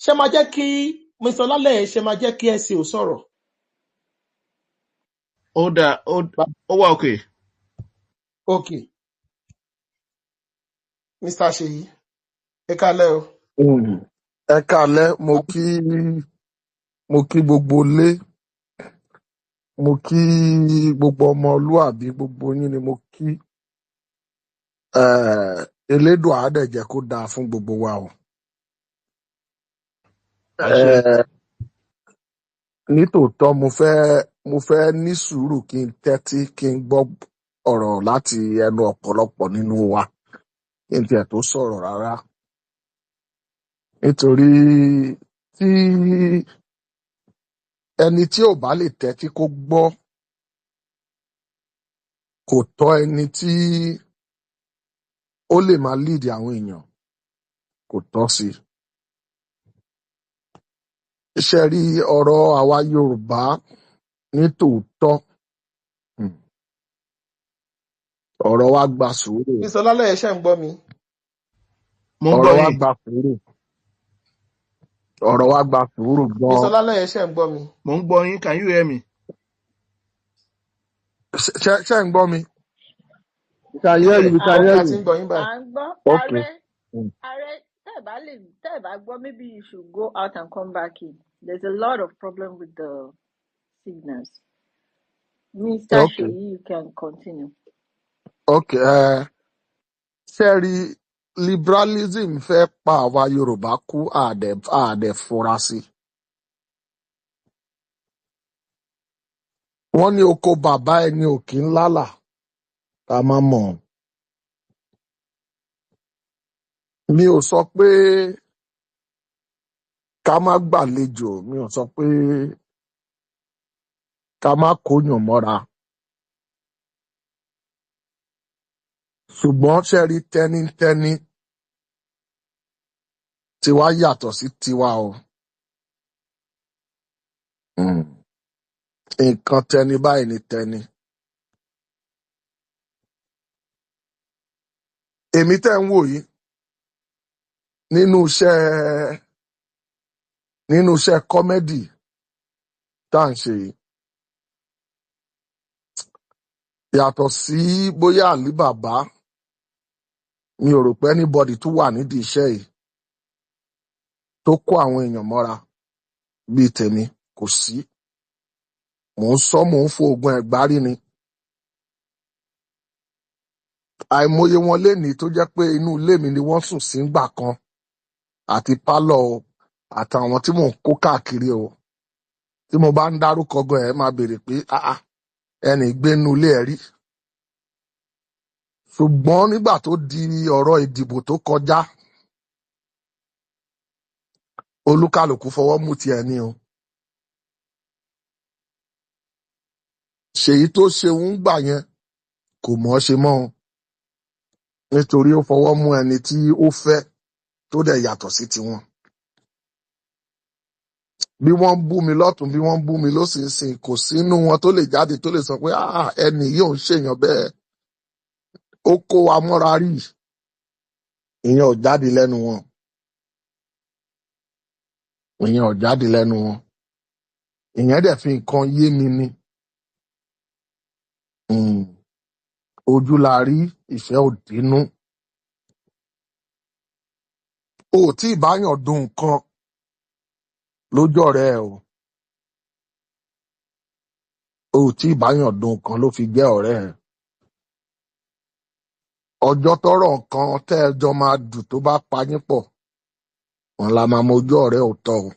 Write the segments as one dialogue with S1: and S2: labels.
S1: ṣé máa jẹ́ kí Mr. Lálẹ́ ṣe máa jẹ́ kí ẹ̀sìn ò sọ̀rọ̀.
S2: Ó wà òkè.
S1: Ok, Mr. Ṣèyí, ẹ kálẹ́ o.
S3: Ẹ káalẹ́, mo kí gbogbo ilé, mo kí gbogbo ọmọlúàbí, gbogbo yín ni mo kí. Elédùà á dẹ̀ jẹ́ kó dáa fún gbogbo wa o.
S2: Àṣẹ.
S3: Nítòótọ́ mo fẹ́ ní sùúrù kí n tẹ́tí kí n gbọ́ ọ̀rọ̀ láti ẹnu ọ̀pọ̀lọpọ̀ nínú wa kí n tiẹ̀ tó sọ̀rọ̀ rárá. Nítorí tí ẹni tí ò bá lè tẹ́tí kó gbọ́ kò tọ́ ẹni tí ó lè máa lead àwọn èèyàn kò tọ́ sí. Ṣé rí ọ̀rọ̀ àwa Yorùbá ní tòótọ́ ọ̀rọ̀ wa gba sùúrù.
S1: Mr. Lálẹ́ ṣe ń gbọ́ mi.
S3: Ọ̀rọ̀ wa gba sùúrù. Ọ̀rọ̀ wa gba sùúrù gan.
S1: Mr. Lálẹ́ ṣe ń gbọ́ mi.
S2: Mo ń gbọ́ yín, can you hear me?
S3: Ṣé ń gbọ́ mi? Can you hear you? Can you hear you? Okay.
S4: Ààrẹ, tẹ́ ẹ̀ bá gbọ́, maybe you should go out and come back in. There's a lot of problem with the signals. Mr.
S3: Okay.
S4: Sheyi, you can continue.
S3: Okay. Ṣé rí liberalism fẹ́ pa àwa Yorùbá kú àdẹ̀ fura sí. Wọ́n ní oko bàbá ẹni ò kí ń lálà ká má mọ̀. Mi ò sọ pé ká má gbàlejò, mi ò sọ pé ká má kóyàn mọ́ra. Ṣùgbọ́n ṣé rí tẹ́nítẹ́ní tiwa yàtọ̀ sí tiwa o. Nǹkan tẹni báyìí ni tẹni. Èmi tẹ́ ń wò yìí nínú iṣẹ́ kọ́mẹ́dì tá à ń ṣe yìí. Yàtọ̀ sí bóyá Àlíbàbá, mi ò rò pé anybody tó wà nídìí iṣẹ́ yìí tó kó àwọn èèyàn mọ́ra bíi tèmi kò sí. Mò ń fo oògùn ẹ̀gbárí ni. Àìmọye wọn lénìí tó jẹ́ pé inú ilé mi ni wọ́n sùn sí ńgbà kan àti pálọ̀ o àtàwọn tí mò ń kó káàkiri o. Tí mo bá ń dárúkọ gan ẹ̀ máa béèrè pé ẹnì gbé inú ilé ẹ̀ rí. Ṣùgbọ́n nígbà tó di ọ̀rọ̀ ìdìbò tó kọjá, olúkálùkù fọwọ́ mú tiẹ̀ ni o. Ṣèyí tó ṣeun gbà yẹn kò mọ̀ ọ́ ṣe mọ́ o. Nítorí ó fọwọ́ mú ẹni tí ó fẹ́ tó dẹ̀ yàtọ̀ sí tiwọn. Bí wọ́n ń bú mi lọ́tùn bí wọ́n ń bú mi lósìnsìn kò sínú wọn tó lè jáde tó lè sọ pé ẹni yìí ò ń ṣèyàn bẹ́ẹ̀. Ó kó wa mọ́ra rí. Ìyẹn ò jáde lẹ́nu wọn. Ìyẹn ò jáde lẹ́nu wọn. Ìyẹn dẹ̀ fi nǹkan yé mi ni. Ojú la rí, ìfẹ́ ò dínú. O ò tí ì báyàn dùn nǹkan lójú ọ̀rẹ́ ẹ o. O ò tí ì báyàn dùn nǹkan ló fi jẹ́ ọ̀rẹ́ ẹ. Ọjọ́ tọ́rọ̀ nǹkan tẹ́ ẹ jọ máa dù tó bá pa yín pọ̀, wọn la máa mojú ọ̀rẹ́ òótọ́ o.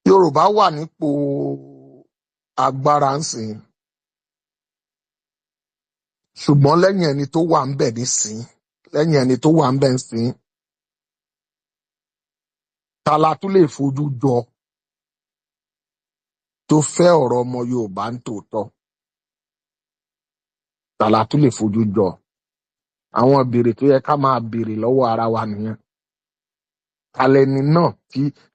S3: Yorùbá wà nípò agbára ń sìn. Ṣùgbọ́n lẹ́yìn ẹni tó wà ń bẹ̀ nísìn, lẹ́yìn ẹni tó wà ń bẹ̀ ń sìn, ta la tún lè fojú jọ tó fẹ́ ọ̀rọ̀ ọmọ Yorùbá ń tòótọ́? Ta la tún lè fojú jọ? Àwọn ìbéèrè tó yẹ ká máa béèrè lọ́wọ́ ara wa nìyẹn. Ta lẹni náà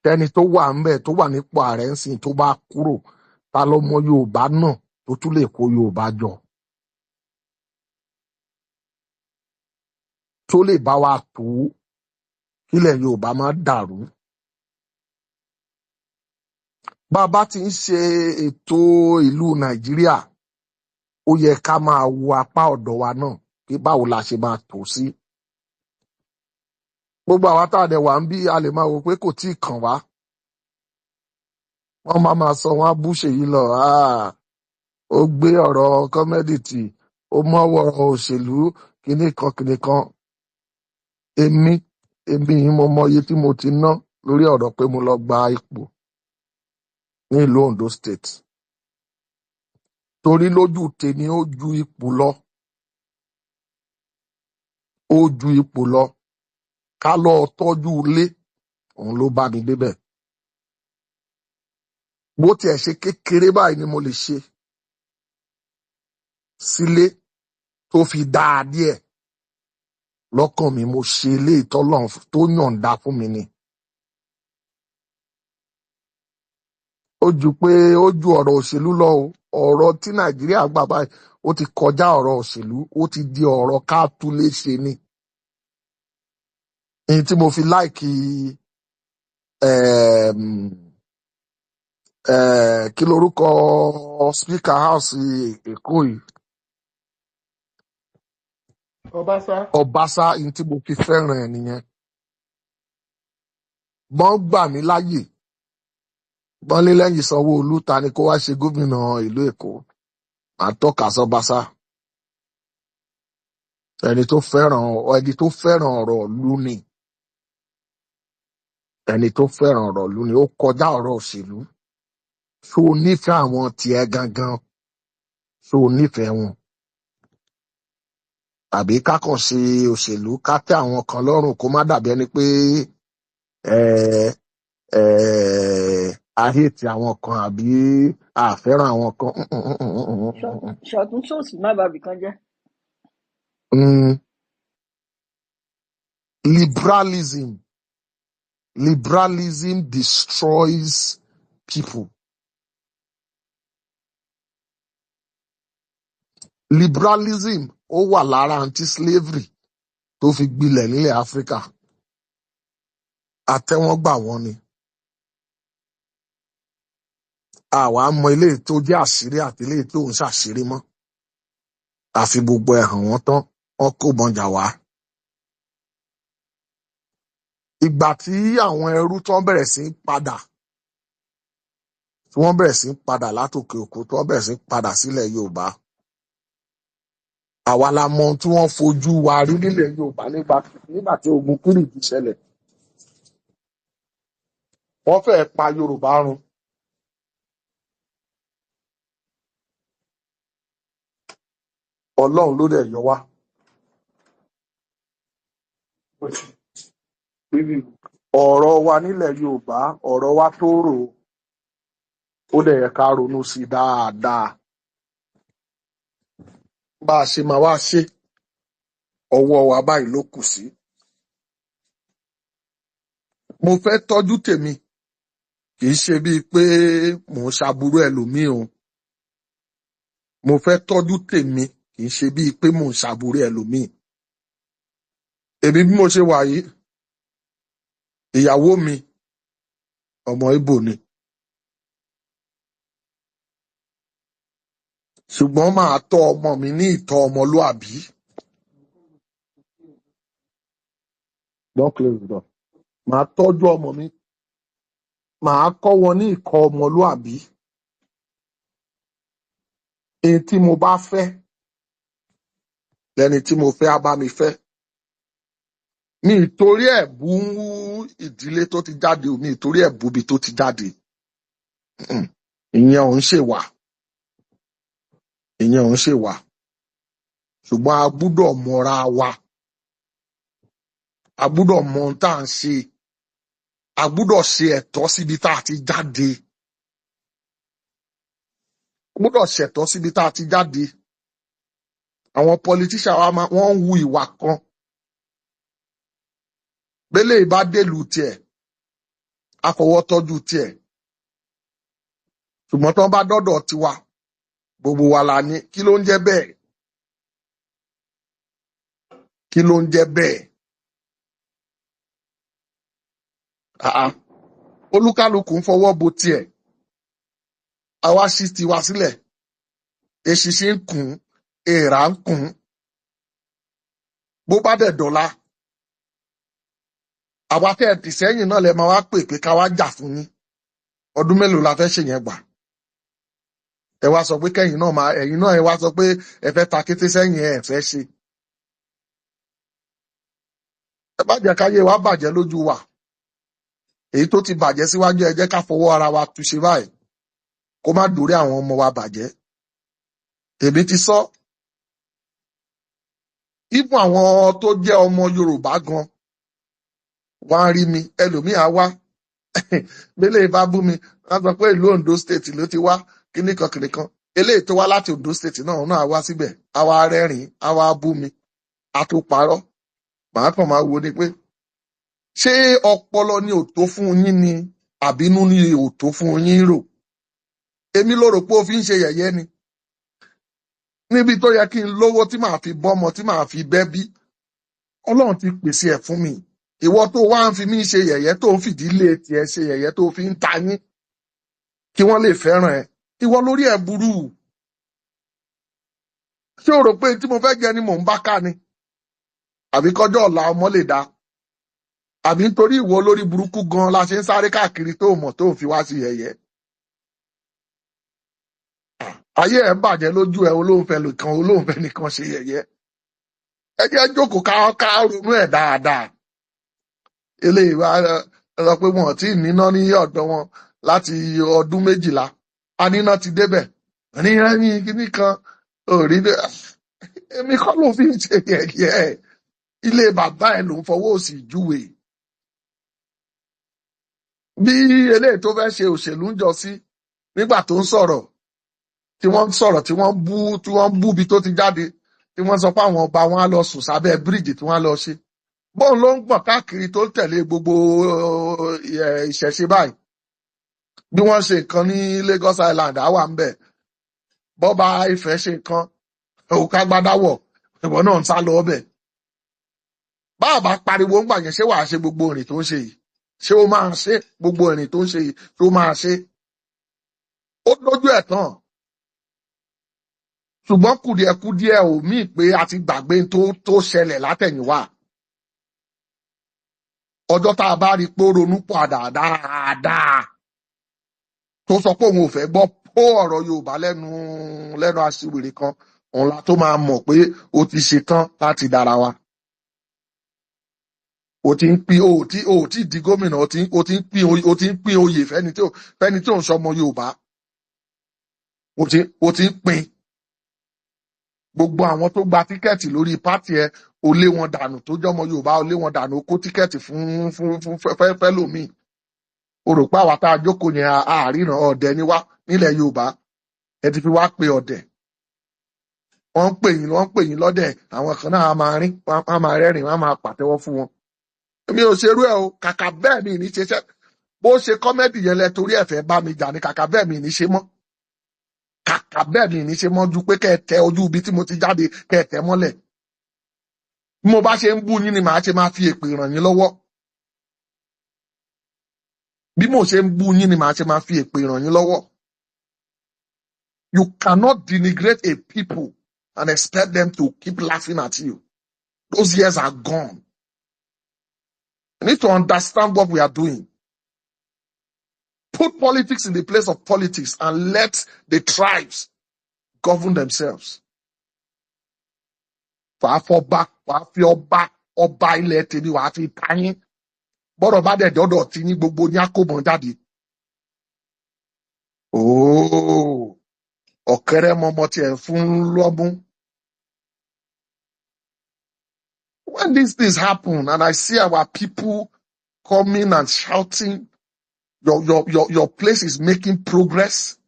S3: tẹni tó wà ń bẹ̀ tó wà nípò ààrẹ ń sìn tó bá kúrò, ta lọmọ Yorùbá náà tó tún lè kó Yorùbá jọ? tó lè bá wa tó kílẹ̀ Yorùbá má dàrú. Bá a bá ti ń ṣe ètò ìlú Nàìjíríà, ó yẹ ká máa wo apá ọ̀dọ̀ wa náà pé báwo la ṣe máa tò sí. Gbogbo àwa tá a dẹ̀ wà ń bí a lè máa wò pé kò tíì kàn wá. Wọ́n máa sọ wọ́n á bú Ṣèyí lọ. Ó gbé ọ̀rọ̀ kọ́mẹ́dì tì, ó mọ́wọ́ òṣèlú kinní kan. Èmi yìí mo mọ iye tí mo ti ná lórí ọ̀rọ̀ pé mo lọ gba ipò ní ìlú Ondo State. Torí lójú tèmi ó ju ipò lọ. Ó ju ipò lọ. Ká lọ tọ́jú ilé, òun ló bá mi débẹ̀. Bó tiẹ̀ ṣe kékeré báyìí ni mo lè ṣe sílé tó fi dáa díẹ̀. Lọ́kàn mi mo ṣe ilé ìtọ́lọ́run tó yọ̀ǹda fún mi ni. Ó ju ọ̀rọ̀ òṣèlú lọ o. Ọ̀rọ̀ tí Nàìjíríà gbà báyìí ó ti kọjá ọ̀rọ̀ òṣèlú, ó ti di ọ̀rọ̀ ká túlé ṣe ni. Èyí tí mo fi láìkì kí lorúkọ Speaker House Èkó yìí. Ọbaṣá, èyí tí mo fi fẹ́ràn ẹ̀ nìyẹn. Wọ́n gbà mí láyè. Wọ́n ní lẹ́yìn Sanwó-Olú ta ni kó wá ṣe gómìnà ìlú Èkó. Màá tọ́ka sọ́baṣá. Ẹni tó fẹ́ràn ọ̀rọ̀ ìlú ni. Ẹni tó fẹ́ràn ọ̀rọ̀ ìlú ni. Ó kọjá ọ̀rọ̀ òṣèlú. Ṣó o nífẹ̀ẹ́ àwọn tiẹ̀ gangan? Ṣó o nífẹ̀ẹ́ wọn? Àbí ká kàn ṣe òṣèlú ká tẹ́ àwọn kan lọ́rùn kó má dàbí ẹni pé a hate àwọn kan àbí a fẹ́ràn àwọn kan.
S4: Ṣọ̀tún ṣòsì má bàbí kan jẹ́.
S3: Liberalism destroys people. Liberalism ó wà lára anti-slavery tó fi gbilẹ̀ nílẹ̀ Áfíríkà. Àtẹ́wọ́gbà wọn ni. Àwa mọ ilé tó jẹ́ àṣírí àti ilé tó ń ṣàṣírí mọ́. Àfi gbogbo ẹ̀ hàn wọ́n tán, wọ́n kó bọnjà wá. Ìgbà tí àwọn ẹrú tán bẹ̀rẹ̀ sí padà látòkè òkun, tí wọ́n bẹ̀rẹ̀ sí padà sílẹ̀ Yorùbá. Àwa la mọ ohun tí wọ́n fojú wa rí nílẹ̀ Yorùbá nígbà tí ogun Kírìjí ṣẹlẹ̀. Wọ́n fẹ́ẹ̀ pa Yorùbá run. Ọlọ́run ló dẹ̀ yọ wá. Ọ̀rọ̀ wa nílẹ̀ Yorùbá, ọ̀rọ̀ wa tó rò ó dẹ̀ yẹ ká ronú sí dáadáa. Bá a ṣe máa wá ṣe, ọwọ́ wa báyìí ló kù sí. Mo fẹ́ tọ́jú tèmi, kì í ṣe bíi pé mò ń ṣaburú ẹlòmíì o. Mo fẹ́ tọ́jú tèmi, kì í ṣe bíi pé mò ń ṣaburú ẹlòmíì. Èmi bí mo ṣe wà yìí, ìyàwó mi ọmọ Ìgbò ni. Ṣùgbọ́n màá tọ́ ọmọ mi ní ìtọ́ ọmọlúàbí. Don't close the door. Màá tọ́jú ọmọ mi. Màá kọ́ wọn ní ìkọ́ ọmọlúàbí. Èyí tí mo bá fẹ́, lẹni tí mo fẹ́ á bá mi fẹ́. Mi ìtorí ẹ̀ bú ìdílé tó ti jáde, mi ìtorí ẹ̀ bú ibi tó ti jáde. Ìyẹn ò ń ṣèwà. Ṣùgbọ́n a gbúdọ̀ mọra wa. A gbúdọ̀ mọ ohun tá à ń ṣe. A gbúdọ̀ ṣe ẹ̀tọ́ síbi tá a ti jáde. Àwọn politician wa wọ́n ń hu ìwà kan. Bẹ́lẹ̀ ìbá dèlù tiẹ̀, a fọwọ́ tọ́jú tiẹ̀. Ṣùgbọ́n tí wọ́n bá dọ́dọ̀ tiwa, gbogbo wa la ní. Kí ló ń jẹ́ bẹ́ẹ̀? Kí ló ń jẹ́ bẹ́ẹ̀? Olúkálùkù ń fọwọ́ bo tiẹ̀. Àwa ṣí tiwa sílẹ̀. Eṣinṣin ń kùn, èèrà ń kùn. Bó bá dẹ̀ dọ̀la, àwa tẹ́ ẹ tì sẹ́yìn náà lẹ máa wá pè pé ká wá jà fún yín. Ọdún mélòó la fẹ́ ṣèyẹn gbà? Ẹ wá sọ pé ẹ̀yin náà ẹ wá sọ pé ẹ fẹ́ ta kété sẹ́yìn ẹ fẹ́ ṣe. Ẹ bá jẹ́ káyé wa bàjẹ́ lójú wa. Èyí tó ti bàjẹ́ síwájú ẹ jẹ́ ká fọwọ́ ara wa túnṣe báyìí. Kó má dórí àwọn ọmọ wa bàjẹ́. Èmi ti sọ. Even àwọn tó jẹ́ ọmọ Yorùbá gan, wọ́n á rí mi, ẹlòmíà wá. Bẹ́lẹ̀ bá bú mi, wọ́n sọ pé ìlú Ondo State ló ti wá, kíníkan kìnìkan. Eléyìí tó wá láti Ondo State náà wá síbẹ̀. A wá rẹ́rìn-ín, a wá bú mi. A tó parọ́. Màá kàn máa wo ni pé ṣé ọpọlọ ni ò tó fún yín ni àbínú ni ò tó fún yín rò? Èmi ló rò pé ó fi ń ṣe yẹ̀yẹ́ ni. Níbi tó yẹ kí n lówó tí màá fi bọ́mọ tí màá fi bẹ́bí. Ọlọ́run ti pèsè ẹ̀ fún mi. Ìwọ tó wá ń fi mí ṣe yẹ̀yẹ́ tó ń fìdílé tiẹ̀ ṣe yẹ̀yẹ́ tó fi ń ta yín kí wọ́n lè fẹ́ràn ẹ. Ìwọ lórí ẹ̀ burú. Ṣé o rò pé tí mo fẹ́ jẹ ni mò ń bá ká ni? Àbí kọjọ́ ọ̀la ọmọ lè dá? Àbí nítorí ìwọ lórí burúkú gan la ṣe ń sáré káàkiri tó mọ̀ tó fi wá sí yẹ̀yẹ́? Ayé ẹ̀ bàjẹ́ lójú ẹ olóhùnfẹ́ nìkan ṣe yẹ̀yẹ́. Ẹ jẹ́ jókòó ká ronú ẹ̀ dáadáa. Eléyìí wá lọ pé wọn ò tí ì níná ní ọ̀dọ̀ wọn láti ọdún 12. Aníná ti débẹ̀. Níná ní kíní kan ò rí bẹ́ẹ̀. Èmi kọ́ ló fi ń ṣe yẹ̀yẹ́. Ilé bàbá ẹ̀ ló ń fọwọ́ òsì júwe. Bí eléyìí tó fẹ́ ṣe òṣèlú ń jọ sí nígbà tó ń sọ̀rọ̀, tí wọ́n ń sọ̀rọ̀ tí wọ́n bú bí tó ti jáde, tí wọ́n sọ pé àwọn ọba wọn á lọ sùn sábẹ́ bíríìjì tí wọ́n á lọ ṣe. Bóun ló ń gbọ̀n káàkiri tó ń tẹ̀lé gbogbo ìṣẹ̀ṣe báyìí. Bí wọ́n ṣe nǹkan ní Lagos Island, àwa ń bẹ̀. Bọ́ba Ifẹ̀ ṣe nǹkan, òkà gbádáwọ̀, ìwọ náà ń sá lọ ọbẹ̀. Báàbá pariwo ńgbà yẹn ṣé wàá ṣe gbogbo ìrìn tó ń ṣe yìí? Ṣé ó máa ṣe gbogbo ìrìn tó ń ṣe yìí? Ṣé ó máa ṣe? Ó lójú ẹ̀ tán. Ṣùgbọ́n kùdìẹ̀kudìẹ̀ ò mí pé a ti gbàgbé tó ṣẹlẹ̀ látẹ̀yìnwá. Ọjọ́ tá a bá rí pé ó ronú padà dáadáa tó sọ pé òun ò fẹ́ gbọ́ pó ọ̀rọ̀ Yorùbá lẹ́nu aṣiwèrè kan, òun la tó máa mọ̀ pé ó ti ṣetán láti dára wa. O ti ń di gómìnà, o ti ń pín oyè fẹ́ni tí ò ń ṣọmọ Yorùbá. O ti ń pín. Gbogbo àwọn tó gba tíkẹ́ẹ̀tì lórí pátì ẹ, o lé wọn dànù tó jọmọ Yorùbá, o lé wọn dànù, o kó tíkẹ́ẹ̀tì fún fẹ́lòmíì. O rò pé àwa tá a jókòó yẹn àáríran ọ̀dẹ̀ ni wá nílẹ̀ Yorùbá. Ẹ ti fi wá pe ọ̀dẹ̀. Wọ́n ń pè yín lọ́dẹ̀, àwọn kan náà á máa rẹ́rìn, wọ́n á máa pàtẹ́wọ́ fún wọn. Èmi ò ṣerú ẹ o, kàkà bẹ́ẹ̀ mi ní ṣe ṣẹ́. Bó ṣe kọ́mẹ́dì yẹn lẹ torí ẹ̀fẹ̀ bá mi jà ní kàkà bẹ́ẹ̀ mi ní ṣe mọ́. Kàkà bẹ́ẹ̀ mi ní ṣe mọ́ ju pé kẹ́ẹ̀tẹ́ ojú ibi tí mo ti jáde kẹ́ẹ̀tẹ́ mọ́lẹ̀. Bí mo bá ṣe ń bú yín ni màá ṣe máa fi èpè ràn yín lọ́wọ́. Bí mo ṣe ń bú yín ni màá ṣe máa fi èpè ràn yín lọ́wọ́. You cannot denigrate a people and expect them to keep laughing at you. Those years are gone. You need to understand what we are doing. Put politics in the place of politics and let the tribes govern themselves. Wàá fi ọba ilẹ̀ tèmi wàá fi tayín. Bọ́dọ̀ bá dẹ̀ dọ́dọ̀ tí ní gbogbo ní àkóbọ̀n jáde. Ọ̀kẹ́rẹ́ mọ́mọ́ tiẹ̀ fún lọ́mú. When these things happen and I see our people coming and shouting, your place is making progress.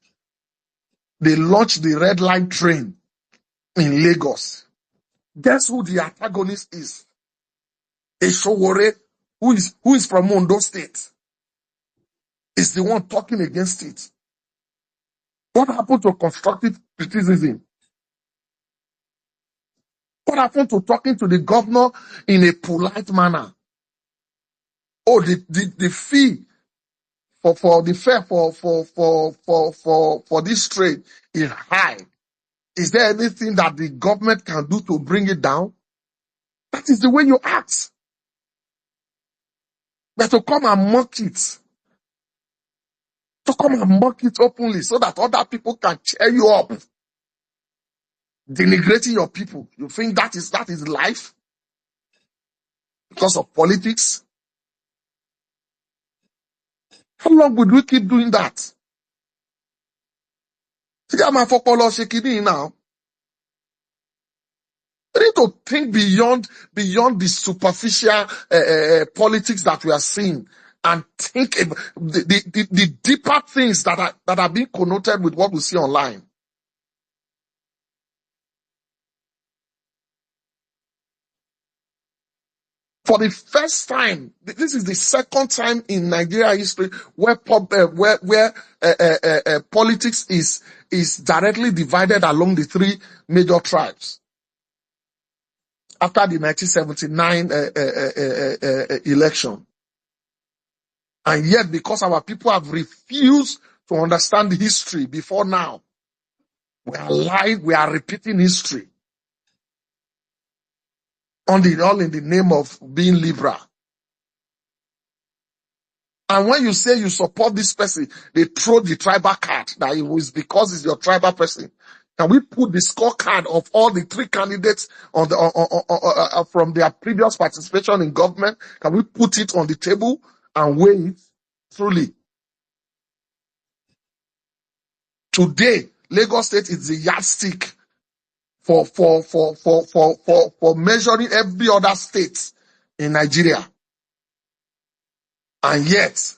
S3: They launched the red line train in Lagos. Guess who the antagonist is? Eshowore, who is from Ondo State, is the one talking against it. What happened to constructive criticism? What happened to talking to the governor in a polite manner? Oh, the fee for the fare for this trade is high. Is there anything that the government can do to bring it down? That is the way you act. But to come and mock it, openly so that other people can cheer you up, denigrating your people. You think that is life because of politics? How long would we keep doing that? See, I'm shaking now. We need to think beyond the superficial politics that we are seeing, and think about the deeper things that are being connoted with what we see online. For the first time, this is the second time in Nigeria history where politics is directly divided along the three major tribes. After the 1979 election. And yet, because our people have refused to understand history before now, we are repeating history. All in the name of being liberal. And when you say you support this person, they throw the tribal card that it was because it's your tribal person. Can we put the scorecard of all the three candidates on from their previous participation in government? Can we put it on the table and weigh it truly? Today, Lagos State is the yardstick for measuring every other state in Nigeria. And yet,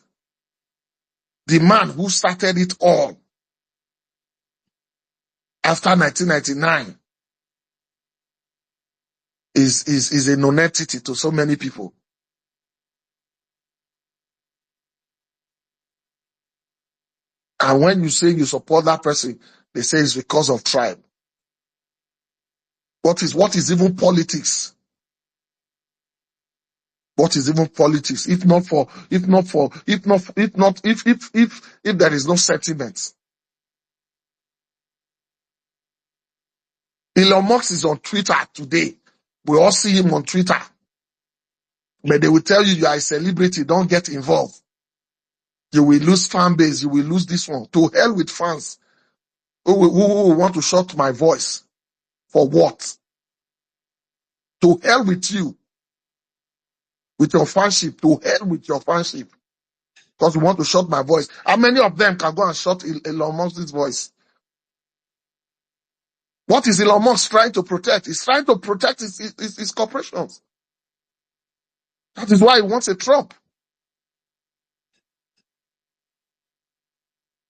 S3: the man who started it all after 1999 is a non-entity to so many people. And when you say you support that person, they say it's because of tribe. What is even politics? What is even politics? If there is no sentiment. Elon Musk is on Twitter today. We all see him on Twitter. But they will tell you are a celebrity, don't get involved. You will lose fan base, you will lose this one. To hell with fans who want to shut my voice. For what? To hell with you. With your fanship. To hell with your fanship. Because you want to shut my voice. How many of them can go and shut Elon Musk's voice? What is Elon Musk trying to protect? He's trying to protect his corporations. That is why he wants a Trump.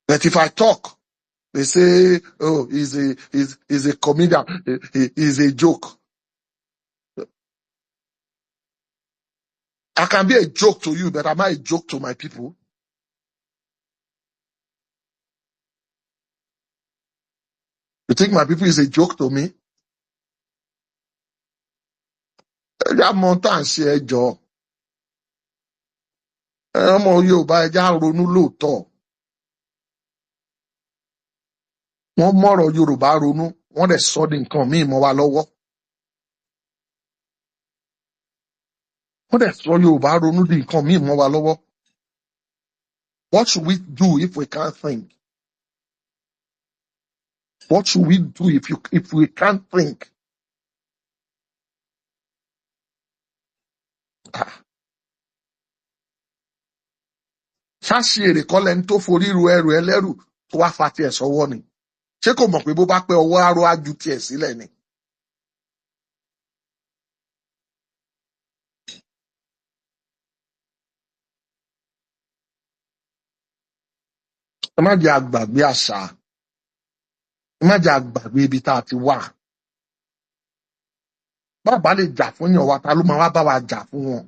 S3: But if I talk, they say, oh, he's a comedian, he's a joke. I can be a joke to you, but am I a joke to my people? You think my people is a joke to me? Ẹja mọ tá à ń ṣe ẹjọ́. Ọmọ Yorùbá ẹja ronú lóòótọ́. Wọ́n mọ̀rọ̀ Yorùbá ronú, wọ́n dẹ̀ sọ di nǹkan míì mọ́ wa lọ́wọ́. Wọ́n dẹ̀ sọ Yorùbá ronú di nǹkan míì mọ́ wa lọ́wọ́. What should we do if we can't think? What should we do if we can't think? Ṣáṣì èrè kọ́ lẹni tó forí ru ẹrù ẹlẹ́rù tó wá fa tiẹ̀ sọ́wọ́ ni. Ṣé kò mọ̀ pé bó bá pẹ́ ọwọ́ aró á ju tiẹ̀ sílẹ̀ ni? Ẹ má jẹ́ àgbàgbé àṣà. Ẹ má jẹ́ àgbàgbé ibi tá a ti wà. Bàbá lè jà fún yàn wa, ta ló máa wá bá wa jà fún wọn?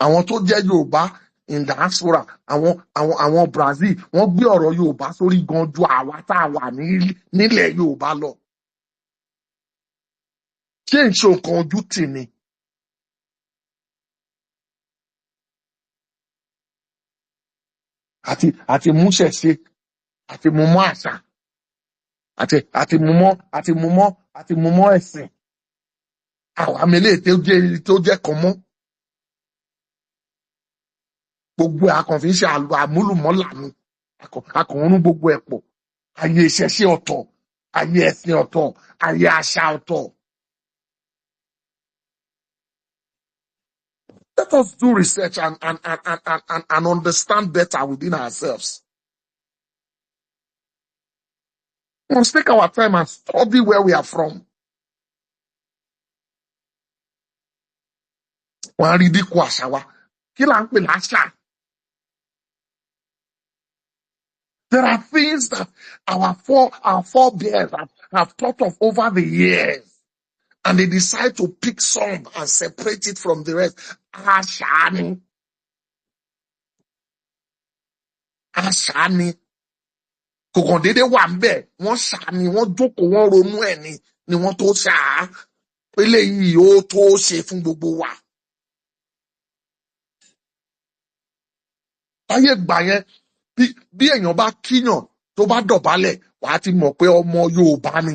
S3: Àwọn tó jẹ́ Yorùbá in diaspora, àwọn Brazil, wọ́n gbé ọ̀rọ̀ Yorùbá sórí gan ju àwa tá a wà nílẹ̀ Yorùbá lọ. ṣé ń ṣe nǹkan ojú tì ni àti múṣẹ̀ṣe àti mumọ́ àṣà àti mumọ́ ẹ̀sìn àwọn amẹ́lẹ́ tó jẹ́ kan mọ́ gbogbo akànfin ṣe àmúlùmọ́là ni akànrún gbogbo ẹ̀ pọ̀ ayé ìṣẹ̀ṣe ọ̀tọ̀ ayé ẹ̀sìn ọ̀tọ̀ ayé àṣà ọ̀tọ̀. Let us do research and understand better within ourselves. We must take our time and study where we are from. Wọ́n á rí dínkù àṣà wa. Kí là ń pè láṣà? There are things that our forebears have thought of over the years, and they decide to pick some and separate it from the rest. Àṣà ni. Àṣà ni. Kò kàn déédé wà ń bẹ̀, wọ́n ṣà ni, wọ́n jókòó, wọ́n ronú ẹ̀ ni wọ́n tó ṣà á. Eléyìí ó tó ṣe fún gbogbo wa. Láyé ìgbà yẹn, bí èèyàn bá kíyàn tó bá dọ̀bálẹ̀, wàá ti mọ̀ pé ọmọ Yorùbá ni.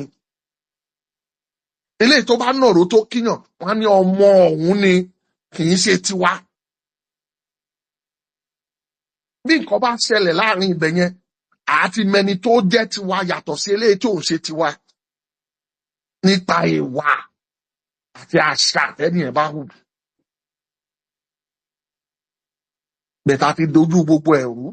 S3: Eléyìí tó bá nàró tó kíyàn, wọ́n á ní ọmọ ọ̀hún ni, kì í ṣe tiwa. Bí nǹkan bá ṣẹlẹ̀ láàrin ibẹ̀ yẹn, àti mẹni tó jẹ́ tiwa yàtọ̀ sí eléyìí tó ń ṣe tiwa nípa ìwà àti àṣà tẹ́nìyàn bá hù. Bẹ̀tà ti dojú gbogbo ẹ̀rú.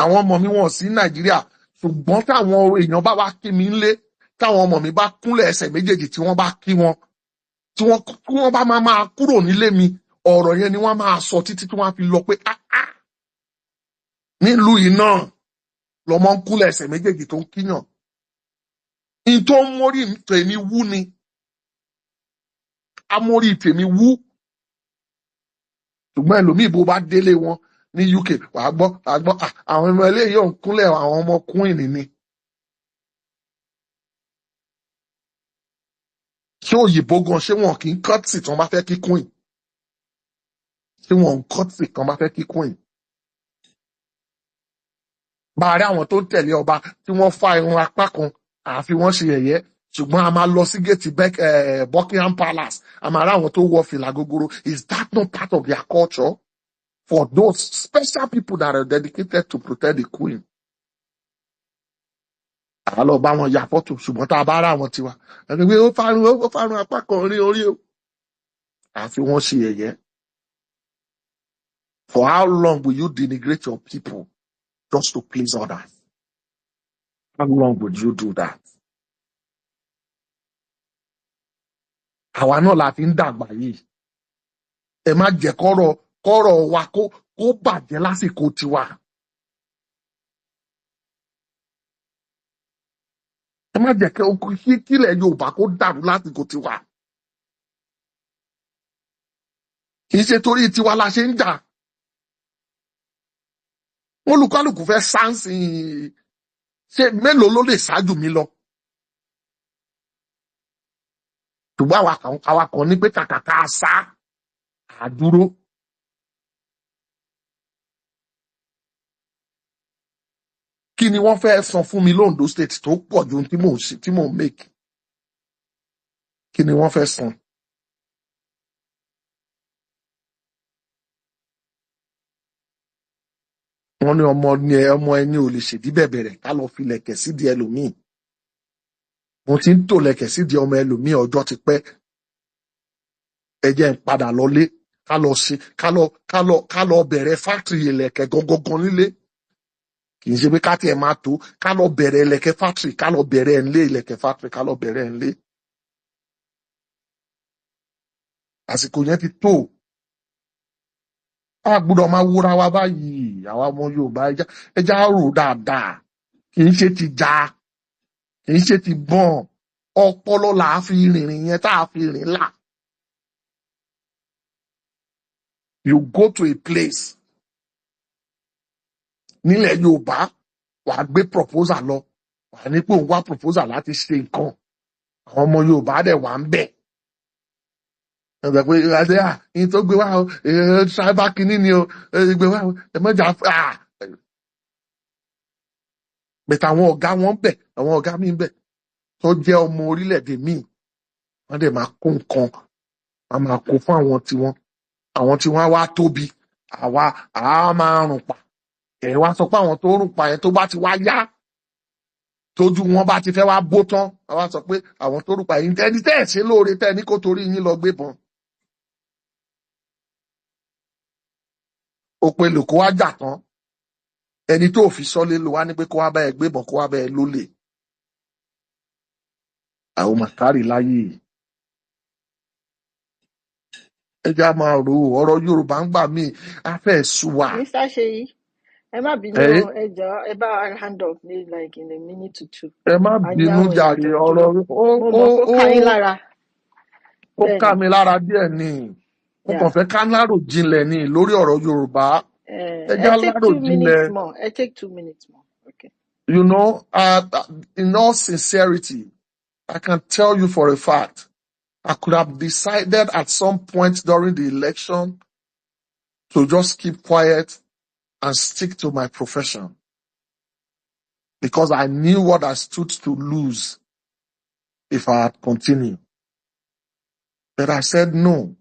S3: Àwọn ọmọ mi wọ́n sí Nàìjíríà, ṣùgbọ́n táwọn èèyàn bá wá kí mi ńlé, táwọn ọmọ mi bá kúnlẹ̀ ẹsẹ̀ méjèèjì tí wọ́n bá kí wọn, tí wọ́n bá máa kúrò nílé mi, ọ̀rọ̀ yẹn ni wọ́n máa sọ títí tí wọ́n á fi lọ pé nílùú yìí náà lọmọ ń kúnlẹ̀ ẹsẹ̀ méjèèjì tó ń kíyàn. In tó ń mórí tèmi wú ni, amórí tèmi wú. Ṣùgbọ́n ẹlòmíì bó bá délé wọn ní UK wàá gbọ́ àwọn ọmọ eléyìí ò ń kúnlẹ̀ àwọn ọmọ queen ni. Ṣé òyìnbó gan ṣé wọn kì í kọ́tì tí wọ́n bá fẹ́ kí queen? Ṣé wọn ń kọ́tì tí wọ́n bá fẹ́ kí queen? Bá a rí àwọn tó ń tẹ̀lé ọba tí wọ́n fá irun apá kan àfi wọ́n ṣe yẹ̀yẹ́, ṣùgbọ́n a máa lọ sí gate Buckingham Palace, a máa rí àwọn tó wọ fìlà gogoro. Is that not part of their culture? For those special people that are dedicated to protect the queen. Àá lọ bá wọn ya fọ́tò, ṣùgbọ́n tá a bá rá àwọn tiwa, ẹni pé ó fárun apá kan rí orí o. Àfi wọ́n ṣe yẹ̀yẹ́. For how long will you denigrate your people just to please others? How long would you do that? Àwa náà la fi ń dàgbà yìí. Ẹ má jẹ́ kọ́rọ̀ wa kó bàjẹ́ lásìkò tiwa. Ẹ má jẹ́ kílẹ̀ Yorùbá kó dàrú lásìkò tiwa. Kì í ṣe torí tiwa la ṣe ń jà. Olúkálùkù fẹ́ sáǹsì, ṣé mélòó ló lè ṣáájú mi lọ? Ṣùgbọ́n àwa kan ní pé kàkà ká sá àdúró. Kí ni wọ́n fẹ́ san fún mi l'Ondo State tó pọ̀ ju tí mò ń make? Kí ni wọ́n fẹ́ san? Wọ́n ní ọmọ ẹni ò lè ṣèdí bẹ̀bẹ̀rẹ̀ ká lọ fi lẹ̀kẹ̀ sídìí ẹlòmíì. Mo ti ń tò lẹ̀kẹ̀ sídìí ọmọ ẹlòmíì ọjọ́ ti pẹ́. Ẹ jẹ́ n padà lọlé ká lọ bẹ̀rẹ̀ fáktìrì ìlẹ̀kẹ̀ gangan nílé. Kì í ṣe pé ká tiẹ̀ máa tó, ká lọ bẹ̀rẹ̀ ìlẹ̀kẹ̀ fáktìrì, ká lọ bẹ̀rẹ̀ ńlé ìlẹ̀kẹ̀ fáktìrì, ká lọ bẹ̀rẹ̀ ńlé. Àsìkò yẹn ti tó. A gbọ́dọ̀ máa wúra wa báyìí, àwa ọmọ Yorùbá ẹja rò dáadáa. Kì í ṣe ti jà, kì í ṣe ti bọ́n. Ọpọlọ là á fi rìnrìn yẹn tá a fi rìn là. You go to a place nílẹ̀ Yorùbá, wàá gbé proposal lọ, wàá ní pé òun wá proposal láti ṣe nǹkan. àwọn ọmọ Yorùbá dẹ̀ wà ń bẹ̀ ẹgbẹ́ pé adé yín tó gbé wá o ṣáíbà kínní ni o gbé wá o ẹ mọ́jà bẹ̀tẹ̀ àwọn ọ̀gá wọn bẹ̀ àwọn ọ̀gá mi bẹ̀ tó jẹ́ ọmọ orílẹ̀-èdè míì wọ́n dẹ̀ máa kó nǹkan wọ́n máa kó fún àwọn tí wọ́n á wá tóbi àwa àá máa rùn pa ẹ̀ wá sọ pé àwọn tó rùn pa yẹn tó bá ti wá yá tójú wọn bá ti fẹ́ wá bó tán àwa sọ pé àwọn tó rùn pa yìí ẹni tẹ́ ẹ̀ ṣe lóore tẹ́ ẹ ní kó torí yín lọ gbébọn. òpè lò kó wá jà tán ẹni tó fi sọlé ló wá ní pé kó wá bá ẹ gbébọn kó wá bá ẹ lólè. àwọn màkárì láyé ẹja máa rò ọ̀rọ̀ Yorùbá ń gbà míì á fẹ́ sú wa.
S4: Mr. Seyi, ẹ má bínú ẹ jọ̀ọ́ ẹ bá wa hand up ní like in a minute to two.
S3: ẹ má bínú jàre ọ̀rọ̀
S4: mo mọ̀ kó ká yín lára.
S3: ó ká mi lára díẹ̀ ni mo kàn fẹ́ ká lárò jinlẹ̀ ni lórí ọ̀rọ̀ Yorùbá ẹja lárò jinlẹ̀.
S4: Ẹ take 2 minutes more. Okay.
S3: You know, in all sincerity, I can tell you for a fact, I could have decided at some point during the election to just keep quiet and stick to my profession. Because I knew what I stood to lose if I had continued. But I said no.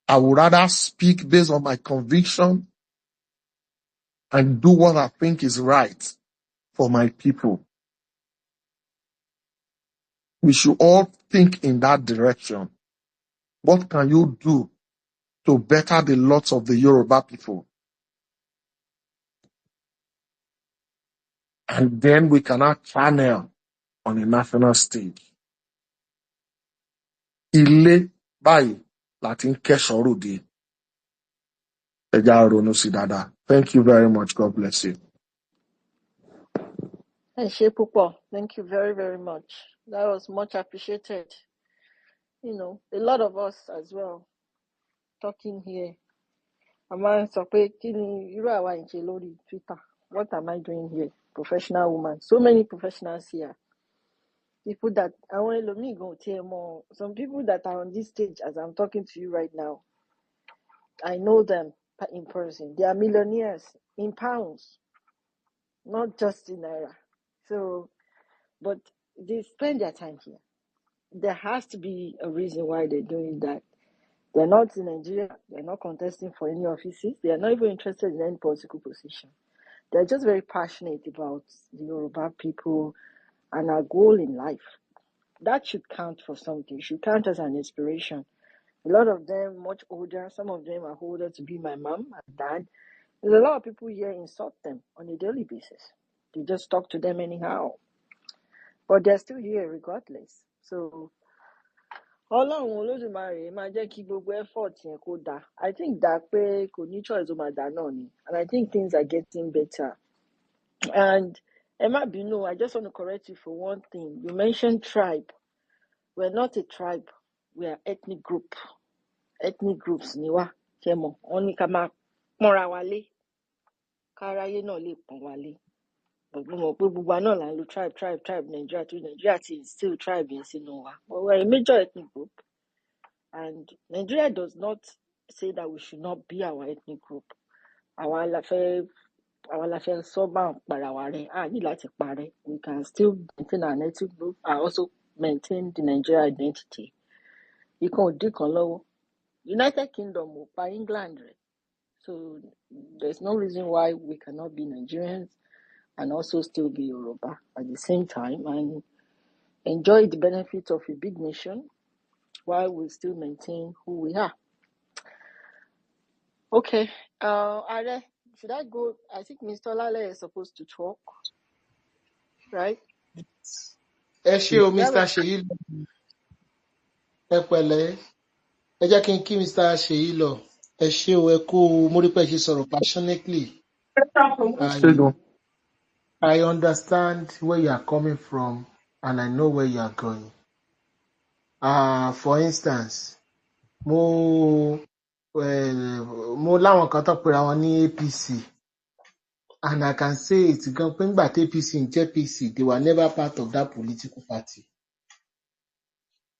S3: I would rather speak based on my conviction and do what I think is right for my people. We should all think in that direction. What can you do to better the lots of the Yoruba people? And then we cannot channel on a national stage. Ilé báyìí láti ń kẹ́ṣọ̀ọ́ ròde. Ẹ jẹ́ á ronú sí dáadáa. Thank you very much. God bless you.
S4: Ẹ ṣé púpọ̀. Thank you very, very much. That was much appreciated. You know, a lot of us as well talking here. A máa ń sọ pé kí ni irú àwa ń ṣe lórí Twitter? What am I doing here? Professional woman. So many professionals here. People that àwọn ẹlòmíì gan ò tiẹ̀ mọ̀. Some people that are on this stage as I'm talking to you right now, I know them in person. They are millionaires in pounds, not just in naira. So, but they spend their time here. There has to be a reason why they're doing that. They're not in Nigeria. They're not contesting for any offices. They are not even interested in any political position. They're just very passionate about the Yoruba people and our goal in life. That should count for something. It should count as an inspiration. A lot of them much older. Some of them are older to be my mom and dad. There's a lot of people here insult them on a daily basis. They just talk to them anyhow. But they're still here regardless. So, Ọlọ́run Olódùmarè máa jẹ́ kí gbogbo effort yẹn kó dáa. I think that pé kò ní choice ó máa dáa náà ni. And I think things are getting better. And ẹ má bínú, I just want to correct you for one thing. You mentioned tribe. We're not a tribe. We are ethnic group. Ethnic groups ni wá. Ṣé mọ̀? Wọ́n ní ká máa pọ́nra wa lé. Káráyé náà lè pọ́n wa lé. But mo mọ̀ pé gbogbo wa náà là ń lo tribe Nigeria to Nigeria ti still tribe yẹn sínú wa. But we're a major ethnic group. And Nigeria does not say that we should not be our ethnic group. Àwa la fẹ́ sọ bá ń para wa rẹ̀. A ní láti parẹ́. We can still maintain our ethnic group and also maintain the Nigeria identity. Ìkan ò dín kan lọ́wọ́. United Kingdom ò pa England rẹ̀. So there's no reason why we cannot be Nigerians and also still be Yoruba at the same time and enjoy the benefits of a big nation while we still maintain who we are. Okay, Are, should I go? I think Mr. Lale is supposed to talk, right?
S1: Ẹ ṣé o, Mr. Seyi lọ. Ẹ pẹ̀lẹ́. Ẹ jẹ́ kí n kí Mr. Seyi lọ. Ẹ ṣé o, ẹ kú mo rí pé ẹ ṣe sọ̀rọ̀ passionately. I understand where you are coming from and I know where you are going. For instance, mo láwọn kan tó pera wọn ní APC and I can say it gan pé ńgbà tí APC ń jẹ́ PC, they were never part of that political party.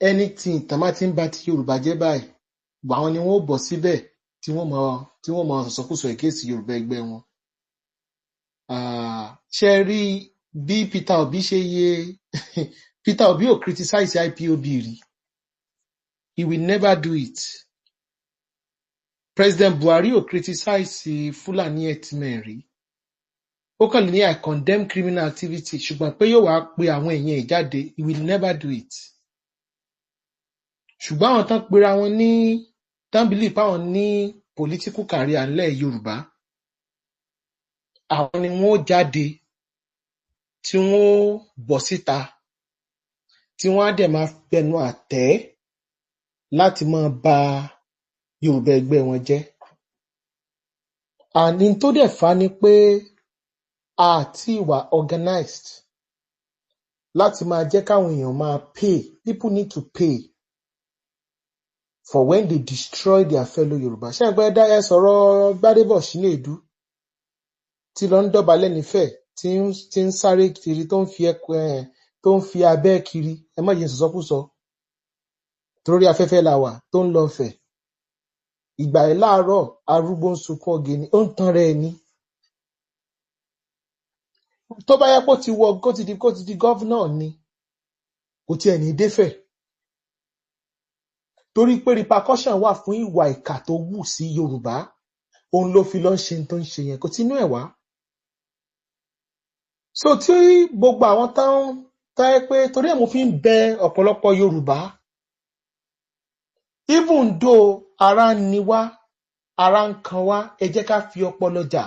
S1: anything tán bá ti ń ba ti Yorùbá jẹ́ báyìí àwọn ni wọ́n ó bọ̀ síbẹ̀ tí wọ́n mọ sọ̀sọ́kùsọ ìkéèsì Yorùbá ẹgbẹ́ wọn. Ṣe rí bí Peter Obi ṣe yé Peter Obi ò criticize IPOB rí. He will never do it. President Buhari ò criticize Fulani herdsmen rí. Ó kàn ní I condemn criminal activity ṣùgbọ́n pé yóò wá pe àwọn èèyàn ìjáde, he will never do it. Ṣùgbọ́n àwọn tán pera wọn ní tán believe páwọn ní political career ńlẹ̀ Yorùbá, àwọn ni wọ́n jáde tí wọ́n bọ̀ síta tí wọ́n á dẹ̀ máa fẹnu àtẹ́ láti máa ba Yorùbá ẹgbẹ́ wọn jẹ́. Àní tó dẹ̀ fà ni pé àti ìwà organized láti máa jẹ́ káwọn èèyàn máa pay. People need to pay for when they destroy their fellow Yorùbá. Ṣé ẹgbẹ́ dá ẹ sọ̀rọ̀ Gbádébọ̀ Ṣínédú tí lọ ń dọ̀bálẹ̀ nífẹ̀ẹ́ tí ń sáré kiri tó ń fi abẹ́ kiri, ẹ má jẹ́ sọ̀sọ́kùsọ torí afẹ́fẹ́ la wà tó ń lọ fẹ̀. Ìgbà ẹ̀ láàárọ̀ arúgbó ń sunkún ọ̀gẹ̀ni, ó ń tan rẹ̀ ni. Tó bá yẹ kó ti di gọ́vnà ni kò tiẹ̀ ní défẹ̀. Torí pé repercussion wà fún ìwà ìkà tó wù sí Yorùbá, òun ló fi lọ ṣe tó ń ṣe yẹn, kò tínú ẹ̀ wá. So tí gbogbo àwọn táyé pé torí ẹ̀ mo fi ń bẹ ọ̀pọ̀lọpọ̀ Yorùbá, even though ara ń ni wá, ara ń kan wá, ẹ jẹ́ ká fi ọpọlọ jà.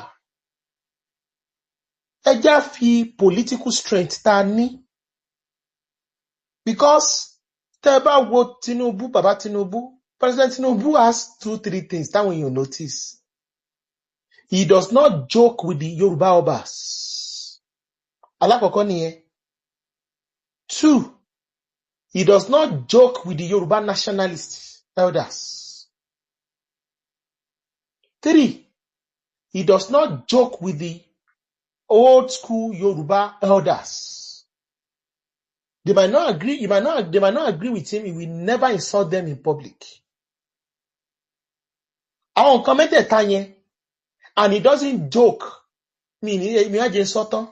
S1: Ẹ jẹ́ á fi political strength tá a ní. Because tẹ́ bá wo Tinubu, bàbá Tinubu, President Tinubu has 2-3 things táwọn èèyàn notice. He does not joke with the Yoruba Obas. Alákọ̀ọ́kọ́ nìyẹn. 2, he does not joke with the Yoruba nationalist elders. 3, he does not joke with the old school Yoruba elders. They might not agree with him, he will never insult them in public. Àwọn nǹkan mẹ́tẹ̀ẹ̀ta yẹn, and he doesn't joke. Mi á jẹ́ sọ́tán.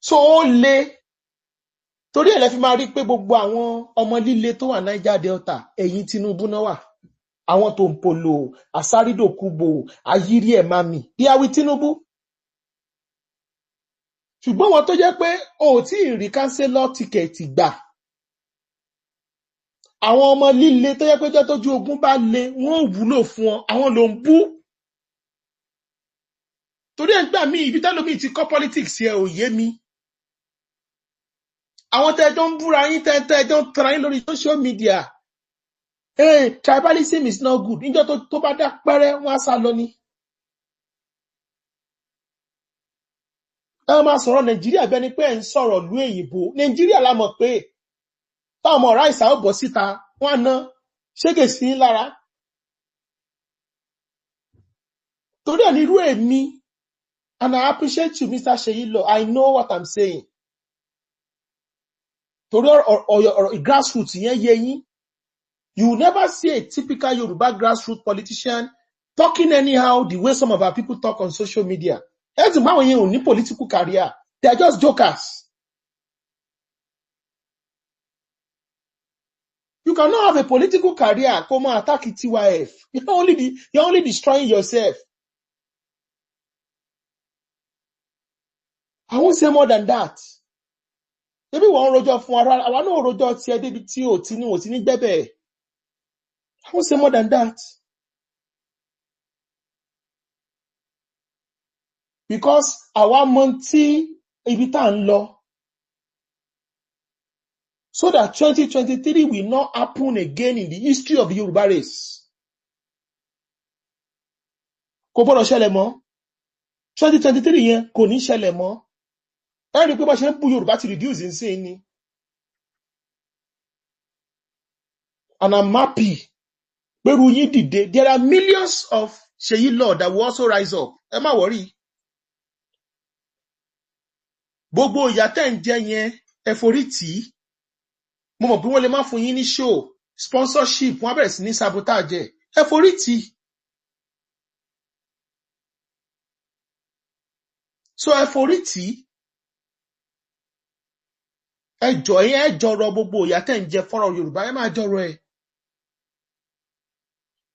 S1: So ó le. Torí ẹ̀ lẹ fi máa rí pé gbogbo àwọn ọmọ líle tó wà Niger Delta, ẹ̀yìn Tinubu náà wà. Àwọn tó ń polo, Àsárídòkúbò, Ayírí ẹ̀ mami, they are with Tinubu. Ṣùgbọ́n wọn tó jẹ́ pé o ò tí ì rí kánsẹ́lọ̀ tíkẹ̀ẹ̀tì gbà. Àwọn ọmọ líle tó jẹ́ pé jẹ́ tójú ogun bá le, wọ́n wúlò fún ọ, àwọn ló ń bú. Torí ẹ̀ ń gbà mí, ibi tẹ́lómi ti kọ́ politics yẹ ò yé mi. Àwọn tẹ́jọ́ ń búra yín tẹ́jọ́ ń tara yín lórí social media. Tribalism is not good. Níjọ́ tó bá dá pẹ́rẹ́ wọ́n á sá lọ ni. Ẹ máa sọ̀rọ̀ Nàìjíríà bẹ́ni pé ẹ̀ ń sọ̀rọ̀ ìlú èyìnbó. Nàìjíríà la mọ̀ pé táwọn ọmọ ọ̀rá ìsà ó bọ̀ síta wọ́n á ná ṣégè sí lára. Torí ẹ̀ ní irú èmi, and I appreciate you, Mr. Sheyilo. I know what I'm saying. Torí ọ̀rọ̀ grassroots yẹn yé yín. You will never see a typical Yoruba grassroots politician talking anyhow the way some of our people talk on social media. Ẹ̀sìn máwọn yẹn ò ní political career. They are just jokers. You cannot have a political career kó máa attack TYF. You're only destroying yourself. I won't say more than that. Maybe wọ́n rojọ́ fún ara, àwa náà rojọ́ ti ẹ débi tí ò ti ní gbẹ́bẹ̀. I won't say more than that. Because àwa mọ̀ tí ibi tá ń lọ. So that 2023 will not happen again in the history of the Yoruba race. Kò gbọ́dọ̀ ṣẹlẹ̀ mọ́. 2023 yẹn kò ní ṣẹlẹ̀ mọ́. Ẹ rí pé bá ṣe ń bú Yorùbá ti reduce nsìn ni. And I'm happy. Pẹ̀rù yín dìde. There are millions of Sheyilo that will also rise up. Ẹ má worry. Gbogbo ìyà tẹ́ ń jẹ yẹn, ẹ forí tì í. mo mọ̀ bí wọ́n lè má fún yín ní show sponsorship wọ́n bẹ̀rẹ̀ sí ní sabotage ẹ forí tì. So ẹ forí tì ẹjọ́ yẹn ẹ jọrọ gbogbo ìyà tẹ́ ń jẹ fọ́rọ̀ Yorùbá ẹ máa jọrọ ẹ.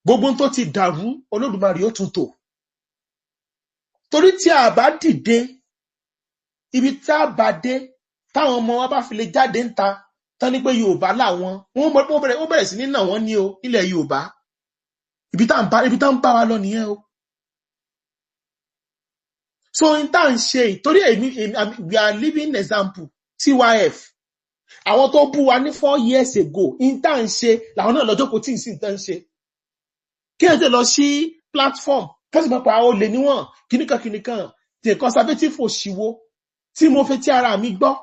S1: Gbogbo tó ti dàrú Olódùmarè ó tún tò. Torí tí a bá dìde ibi tí a bá dé táwọn ọmọ wa bá fi lè jáde ń ta tán ní pé Yorùbá làwọn wọ́n bẹ̀rẹ̀ sí ní nà wọ́n ní o nílẹ̀ Yorùbá. Ibi tá ń bá wa lọ nìyẹn o. So in tá ń ṣe torí we are living example TYF. Àwọn tó bú wa ní 4 years ago in tá ń ṣe làwọn náà lọ́jọ́ kò tí ì sí nǹkan ṣe. Kí ẹ tẹ́ lọ sí platform kẹ́sì pàpà ó lè níwọ̀n kìnnìkan tí conservative òṣìwò tí mo fẹ́ tí ara mi gbọ́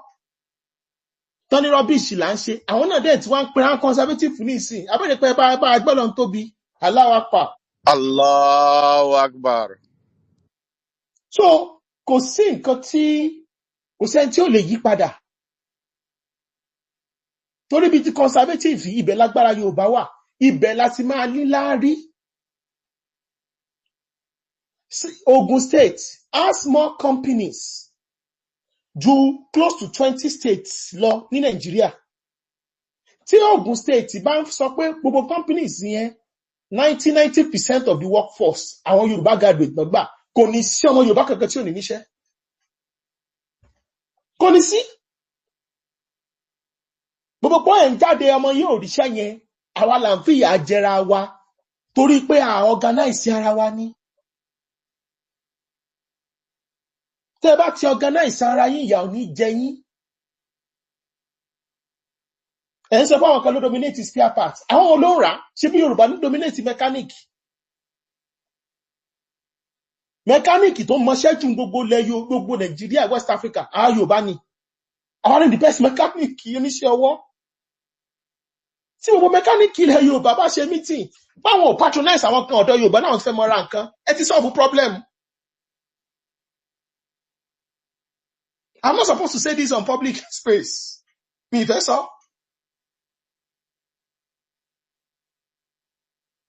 S1: tán ní rubbish là ń ṣe àwọn náà dẹ̀ tí wọ́n ń pè án conservative ní ìsìn abẹ́rẹ́ pé bá agbọ́lọ̀ ń tóbi Allahu Akbar.
S5: Allahu Akbar.
S1: So kò sí nǹkan tí kò sẹ́ni tí ó lè yí padà torí bí ti conservative ibẹ̀ lágbára Yorùbá wà ibẹ̀ láti máa níláárí. Ogun State has more companies ju close to 20 states lọ ní Nàìjíríà. Tí Ogun State bá ń sọ pé gbogbo companies yẹn 90% of the workforce àwọn Yorùbá graduate náà gbà kò ní sí ọmọ Yorùbá kankan tí ò ní níṣẹ́. Kò ní sí. Gbogbo pọ́ ẹ̀ ń jáde ọmọ yóò ríṣẹ́ yẹn àwa là ń fìyà jẹra wa torí pé a organize ara wa ní. Tẹ́ bá ti organize ara yín ìyà ò ní jẹ yín. Ẹ̀ ń sọ fún àwọn kan ló dominate spare parts. Àwọn olóòrà ṣe bí Yorùbá ní dominate mechanic. Mechanic tó mọṣẹ́ jù gbogbo Nàìjíríà West Africa àwọn Yorùbá ni. Àwọn ni the best mechanic oníṣẹ́ ọwọ́. Tí gbogbo mechanic ilẹ̀ Yorùbá bá ṣe meeting báwọn ò patronize àwọn kan ọ̀dọ́ Yorùbá náà fẹ́ mọ ra nǹkan ẹ ti solve problem. I'm not supposed to say this on public space. Mi ìfẹ́ sọ.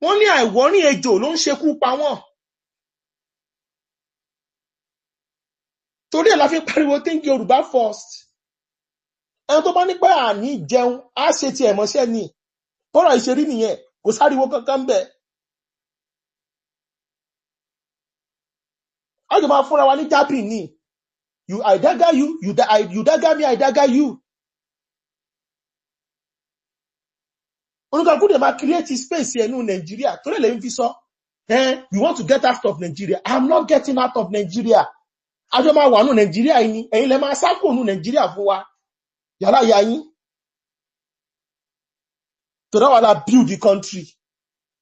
S1: Wọ́n ní àìwọ́rìn ejò ló ń ṣekú pa wọ́n. Torí ẹ̀ la fi pariwo think Yorùbá first. Ẹni tó bá ní pé àní jẹun á ṣe ti ẹ̀mọ́ṣẹ́ ni. Bọ́rọ̀ ìṣerí nìyẹn kò sáriwo kankan bẹ́ẹ̀. A jọ máa fúnra wa ní jápì ni. I dagger you, you dagger me, I dagger you. Oníkàkú dẹ̀ máa create space ẹnu Nàìjíríà tó lè ń fi sọ. You want to get out of Nigeria. I'm not getting out of Nigeria. A jọ máa wà nù Nàìjíríà yìí ni ẹ̀yin lẹ máa sákò nù Nàìjíríà fún wa. Yàrá ya yín. So that will build the country.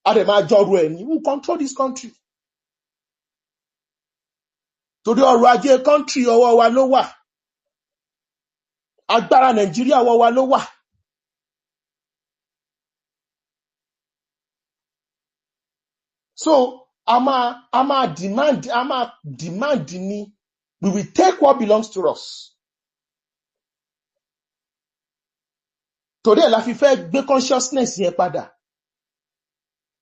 S1: A dẹ̀ máa jọrù ẹ̀ ní. Who control this country? Torí ọrọ̀ ajé country ọwọ́ wa ló wà. Agbára Nàìjíríà ọwọ́ wa ló wà. So a máa demand ni we will take what belongs to us. Torí ẹ̀ la fi fẹ́ gbé consciousness yẹn padà.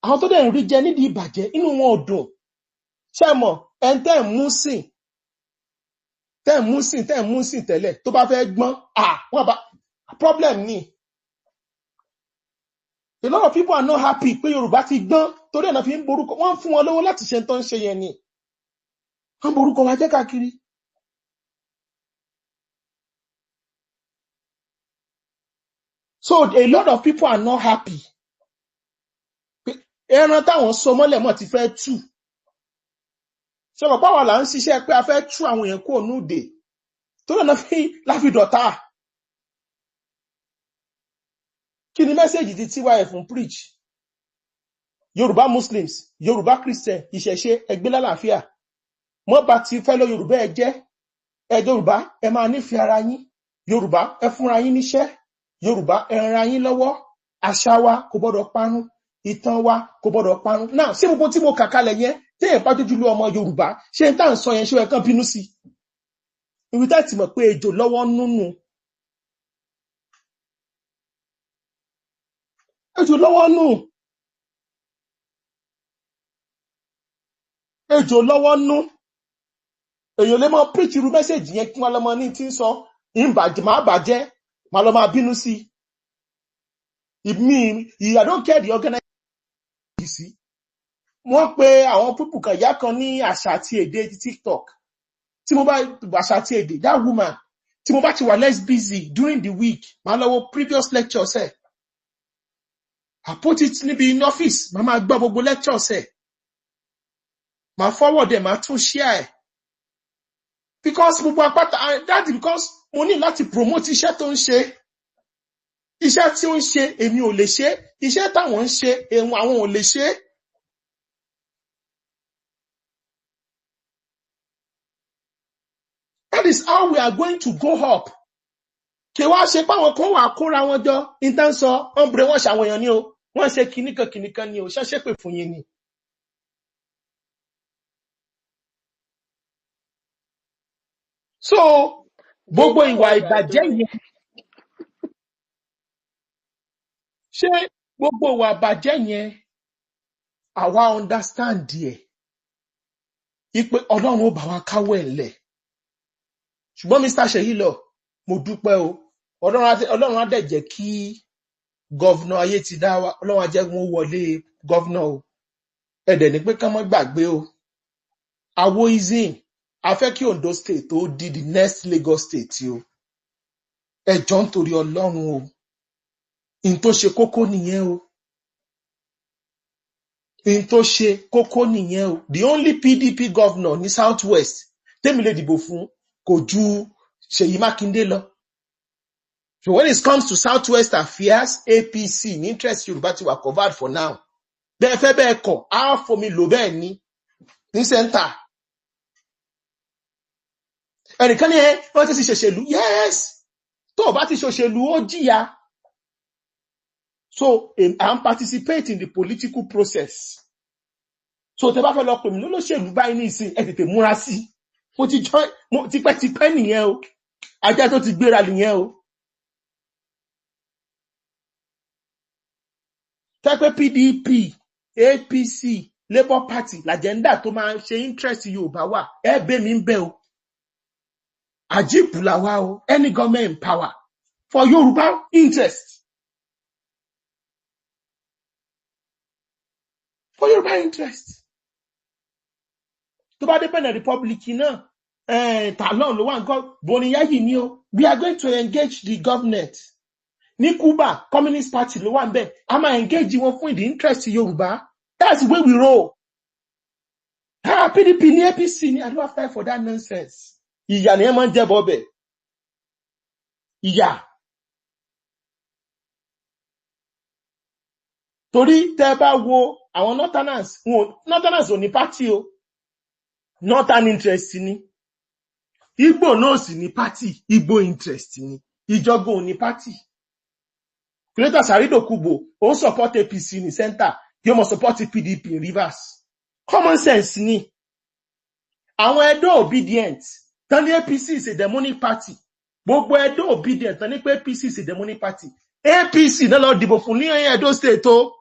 S1: Àwọn tó dẹ̀ ń rí jẹ nídìí ìbàjẹ́ inú wọn ò dùn. Ṣé mọ̀ ẹn tẹ́ ń mú sìn tẹ́lẹ̀ tó bá fẹ́ gbọ́n wọ́n bá problem ni. A lot of people are not happy pé Yorùbá ti gbọ́n torí ẹ̀ náà fi ń borúkọ wọ́n fún wọn lówó láti ṣe tó ń ṣe yẹn ni. Wọ́n borúkọ wa jẹ́ káàkiri. So a lot of people are not happy. Ẹran táwọn so mọ́lẹ̀ mọ́ ti fẹ́ tú. Ṣé mọ̀ páwà là ń ṣiṣẹ́ pé a fẹ́ tú àwọn èèyàn kó núdè. Tó lọ́nà láfi dọ̀tá. Kí ni mẹ́sẹ̀jì ti TYF fún preach? Yorùbá Muslims, Yorùbá Christian, ìṣẹ̀ṣe ẹgbẹ́ lálàáfíà. Mọ́ bá ti fẹ́ lọ Yorùbá ẹ jẹ́. Yorùbá ẹ máa nífẹ̀ẹ́ ara yín. Yorùbá ẹ fúnra yín níṣẹ́. Yorùbá ẹ ran ara yín lọ́wọ́. Àṣà wa kò gbọdọ̀ parun. Ìtàn wa kò gbọdọ̀ parun. Náà ṣé gbogbo tí mo kà kalẹ̀ yẹn téèyàn bá jójú lú ọmọ Yorùbá ṣé n tá ń sọ yẹn ṣé ẹ kàn bínú sí. Ibi tá ti mọ̀ pé ejò lọ́wọ́ nínú. ejò lọ́wọ́ nù, ejò lọ́wọ́ nù. Èèyàn lè máa preach irú message yẹn kí wọ́n lọ́mọ ní tí ń sọ máa bàjẹ́ máa lọ máa bínú sí i. I don't care the organization. Wọ́n pe àwọn púpù kan ìyá kan ní àṣà àti èdè TikTok. Tí mo bá àṣà àti èdè, that woman, tí mo bá ti wà less busy during the week, máa lọ wo previous lectures ẹ̀. I put it níbi in office, máa gbọ́ gbogbo lectures ẹ̀. Máa forward ẹ̀, máa tún share ẹ̀. Because gbogbo apáta, that's because mo ní láti promote iṣẹ́ tó ń ṣe. Iṣẹ́ tí ó ń ṣe, èmi ò lè ṣe. Iṣẹ́ táwọn ń ṣe, àwọn ò lè ṣe. That is how we are going to go up. Kí wá ṣe páwọn kan wà kóra wọn jọ, intan sọ, ọ̀nbẹ̀rẹ̀ wọ́n ṣàwọn èèyàn ní o, wọ́n ṣe kìníkan ní o, ṣẹ́ṣẹ́ pè fún yín ni. So, gbogbo ìwà ìbàjẹ́ yẹn, ṣé gbogbo ìwà ìbàjẹ́ yẹn, àwa understand ẹ̀, ipe Ọlọ́run ó bá wa káwọ́ ẹ̀ lẹ̀. Ṣùgbọ́n Mr. Ṣèyí lọ, mo dúpẹ́ o, Ọlọ́run á dẹ̀ jẹ́ kí gọ́vnà ayé ti dá wa, Ọlọ́run á jẹ́ wọn wọlé gọ́vnà o. Ẹ̀dẹ̀ ní pé kán mọ́ gbàgbé o. Awoizin, a fẹ́ kí Ondo State ó di the next Lagos State o. Ẹjọ́ nítorí Ọlọ́run o. In tó ṣe kókó nìyẹn o. In tó ṣe kókó nìyẹn o. The only PDP governor ní South West tèmi lè dìbò fún kò ju Ṣèyí Mákindé lọ. So when it comes to South West affairs, APC ní interest Yorùbá ti wà covered for now. Bẹ́ẹ̀ fẹ́ bẹ́ẹ̀ kọ̀, á fomi lò bẹ́ẹ̀ ní center. Ẹnìkan ní wọ́n ti ṣòṣèlú. Yes! Tó bá ti ṣòṣèlú ó jìyà. So, I'm participating in the political process. So, tẹ́ bá fẹ́ lọ pè mí lólóṣèlú báyìí ní ìsìn, ẹ tètè múra sí. Mo tipẹ́tipẹ́ nìyẹn o. Ajá tó ti gbéra nìyẹn o. Tẹ́pẹ́ PDP, APC, Labour Party, l'agenda tó máa ṣe interest Yorùbá wà, ẹ bẹ́ mi ń bẹ́ o. Àjíìpù làwa o, any government in power for Yorùbá interest. For Yorùbá interest. Tó bá dé Benin Republic náà, Talon ló wà nǹkan, Boniyayi ni o. We are going to engage the government. Ní Cuba, Communist Party ló wà ń bẹ̀. A máa engage wọn fún the interest Yorùbá. That's the way we roll. PDP ní APC ní, I don't have time for that nonsense. Ìyà ni ẹ máa ń jẹ́ bọ́bẹ̀. Ìyà. Torí tẹ́ bá wo àwọn Northerners ò ní party o. Northern interest ni. Igbo náà sì ní party, Igbo interest ni. Ìjọgbọ́n ò ní party. Creator Sarido Kubo, ó support APC ní center, yóò mọ̀ support PDP in Rivers. Common sense ni. Àwọn Edo obedient, tán ní APC is a demonic party. Gbogbo Edo obedient, tán ní pé APC is a demonic party. APC náà lọ dìbò fún ní Edo State o.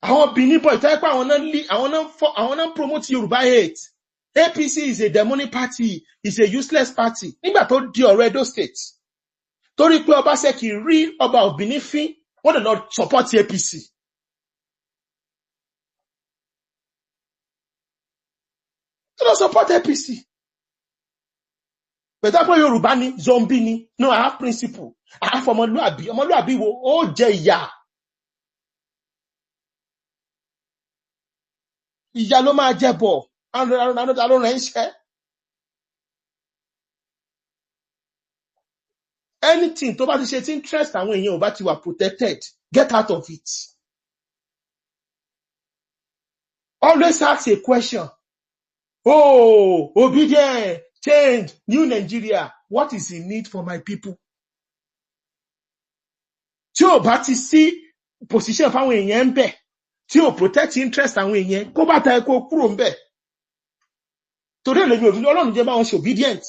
S1: Àwọn Benin boy tẹ́ pé àwọn náà promote Yorùbá hate. APC is a demonic party, is a useless party. Nígbà tó di ọ̀rọ̀ Edo State. Torí pé Ọbaṣẹ́kì rí ọba Benin fín, wọ́n dẹ̀ lọ support APC. Wọ́n lọ support APC. Bẹ̀tẹ̀ pé Yorùbá ni, zombie ni, no, I have principle. I have ọmọlúàbí wo, ó jẹ ìyà. Ìyà ló máa jẹ bọ̀, àrùn rẹ̀ ń ṣẹ́. Anything tó bá ti ṣe tí interest àwọn èèyàn ò bá ti wà protected, get out of it. Always ask a question. Oh, obedient, change, new Nigeria. What is in need for my people? Tí ò bá ti sí position fáwọn èèyàn ń bẹ̀, tí ò protect interest àwọn èèyàn, kó bá ta ẹkọ kúrò ń bẹ̀. Torí èlèmi òfin Ọlọ́run jẹ́ bá wọn ṣe obedient.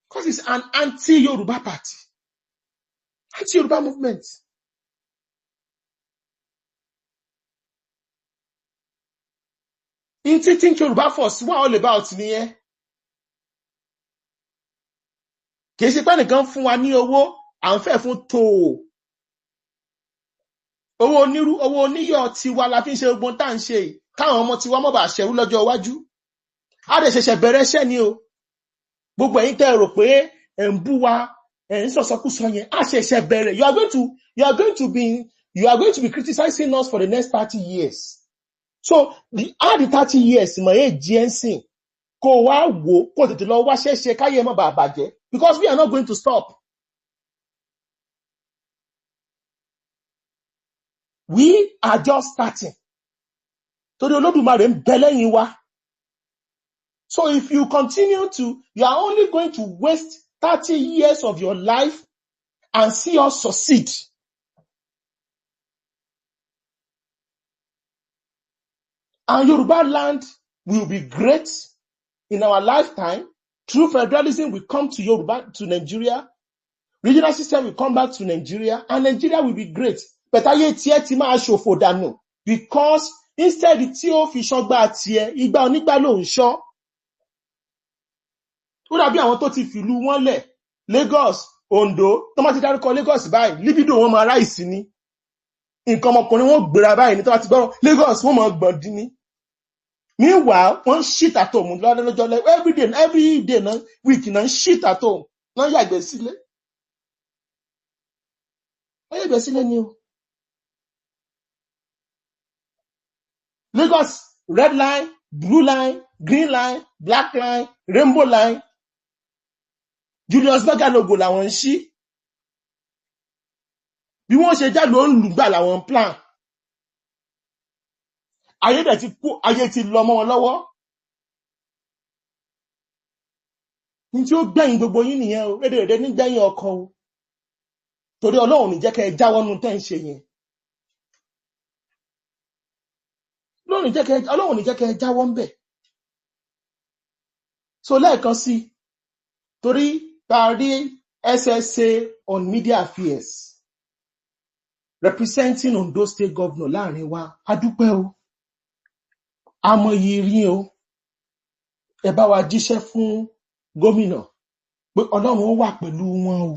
S1: Because it's an anti-Yoruba party. Anti-Yoruba movement. In think Yoruba Force wà all about nìyẹn. Kìí ṣe pé nìkan fún wa ní owó, à ń fẹ́ fún tòó. Owó onírú, owó oníyọ̀ tiwa la fi ń ṣe gbogbo tá à ń ṣe yìí. Káwọn ọmọ tiwa mọ́ bá ṣẹ̀rú lọ́jọ́ iwájú. A dẹ̀ ṣẹ̀ṣẹ̀ bẹ̀rẹ̀ iṣẹ́ ni o. Gbogbo ẹ̀yin tẹ́ rò pé ẹ̀ ń bú wa, ẹ̀ ń sọ̀sọ́kúsọ yẹn, a ṣẹ̀ṣẹ̀ bẹ̀rẹ̀. You are going to be criticizing us for the next 30 years. So, add the 30 years mọ̀ ẹ́ jí ẹ́ ń sìn. Kó wá wò kó tètè lọ wá ṣẹ́ṣe káyé mọ́ bàa bàjẹ́. Because we are not going to stop. We are just starting. Torí Olódùmarè ń bẹ lẹ́yìn wa. So if you continue to, you are only going to waste 30 years of your life and see us succeed. And Yoruba land will be great in our lifetime. True federalism will come to Yoruba, to Nigeria. Regional system will come back to Nigeria, and Nigeria will be great. But ayé tiẹ̀ ti máa ṣòfò dànù, because instead tí ó fi ṣọ́gbà tiẹ̀, ìgbà onígbà ló ń ṣọ́. Ó dàbí àwọn tó ti fìlú wọn lẹ̀, Lagos, Ondo, tó máa ti dárúkọ Lagos báyìí, libido wọn máa ráìsì ni. Nǹkan ọmọkùnrin wọn gbéra báyìí ní tó bá ti gbọ́rọ̀ Lagos wọn máa gbọ̀n dín ní. Meanwhile, wọ́n shit at home lọ́jọ́ every day na week na shit at home. Wọ́n yàgbẹ́ sílé. Wọ́n yàgbẹ́ sílé ni o. Lagos, red line, blue line, green line, black line, rainbow line. Julius Berger logo làwọn ń ṣí. Bí wọ́n ṣe já ló ń lùgbà làwọn plan. Ayé dẹ̀ ti kú, ayé ti lọ mọ́ wọn lọ́wọ́. Ní tí ó gbẹ̀yìn gbogbo yín nìyẹn o, rédèrèdè ní gbẹ̀yìn ọkọ̀ o. Torí Ọlọ́run ní jẹ́ kẹ́ ẹ jáwọ́ nínú tẹ́ ń ṣe yẹn. Ọlọ́run ní jẹ́ kẹ́ ẹ jáwọ́ ń bẹ̀. So lẹ́ẹ̀kan sí, torí parí SSA on media affairs representing Ondo State Governor láàrin wa, a dúpẹ́ o. Amọ̀yì rí o. Ẹ bá wa jíṣẹ́ fún gómìnà pé Ọlọ́run ó wà pẹ̀lú wọn o.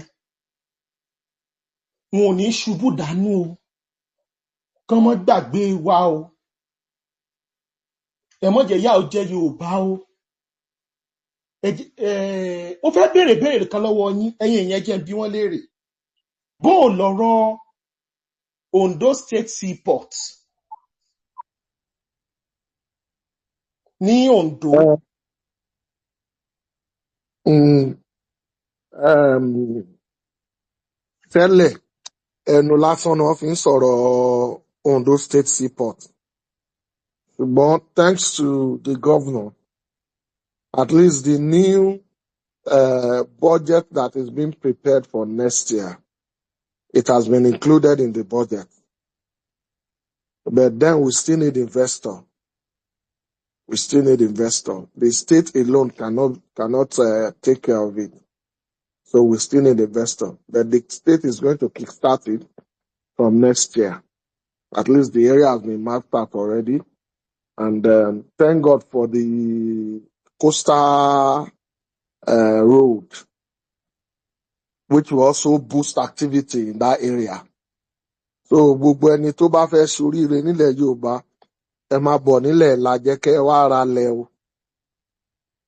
S1: Wọn ò ní ṣubú dànù o. Kán mọ́ gbàgbé wa o. Ẹ mọ́ jẹ́ yá o jẹ́ Yorùbá o. Ó fẹ́ béèrè kan lọ́wọ́ yín, ẹ̀yin èèyàn jẹ́ bí wọ́n léèrè. Bó o lọ́rọ̀ Ondo State Seaport ní Ondo.
S3: Tẹ́lẹ̀ ẹnu lásán ni wọ́n fi ń sọ̀rọ̀ Ondo State Seaport. Ṣùgbọ́n thanks to the governor, at least the new budget that is being prepared for next year, it has been included in the budget. But then we still need investor. We still need investor. The state alone cannot take care of it. So we still need investor. But the state is going to kickstart it from next year. At least the area has been mapped out already. And thank God for the coastal road, which will also boost activity in that area. So gbogbo ẹni tó bá fẹ́ ṣoríire nílẹ̀ Yorùbá, ẹ máa bọ̀ nílẹ̀ Ìlàjẹ kẹ́ ẹ wá ra lẹ̀ o.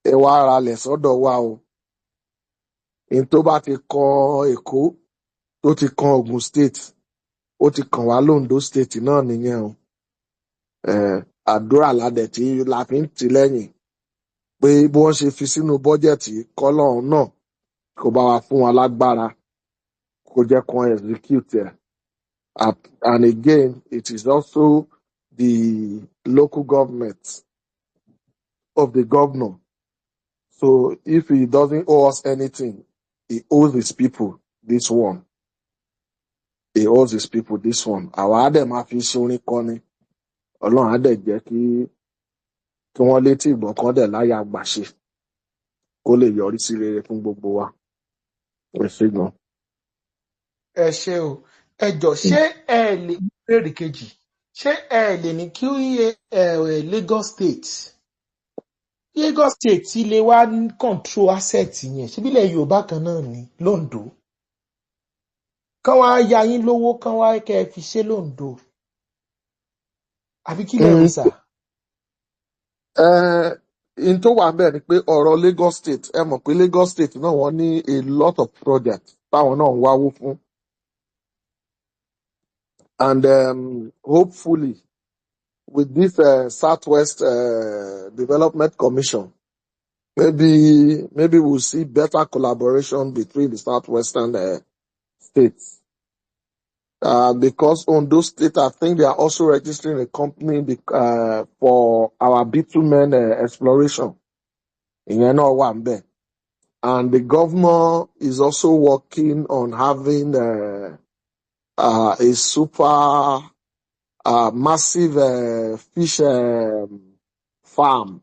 S3: Ẹ wá ra lẹ̀ sọ́dọ̀ wa o. In tó bá ti kan Èkó, tó ti kan Ògùn State, ó ti kàn wá l'Ondo State náà nìyẹn o. Àdúrà ládẹ̀ tí la fi ń tì lẹ́yìn pé bí wọ́n ṣe fi sínú bọ́jẹ̀tì kọ́lọ́run náà kó bá wa fún wọn lágbára kó jẹ́ kan execute ẹ̀. And again, it is also the local government of the governor. So if he doesn't owe us anything, he owes his people this one. He owes his people this one. Àwa á dẹ̀ máa fi ṣe orin kọ́ni. Ọlọ́run á dẹ̀ jẹ́ kí wọ́n létí ìgbọ̀n kan dẹ̀ láyà àgbàṣe kó lè yọrí sí rere fún gbogbo wa. Ẹ ṣé gan.
S1: ẹ ṣe o ẹ jọ ṣé ẹ lè béèrè kejì ṣé ẹ lè ní kí Lagos State ilé wa control asset yẹn ṣebílẹ̀ Yorùbá kan náà ní Londo kán wá ya yín lówó kán wá kẹ́ ẹ fi ṣe Londo àbí kí lẹ rò sà.
S3: In tó wà bẹ́ẹ̀ ni pé ọ̀rọ̀ Lagos State ẹ mọ̀ pé Lagos State náà wọ́n ní a lot of projects táwọn náà ń wáwó fún and hopefully with this Southwest Development Commission maybe we'll see better collaboration between the Southwestern states. Because Ondo State, I think they are also registering a company for our bitumen exploration. Ìyẹn náà wà ńbẹ̀. And the governor is also working on having a super massive fish farm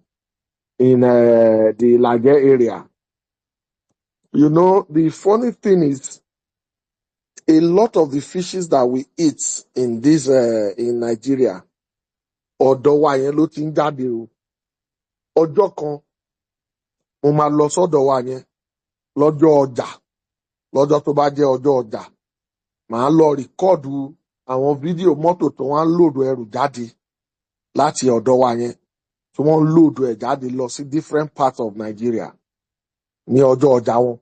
S3: in the Lage area. You know, the funny thing is, a lot of the fishes that we eat in this in Nigeria, ọ̀dọ̀ wa yẹn ló ti ń jáde o. Ọjọ́ kan, mo máa lọ sọ́dọ̀ wa yẹn lọ́jọ́ ọjà, lọ́jọ́ tó bá jẹ́ ọjọ́ ọjà. Màá lọ rìkọ́ọ̀dù àwọn fídíò mọ́tò tó wọ́n ń lòdù ẹrù jáde láti ọ̀dọ̀ wa yẹn. Tí wọ́n ń lòdù ẹ̀ jáde lọ sí different parts of Nigeria ní ọjọ́ ọjà wọn.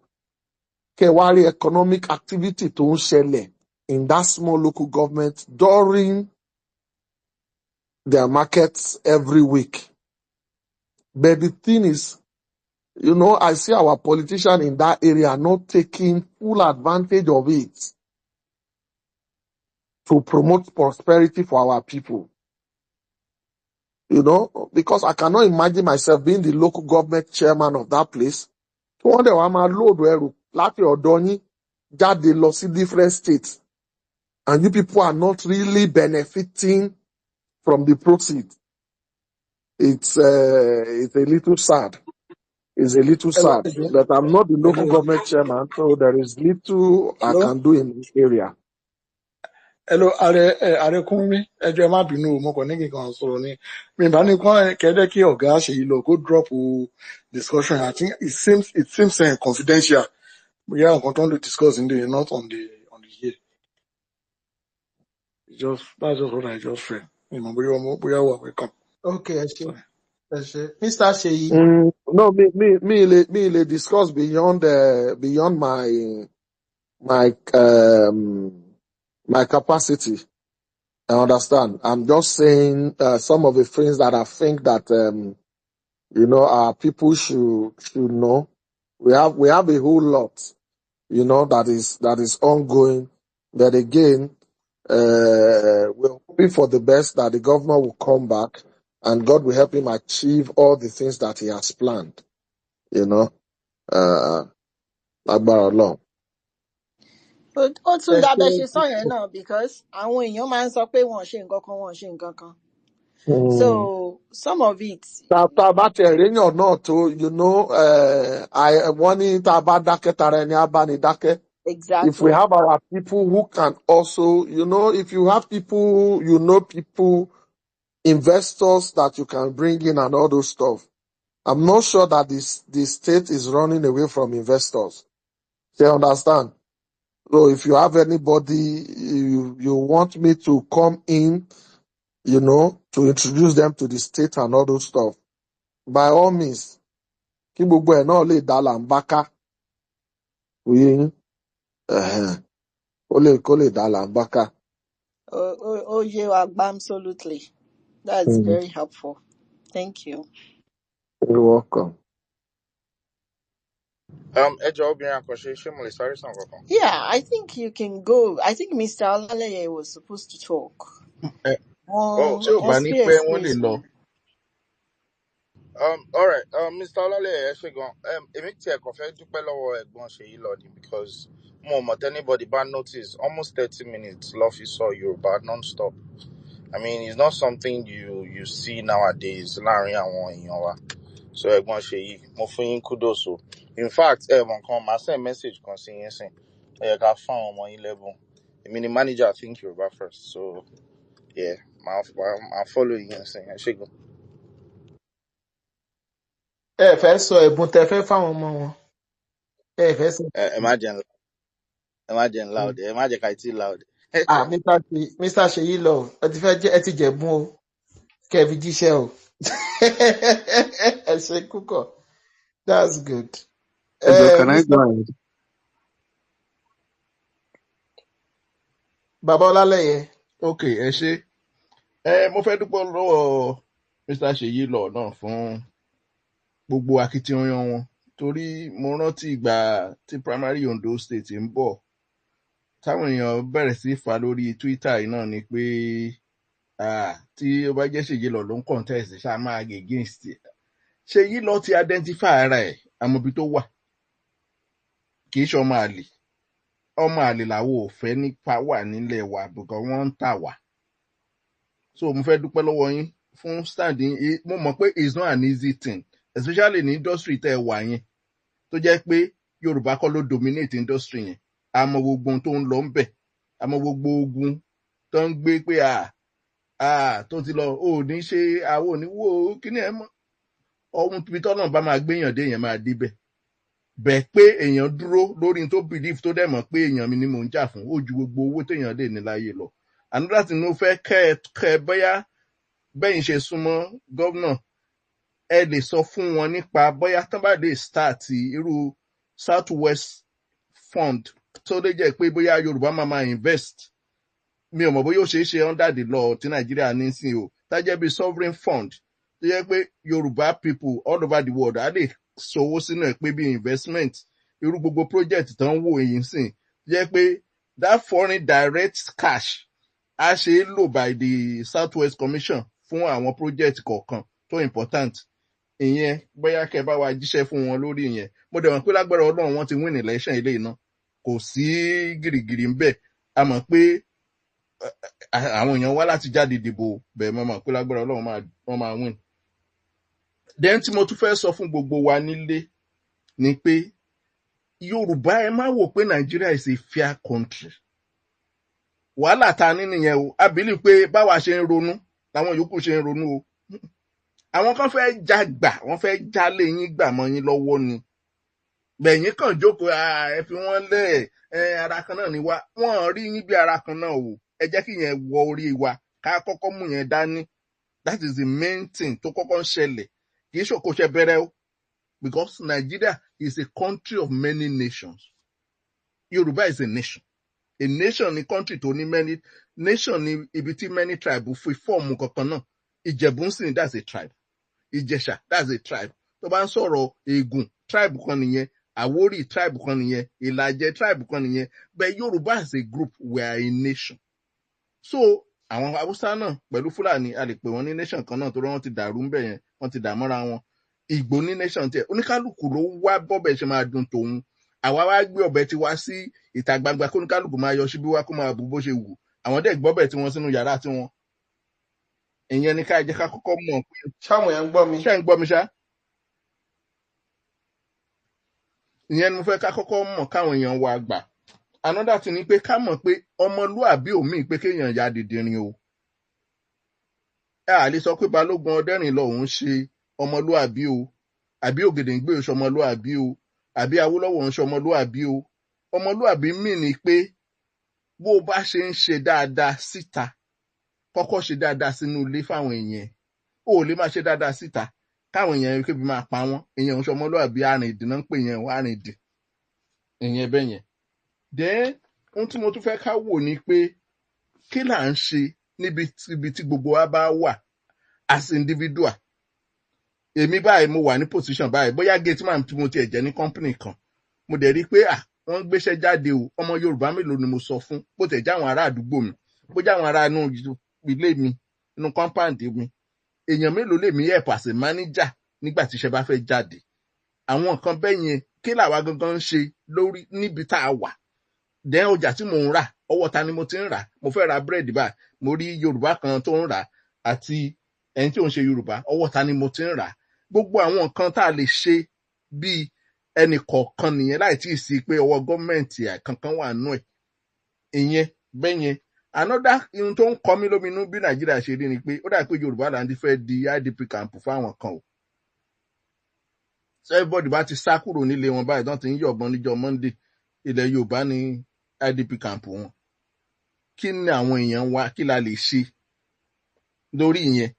S3: Kẹ́ wá rí economic activity tó ń ṣẹlẹ̀ in that small local government during their markets every week. But the thing is, you know, I see our politicians in that area not taking full advantage of it to promote prosperity for our people. You know, because I cannot imagine myself being the local government chairman of that place. Tí wọ́n dẹ̀ wá máa lóòdù ẹrù láti ọ̀dọ̀ yín jáde lọ sí different states. And you people are not really benefiting from the proceeds. It's a little sad. It's a little sad. But I'm not the local government chairman, so there is little I can do in this area.
S6: Hello, ààrẹ Kúnmi, ẹjọ́ ẹ má bínú o, mo kàn ní kí n kàn sọ̀rọ̀ ni. Mi bá ní kán kẹ́dẹ́ kí ọ̀gá Ṣèyí lọ kó drop discussion. I think it seems confidential. Bóyá nǹkan tó ń lè discuss in the not on the here. That's just what I just read. Bóyá wà welcome.
S1: Okay, ẹ ṣe Mr. Ṣèyí.
S3: No, me le discuss beyond my capacity. I understand. I'm just saying some of the things that I think that you know our people should know. We have a whole lot, you know, that is ongoing. But again, we're hoping for the best that the governor will come back and God will help him achieve all the things that he has planned. You know, agbára Ọlọ́run.
S4: Ó tún dábẹ́ ṣe sọ yẹn náà because àwọn èèyàn máa ń sọ pé wọ́n ṣe nǹkan kan wọ́n ṣe nǹkan kan. So some of it.
S3: Tá a bá tiẹ̀ réyàn náà tó, you know, wọ́n ní tá a bá dákẹ́ tara ẹni á bá ní dákẹ́.
S4: Exactly.
S3: If we have our people who can also, you know, if you have people, you know, people, investors that you can bring in and all those stuff. I'm not sure that the state is running away from investors. You understand? So if you have anybody you want me to come in, you know, to introduce them to the state and all those stuff, by all means, kí gbogbo ẹ̀ náà lè dá là ń bá ká. Kó lè dá là ń bá ká.
S4: Oh, you are absolutely. That's very helpful. Thank you.
S3: You're welcome.
S4: Yeah, I think you can go. I think Mr. Olaleye was supposed to talk.
S2: Tí ò bá ní pẹ́ wọ́n lè lọ.
S5: All right. Mr. Olale, èmi tiẹ̀ kàn fẹ́ dúpẹ́ lọ́wọ́ ẹ̀gbọ́n Ṣèyí Lọ́dì because mo mọ̀ anybody bá notice almost 30 minutes lọ́ fi sọ Yorùbá non-stop. I mean, it's not something you see nowadays láàrin àwọn èèyàn wa. So ẹ̀gbọ́n Ṣèyí, mo fún yín kudos o. In fact, mọ̀ kan máa send message kan sí yín sìn. ká fún àwọn ọmọ yín lẹ́bùn. Èmi ni manager Think Yoruba First, so yeah, màá follow yín sí ẹ ṣé gan.
S1: ẹ fẹ́ sọ ẹ̀bùn tẹ́ fẹ́ fáwọn ọmọ wọn ẹ fẹ́ sọ.
S5: Ẹ má jẹ́ ńlá ọdẹ, ẹ má jẹ́ ká tí ńlá ọdẹ.
S1: Mr. Ṣèyí lọ ẹ ti jẹ̀bùn o kẹ́ ẹ fi jíṣẹ́ o ẹ ṣe kúkọ̀, that's good.
S7: Can I go ahead?
S1: Bàbá Ọlálẹ́yẹ.
S2: Ok, ẹ ṣé. Mo fẹ́ dúpẹ́ lọ́wọ́ Mr. Ṣèyí lọ náà fún gbogbo akitiyan wọn, torí mo rántí ìgbà tí primary Ondo State ń bọ̀ táwọn èèyàn bẹ̀rẹ̀ sí fà lórí Twitter yìí náà ni pé tí ó bá jẹ́ Ṣèyí lọ ló ń contest ṣá máa against Ṣèyí lọ ti identify ara ẹ̀ àmọ́bi tó wà, kì í ṣe ọmọ àlè làwọn ò fẹ́ nípa wà nílẹ̀ wa because wọ́n ń tà wá. So mo fẹ́ dúpẹ́ lọ́wọ́ yín fún standing. Mo mọ̀ pé it's not an easy thing, especially ní industry tẹ́ ẹ wà yẹn tó jẹ́ pé Yorùbá kọ́ ló dominate industry yẹn. Àmọ́ gbogbo ohun tó ń lọ ń bẹ̀, àmọ́ gbogbo ogun tó ń gbé pé tó ti lọ ò ní ṣe àwọn ò ní wò ó kíní ẹ̀ mọ́. Ohun tí tọ́nà bá máa gbéyàn dé yẹn máa débẹ̀. Bẹ̀ pé èèyàn dúró lórí tó believe tó dẹ̀ mọ̀ pé èèyàn mi ni mò ń jà fún, ó ju gbogbo owó téèyàn lè ní láyé lọ. Another thing ló fẹ́ kẹ́ bóyá bẹ́yìn ṣe súnmọ́ gómìnà ẹ lè sọ fún wọn nípa bóyá tán bá lè start irú South West Fund tó lè jẹ́ pé bóyá Yorùbá máa invest. Mi ò mọ̀ bóyá ó ṣeé ṣe under the law tí Nàìjíríà ní sí o, tá jẹ́ bí sovereign fund tó jẹ́ pé Yorùbá people all over the world á lè sowó sínú ẹ̀ pé bí investment irú gbogbo project tán wò èyí sìn jẹ́ pé that foreign direct cash a ṣe é lò by the Southwest Commission fún àwọn project kọ̀ọ̀kan tó important. Ìyẹn bóyá kẹ́ bá wa jíṣẹ́ fún wọn lórí ìyẹn. Mo dẹ̀ mọ̀ pé lágbára Ọlọ́run wọ́n ti win election ilé iná, kò sí gìrìgìrì ń bẹ̀. A mọ̀ pé àwọn èèyàn wá láti jáde dìbò bẹ́ẹ̀ mọ̀ pé lágbára Ọlọ́run wọ́n máa win. Then tí mo tún fẹ́ sọ fún gbogbo wa nílé ni pé Yorùbá ẹ má wò pé Nigeria is a fair country. Wàhálà ta ní nìyẹn o. A believe pé báwa ṣe ń ronú làwọn yòókù ṣe ń ronú o. Àwọn kan fẹ́ jagbà, wọ́n fẹ́ jálé yín gbà mọ́ yín lọ́wọ́ ni. Bẹ̀yìn kàn jókòó ẹ fi wọ́n lẹ̀ ara kan náà ni wá. Wọ́n rí yín bí ara kan náà o. Ẹ jẹ́ kí yẹn wọ orí wa ká kọ́kọ́ mú yẹn dání. That is the main thing tó kọ́kọ́ ń ṣẹlẹ̀. Kì í ṣòkò ṣe bẹ̀rẹ̀ o. Because Nigeria is a country of many nations. Yorùbá is a nation. A nation ni country tó ní many nation ni ibi tí many tribe fi fọ́ọ̀mù kankan náà. Ìjẹ̀bú-Sìn, that's a tribe. Ìjẹ̀ṣà, that's a tribe. Tó bá ń sọ̀rọ̀ Ègùn, tribe kan nìyẹn. Àwórì, tribe kan nìyẹn. Ìlàjẹ, tribe kan nìyẹn. But Yorùbá as a group, we are a nation. So àwọn Haúsá náà pẹ̀lú Fúlàní a lè pè wọ́n ní nation kan náà torí wọ́n ti dàrú ń bẹ̀ yẹn, wọ́n ti dàmọ́ra wọn. Ìgbò ní nation tiẹ̀, oníkálùkù ló wá bọ́bẹ̀ ṣe máa dùn tòun. Àwa wá gbé ọbẹ̀ ti wá sí ìta gbangba kó oníkálùkù máa yọ síbí wá kó máa bù bó ṣe wù. Àwọn dẹ̀ gbọ́bẹ̀ tí wọ́n sínú yàrá tí wọ́n. Ìyẹn ni ká jẹ́ ká kọ́kọ́ mọ̀ pé.
S1: Ṣáwọn yẹn ń gbọ́ mi.
S2: Ṣé ń gbọ́ mi ṣá? Ìyẹn ni mo fẹ́ ká kọ́kọ́ mọ̀ káwọn èèyàn wa gbà. Another thing ni pé ká mọ̀ pé ọmọlúàbí òmíì pé kéèyàn ya dìdìrín o. A lè sọ pé Balógun Ọdẹ́rìnlọ òun ṣe ọmọlúàbí o, àbí Ògèdèngbé ò ṣe ọmọlúàbí o, àbí Awólọ́wọ̀ ń ṣe ọmọlúàbí o. Ọmọlúàbí mì ní pé bó o bá ṣe ń ṣe dáadáa síta, kọ́kọ́ ṣe dáadáa sínú ilé fáwọn èèyàn. O ò lè máa ṣe dáadáa síta káwọn èèyàn kébi máa pa wọ́n. Èèyàn ń ṣe ọmọlúàbí arìndì náà ń pè yẹn arìndì. Ìyẹn bẹ́ẹ̀ yẹn. Then ohun tí mo tún fẹ́ ká wò ni pé kí là ń ṣe níbi tí gbogbo wa bá wà as individual. Èmi báyìí mo wà ní position báyìí bóyá gateman tí mo tiẹ̀ jẹ́ ní company kan. Mo dẹ̀ rí pé wọ́n ń gbéṣẹ́ jáde o, ọmọ Yorùbá mélòó ni mo sọ fún bó tẹ̀ já àwọn ará àdúgbò mi, bó já àwọn ará inú ilé mi, inú compound mi. Èèyàn mélòó lèmi help as a manager nígbà tí iṣẹ́ bá fẹ́ jáde. Àwọn nǹkan bẹ́ẹ̀ yẹn kí làwa gangan ń ṣe lórí níbi tá a wà. Then ọjà tí mò ń rà, ọwọ́ ta ni mo ti ń rà. Mo fẹ́ ra búrẹ́dì báyìí, mo rí Yorùbá kan tó ń rà àti ẹni tí ò ń ṣe Yorùbá, ọwọ́ ta ni mo ti ń rà. Gbogbo àwọn nǹkan tá a lè ṣe bíi ẹnì kọ̀ọ̀kan nìyẹn láì tí ì sí pé ọwọ́ gọ́ọ̀mẹ̀ntì kankan wà nù ẹ̀ ìyẹn bẹ́yẹn. Another ohun tó ń kọ mí lóminú bí Nàìjíríà ṣe rí ni pé ó dà pé Yorùbá land fẹ́ di IDP camp fáwọn kan o. So everybody bá ti sá kúrò nílé wọn báyìí tán ti ń yọ̀bọ̀n níjọ́ Monday, ilẹ̀ Yorùbá ní IDP camp wọn. Kí ni àwọn èèyàn wa kí la lè ṣe lórí ìyẹn?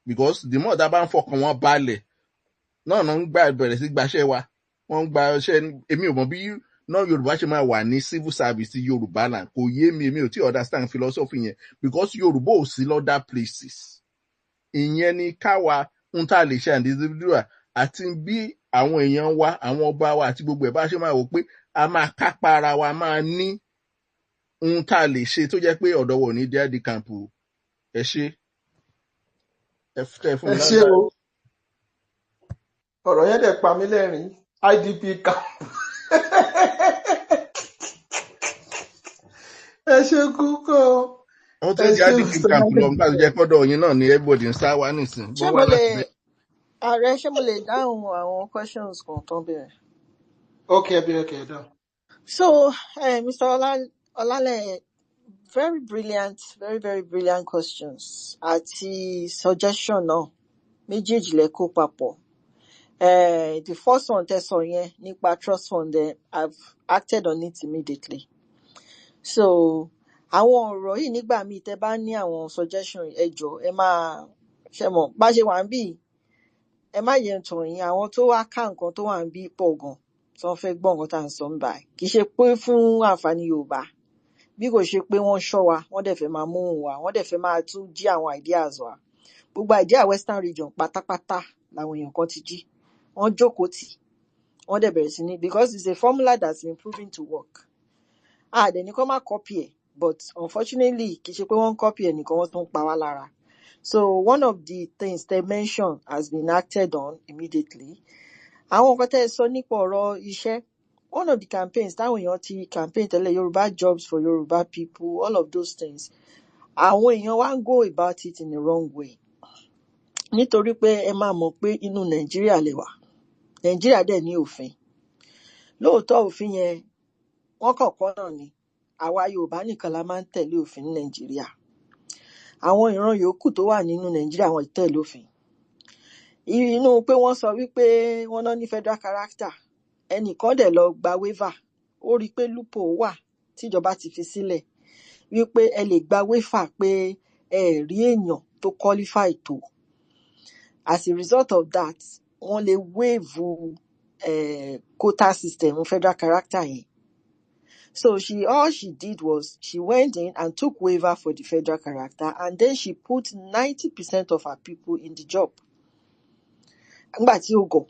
S2: Because the more tá bá ń fọkàn wọn balẹ̀ náà ń gbà bẹ̀rẹ̀ sí gbaṣẹ́ wa, wọ́n ń gba iṣẹ́. Èmi ò mọ̀ bí náà Yorùbá ṣe máa wà ní civil service ti Yorùbá land, kò yé mi, èmi ò tí understand philosophy yẹn, because Yorùbá ò sí lọ́dà places. Ìyẹn ni káwa ń tà lè ṣe individual àti bí àwọn èèyàn wa, àwọn ọba wa àti gbogbo ẹ̀ bá ṣe máa wò pé a máa kápá ara wa, máa ní ohun tá a lè ṣe tó jẹ́ pé ọ̀dọ̀ wọ̀ ní díàdì camp. Ẹ ṣe ẹ fún mi
S1: ṣé
S2: lágbára.
S1: o ọ̀rọ̀ yẹn dẹ̀ pa mí lẹ́rìn IDP camp ẹ ṣe kúkọ
S2: Ó ti
S1: ẹ
S2: di
S1: ṣe
S2: IDP camp lọ nígbà tó jẹ́ pọ́dọ̀ yín náà ni everybody ń sá wá nísìn.
S4: ṣé mo lè ààrẹ ṣé mo lè dáhùn àwọn questions kan tó ń bẹ̀rẹ̀.
S1: okay done.
S4: So Mr. Olale, very brilliant, very very brilliant questions àti suggestion náà méjèèjì lẹ kó papọ̀. The first one tẹ́ sọ yẹn nípa trust fund, I've acted on it immediately. So àwọn ọ̀rọ̀ yìí nígbà míì tẹ́ bá ní àwọn suggestion ẹ jọ̀ọ́ ẹ máa ṣe mọ̀ bá ṣe wà ń bí ẹ má yẹ tàn yín, àwọn tó wá ká nǹkan tó wà ń bí pọ̀ gan tí wọ́n fẹ́ gbọ́ nǹkan tá à ń sọ ń báyìí, kì í ṣe pé fún àǹfààní Yorùbá bí kò ṣe pé wọ́n ṣọ́ wa, wọ́n dẹ̀ fẹ́ máa mú wa, wọ́n dẹ̀ fẹ́ máa tún jí àwọn ideas wa. Gbogbo idea Western region pátápátá làwọn èèyàn kan ti jí, wọ́n jókòó tì, wọ́n dẹ̀ bẹ̀rẹ̀ sí ní, because it's a formula that's been proven to work. Dẹ̀ ní kó má copy ẹ̀, but unfortunately kì í ṣe pé wọ́n ń copy ẹ̀ nìkan, wọ́n tún pa wá lára. So one of the things they mentioned has been acted on immediately. Àwọn nǹkan tẹ́ ẹ sọ nípa ọ̀rọ̀ iṣẹ́, one of the campaigns táwọn èèyàn ti campaign tẹ́lẹ̀, Yoruba jobs for Yoruba people, all of those things, àwọn èèyàn wá ń go about it in the wrong way. Nítorí pé ẹ máa mọ̀ pé inú Nàìjíríà lè wà, Nàìjíríà dẹ̀ ní òfin. Lóòótọ́ òfin yẹn wọ́n kọ̀ọ̀kan náà ni, àwa Yorùbá nìkan la máa ń tẹ̀lé òfin ní Nàìjíríà. Àwọn ìran yòókù tó wà nínú Nàìjíríà wọn ì tẹ̀lé òfin. Inú pé wọ́n sọ wípé wọ́n náà ní federal character, ẹnìkan dẹ̀ lọ gba waiver, ó rí i pé loophole wà tíjọba ti fi sílẹ̀ wípé ẹ lè gba waiver pé ẹ rí èèyàn tó qualify tó. As a result of that, wọ́n lè waive quota system federal character yẹn. So all she did was she went in and took waiver for the federal character, and then she put 90% of her people in the job. Nígbà tí ó gọ̀,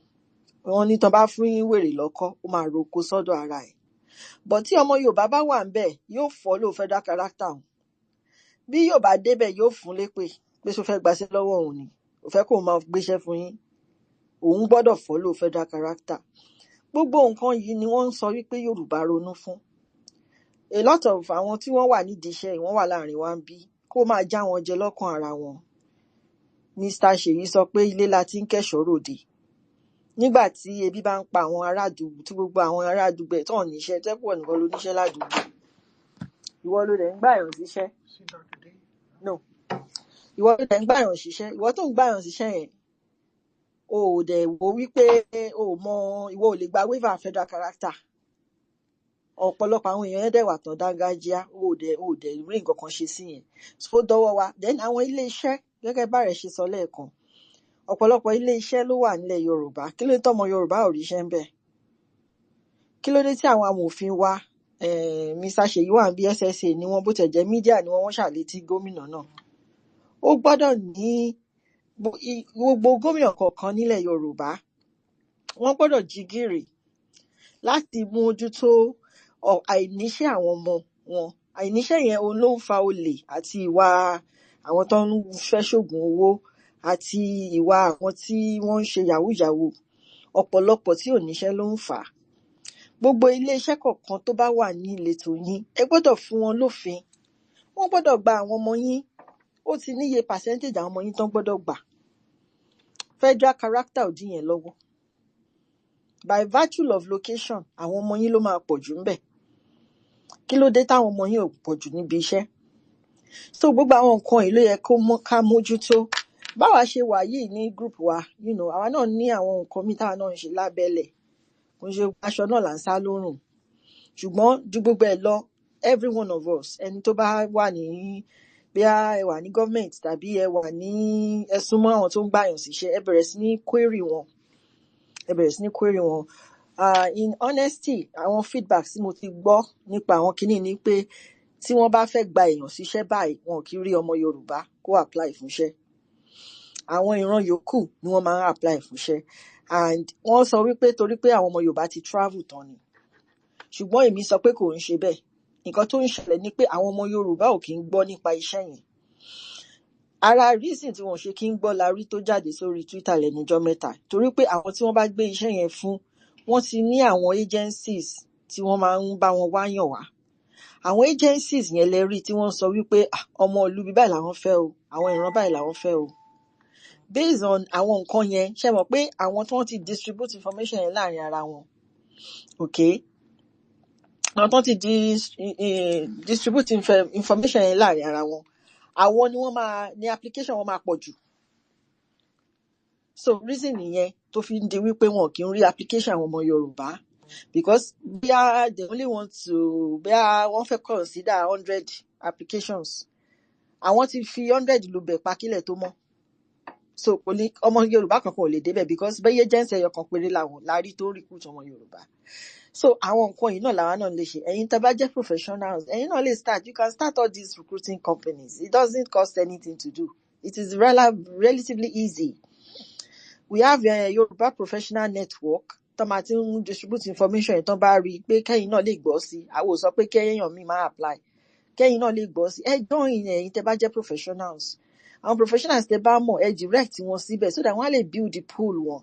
S4: wọ́n ní tán bá fún wèrè lọ́kọ́, ó máa roko sọ́dọ̀ ara ẹ̀. But tí ọmọ Yorùbá bá wà ń bẹ̀, yóò follow federal character òun. Bí Yorùbá débẹ̀ yóò fún lépè pé ṣó fẹ́ gbaṣẹ́ lọ́wọ́ òun ni, ó fẹ́ kó máa gbéṣẹ́ fún yín, òun gbọ́dọ̀ follow federal character. Gbogbo nǹkan yìí ni wọ́n ń sọ wípé Yorùbá ronú fún. A lot of àwọn tí wọ́n wà nídìí iṣẹ́ wọ́n wà láàrin wa ń bí, kó máa já wọn jẹ lọ́kàn ara wọn. Mr. Ṣèyí sọ pé ilé la ti ń kẹ́ṣọ̀ọ́ ròde. Nígbà tí ebi bá ń pa àwọn ará àdúgbò, tí gbogbo àwọn ará àdúgbò ẹ̀ tán níṣẹ́, tẹ́pọ̀ nìkan ló níṣẹ́ ládùúgbò, ìwọ ló dẹ̀ ń gbàyàn síṣẹ́. No, ìwọ ló dẹ̀ ń gbàyàn síṣẹ́, ìwọ tó ń gbàyàn síṣẹ́ yẹn o ò dẹ̀ wò wípé ìwọ ò lè gba waiver federal character. Ọ̀pọ̀lọpọ̀ àwọn èèyàn yẹn dẹ̀ wà tán dáńgájíá, o ò dẹ̀ rí nǹkan kan ṣe sí yẹn. So dọ́wọ́ wa. Then àwọn ilé iṣẹ́, gẹ́gẹ́ bá rẹ̀ ṣe sọ lẹ́ẹ̀kan, ọ̀pọ̀lọpọ̀ ilé iṣẹ́ ló wà nílẹ̀ Yorùbá. Kí ló dé tọ́mọ Yorùbá ò ríṣẹ́ ń bẹ̀? Kí ló dé tí àwọn amòfin wa, Mr. Ṣèyí wà bí SSA ni wọ́n, bó tẹ̀ jẹ́ mídíà ni wọ́n ṣàlétí gómìnà náà. Ó gbọ́dọ̀ ní gbogbo gómìnà kọ̀ọ̀kan nílẹ̀ Yorùbá, wọ́n gbọ́dọ̀ jí gìrì láti mójútó àìníṣẹ́ àwọn ọmọ wọn. Àìníṣẹ́ yẹn ló ń fa olè àti ìwà àwọn tó ń fẹ́ ṣògùn owó àti ìwà àwọn tí wọ́n ń ṣe yahoo. Ọ̀pọ̀lọpọ̀ tí ò níṣẹ́ ló ń fà á. Gbogbo ilé iṣẹ́ kọ̀ọ̀kan tó bá wà ní ìletò yín, ẹ gbọ́dọ̀ fún wọn lófin. Wọ́n gbọ́dọ̀ gba àwọn ọmọ yín, ó ti níye percentage àwọn ọmọ yín tán gbọ́dọ̀ gbà. Federal character ò dí yẹn lọ́wọ́. by virtue of location àwọn ọmọ yín ló máa pọ̀ jù ńbẹ̀. Kí ló dé táwọn ọmọ yín ò pọ̀ jù níbi iṣẹ́? So gbogbo àwọn nǹkan yìí ló yẹ ká mójútó. Báwa ṣe wà yìí ní group wa, àwa náà ní àwọn nǹkan míì táwa náà ń ṣe lábẹ́lẹ̀. Kò ń ṣe aṣọ náà là ń sá lórùn. Ṣùgbọ́n ju gbogbo ẹ̀ lọ, every one of us, ẹni tó bá wà ní bóyá ẹ wà ní government tàbí ẹ wà ní ẹ súnmọ́ àwọn tó ń gbàyàn síṣẹ́, ẹ bẹ̀rẹ̀ sí ní query wọn. In honesty, àwọn feedback tí mo ti gbọ́ nípa àwọn kinní ni pé tí wọ́n bá fẹ́ gba èèyàn síṣẹ́ báyìí, wọn kì í rí ọmọ Yorùbá kó apply fúnṣẹ́. Àwọn ìran yòókù ni wọ́n máa ń apply fúnṣẹ́. And wọ́n sọ wípé torí pé àwọn ọmọ Yorùbá ti travel tán ni. Ṣùgbọ́n èmi sọ pé kò ń ṣe bẹ́ẹ̀. Nǹkan tó ń ṣẹlẹ̀ ni pé àwọn ọmọ Yorùbá ò kí ń gbọ́ nípa iṣẹ́ yẹn. Ara reason tí wọ́n ṣe kí ń gbọ́ la rí tó jáde sórí Twitter lẹ́nujọ́ mẹ́ta. Torí pé àwọn tí wọ́n bá gbé iṣẹ́ yẹn fún, wọ́n ti ní àwọn agencies tí wọ́n máa ń bá wọn wáyàn wá. Àwọn agencies yẹn lẹ rí tí wọ́n sọ wípé ọmọ ìlú bí báyìí làwọn fẹ́ o, àwọn ìran báyìí làwọn fẹ́ o. Based on àwọn nǹkan yẹn, ṣé mọ̀ pé àwọn tí wọ́n ti distribute information yẹn láàrin ara wọn. Okay? Àwọn tó ti distribute information yẹn láàrin ara wọn, àwọn ni wọ́n máa ní application wọn máa pọ̀ jù. So reason nìyẹn tó fi ń di wípé wọn kì í rí application àwọn ọmọ Yorùbá, because they only want to wọ́n fẹ́ consider 100 applications. Àwọn ti fi 100 lù bẹ̀ pa kílẹ̀ tó mọ́. So ọmọ Yorùbá kankan ò lè débẹ̀, because bẹ́yẹ jẹ́ǹsì ẹyọ kan péré làwọn lárí tó recruit ọmọ Yorùbá. So àwọn nǹkan yìí náà làwọn náà lè ṣe. Ẹ̀yin tá bá jẹ́ professionals, ẹ̀yin náà lè start. You can start all these recruiting companies. It doesn't cost anything to do. It is relatively easy. We have a Yoruba Professional Network. Tó máa ti ń distribute information yẹn tán bá rí i pé kẹ́yìn náà lè gbọ́ sí. Àwọn ò sọ pé kẹ́yìn mi máa apply. Kẹ́yìn náà lè gbọ́ sí. Ẹ join ẹ̀yin tẹ́ bá jẹ́ professionals. Àwọn professionals tẹ́ bá mọ̀, ẹ direct wọn síbẹ̀ so that wọ́n á lè build the pool wọn.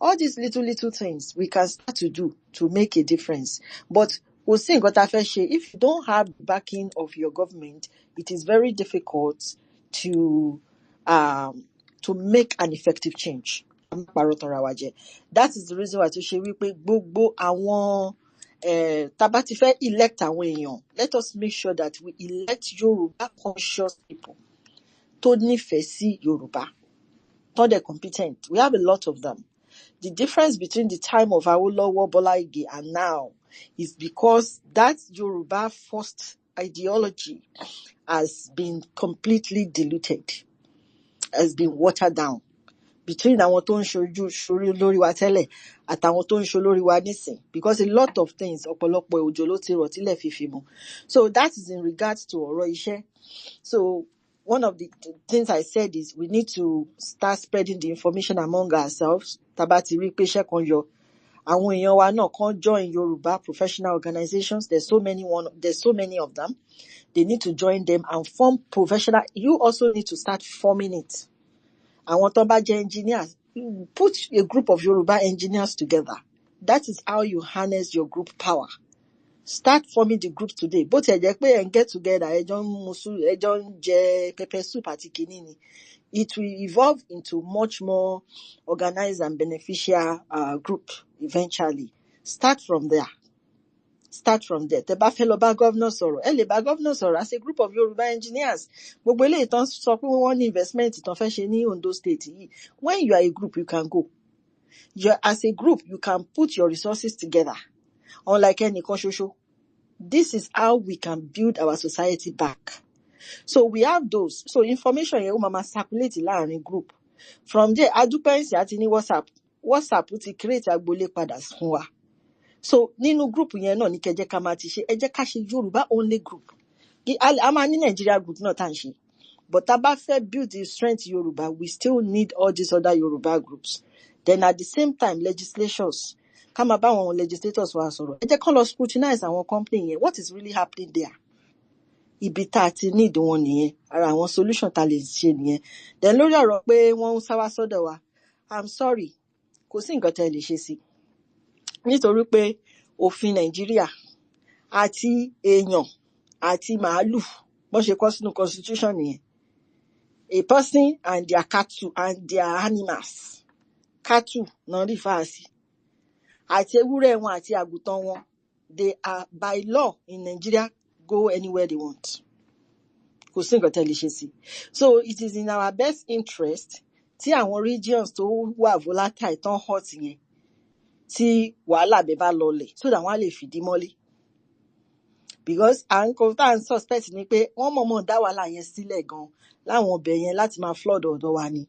S4: All these little things we can start to do to make a difference. But kò sí nǹkan tá a fẹ́ ṣe. If you don't have the backing of your government, it is very difficult to make an effective change. That is the reason why to ṣe wípé gbogbo àwọn tá bá ti fẹ́ elect àwọn èèyàn, let us make sure that we elect Yoruba conscious people tó nífẹ̀ẹ́ sí Yorùbá, tó dẹ̀ competent. We have a lot of them. The difference between the time of Awolowo, Bola Ige and now is because that Yoruba first ideology has been completely diluted, has been watered down. Between àwọn tó ń ṣorí lórí wa tẹ́lẹ̀ àtàwọn tó ń ṣo lórí wa nísìn, because a lot of things ọ̀pọ̀lọpọ̀ òjò ló ti rọ̀ tílẹ̀ fífi mu. So that is in regards to ọ̀rọ̀ iṣẹ́. So one of the things I said is we need to start spreading the information among ourselves. Tá bá ti rí pé iṣẹ́ kan yọ, àwọn èèyàn wa náà kan join Yoruba professional organizations. There's so many of them. They need to join them and form professional. You also need to start forming it. Àwọn tó bá jẹ́ engineers, put a group of Yoruba engineers together. That is how you harness your group power. Start forming the group today. Bó ti ẹ̀ jẹ́ pé ẹ̀ ń get together, ẹjọ́ ń jẹ pepper soup àti kìíní ni. It will evolve into much more organized and beneficial group eventually. Start from there. Tẹ́ bá fẹ́ lọ bá governor sọ̀rọ̀, ẹ lè bá governor sọ̀rọ̀ as a group of Yoruba engineers. Gbogbo eléyìí tán sọ pé wọ́n ní investment tán fẹ́ ṣe ní Ondo State yìí. When you are a group, you can go. As a group, you can put your resources together. Unlike ẹnìkan ṣoṣo. This is how we can build our society back. So we have those. So information yẹn ó máa circulate láàrin group. From there, adúpẹ́ǹsì àti ní WhatsApp ti create agboolé padà fún wa. So nínú group yẹn náà ní kẹjẹ́ ká máa ti ṣe, ẹ jẹ́ ká ṣe Yoruba only group. A máa ní Nigeria group náà tá à ń ṣe. But tá bá fẹ́ build the strength Yoruba, we still need all these other Yoruba groups. Then at the same time, legislators. Ká máa bá àwọn legislators wa sọ̀rọ̀. Ẹ jẹ́ kán lọ scrutinize àwọn company yẹn. What is really happening there? Ibi tá a ti need wọn nìyẹn. Ara àwọn solution tá lè ṣe nìyẹn. Then lórí ọ̀rọ̀ pé wọ́n ń sáwá sọ́dọ̀ wa, I'm sorry, kò sí nǹkan tẹ́ lè ṣe sí. Nítorí pé òfin Nàìjíríà àti èèyàn àti màálù bọ́n ṣe kọ́ sínú constitution nìyẹn. A person and their cattle and their animals. Cattle náà rí fáàsì. àti ewúrẹ́ wọn àti àgùntàn wọn, they are by law in Nigeria go anywhere they want. Kò sí nǹkan tẹ́ lè ṣe sí. So it is in our best interest tí àwọn regions tó wà volatile tán hot yẹn tí wàhálà bẹ́ẹ̀ bá lọlẹ̀ so that wọ́n á lè fìdí mọ́lé. Because à ń kọ́ tá à ń suspect ni pé wọ́n mọ̀ọ́mọ̀ dá wàhálà yẹn sílẹ̀ gan láwọn ọbẹ̀ yẹn láti máa flood ọ̀dọ̀ wa ni,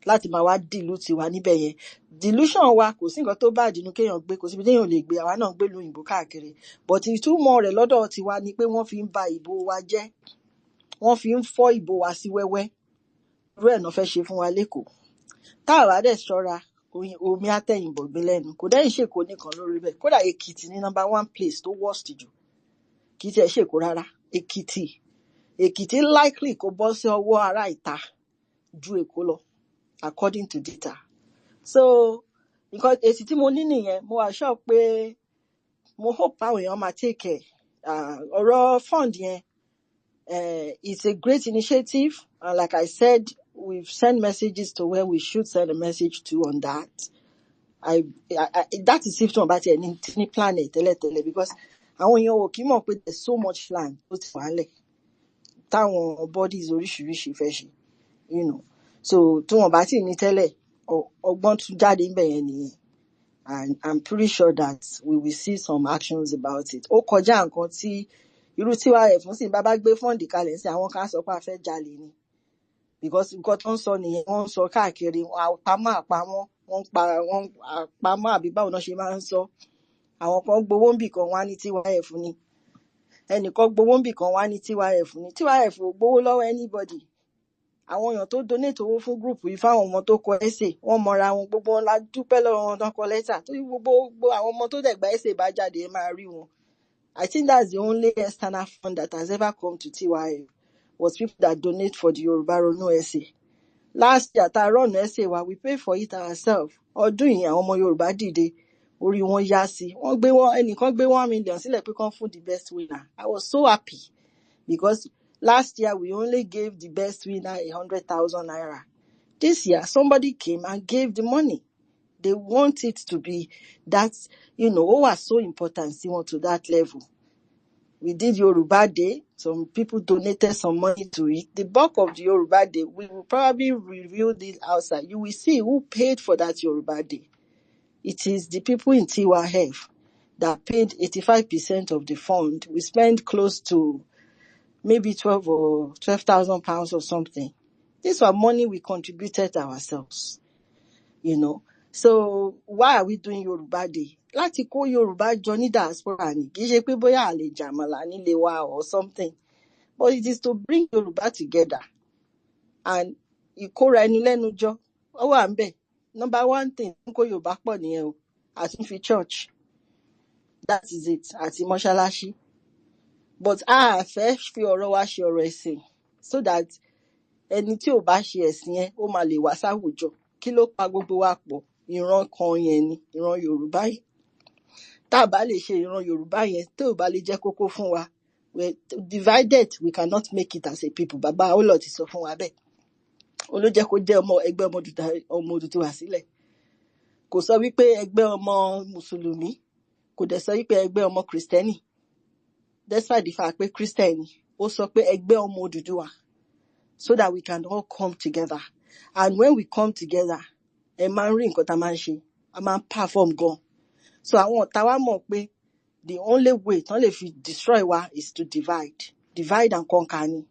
S4: láti máa wá dilute wa níbẹ̀ yẹn. Dilution wa kò sí nǹkan tó bá dínú kéèyàn gbé, kò síbi téèyàn lè gbé, àwa náà ń gbé lu òyìnbó káàkiri, but ìtumọ̀ rẹ̀ lọ́dọ̀ tiwa ni pé wọ́n fi ń ba ìbò wa jẹ́, wọ́n fi ń fọ́ ìbò wa sí wẹ́wẹ́. Irú ẹ̀ náà fẹ́ ṣe fún wa lÉkòó. Tá a bá dẹ̀ ṣọ́ra, omi àtẹ̀yìnbọ̀gbìn lẹ́nu. Kò dẹ́yìn ṣèkó nìkan lórí bẹ́ẹ̀. Kódà Èkìtì ní number 1 place tó worst jù. Kì í tiẹ̀ ṣèkó rárá. Èkìtì likely kó bọ́ sí ọwọ́ ará ìta ju Èkó lọ, according to data. So nǹkan èsì tí mo ní nìyẹn, mo wà sure pé mo hope àwọn èèyàn máa take care. Ọ̀rọ̀ fund yẹn, it's a great initiative, and like I said, we've sent messages to where we should send a message to on that. That is if tí wọ́n bá tiẹ̀ ní planet tẹ́lẹ̀tẹ́lẹ̀, because àwọn èèyàn ò kì í mọ̀ pé there's so much land tó ti wà nílẹ̀ táwọn bodies oríṣiríṣi fẹ́ ṣe, you know. So tí wọ́n bá tì ní tẹ́lẹ̀, ọgbọ́n tún jáde ń bẹ̀ yẹn nìyẹn, and I'm pretty sure that we will see some actions about it. Ó kọjá nǹkan tí irú tiwa ẹ̀ fún sí bá gbé fọ́ǹdì kalẹ̀ sí àwọn kan sọ pé a fẹ́ jalè ni, because nǹkan tó ń sọ nìyẹn, wọ́n ń sọ káàkiri àpamọ́ wọ́n àpamọ́ àbí báwo náà ṣe máa ń sọ. Àwọn kan gbowó ń bì kan wá ní TYF ni, ẹnìkan gbowó ń bì kan wá ní TYF ni. TYF ò gbowó lọ́wọ́ anybody. Àwọn èèyàn tó donate owó fún group yìí fáwọn ọmọ tó kọ essay, wọ́n mọra wọn, gbogbo wọn la dúpẹ́ lọ́wọ́ wọn tán kọ lẹ́tà. Tó yí gbogbo àwọn ọmọ tó dẹ̀ gba essay bá jáde, ẹ máa rí wọn. I think that's the only external fund that has ever come to TYF was people that donate for the Yoruba Ronú essay. Last year, ta run essay wa, we pay for it ourselves. Ọdún yìí àwọn ọmọ Yorùbá dìde, orí wọn yá sí. Ẹnìkan gbé 1 million sílẹ̀ pé kán fún the best winner. I was so happy because last year we only gave the best winner 100,000 naira. This year somebody came and gave the money. They want it to be that, you know, ó wà so important sí wọn to that level. We did Yoruba Day. Some people donated some money to it. The bulk of the Yoruba Day, we will probably review this outside. You will see who paid for that Yoruba Day. It is the people in TYF that paid 85% of the fund. We spent close to maybe 12,000 pounds or something. These were money we contributed ourselves, you know. So why are we doing Yoruba Day? Láti kó Yorùbá jọ ní diaspora ni, kì í ṣe pé bóyá a lè jàmàlà nílé wa or something, but it is to bring Yorùbá together and ìkóra ẹni lẹ́nu jọ. Ó wà ń bẹ̀. Number 1 thing, kó Yorùbá pọ̀ nìyẹn o, àti fi church. That is it, àti mọ́ṣáláṣí. But a fẹ́ fi ọ̀rọ̀ wa ṣe ọ̀rọ̀ ẹ̀sìn so that ẹni tí ò bá ṣe ẹ̀sìn yẹn ó máa lè wá sáwùjọ. Kí ló pa gbogbo wa pọ̀? Ìran kan yẹn ni, ìran Yorùbá yìí. Tá a bá lè ṣe ìran Yorùbá yẹn, tó ò bá lè jẹ́ kókó fún wa, we're divided, we cannot make it as a people. Bàbá Awólọ́wọ̀ ti sọ fún wa bẹ́ẹ̀. Ó ló jẹ́ kó jẹ́ ẹgbẹ́ ọmọ Odùduwà sílẹ̀. Kò sọ wípé ẹgbẹ́ ọmọ Mùsùlùmí, kò dẹ̀ sọ wípé ẹgbẹ́ ọmọ Kristẹni. Despite the fact pé Kristẹni, ó sọ pé ẹgbẹ́ ọmọ Odùduwà, so that we can all come together. And when we come together, ẹ máa ń rí nǹkan tá a máa ń ṣe, a máa ń perform gan. So àwọn ọ̀tá wa mọ̀ pé the only way tán lè fi destroy wa is to divide and conquer ni.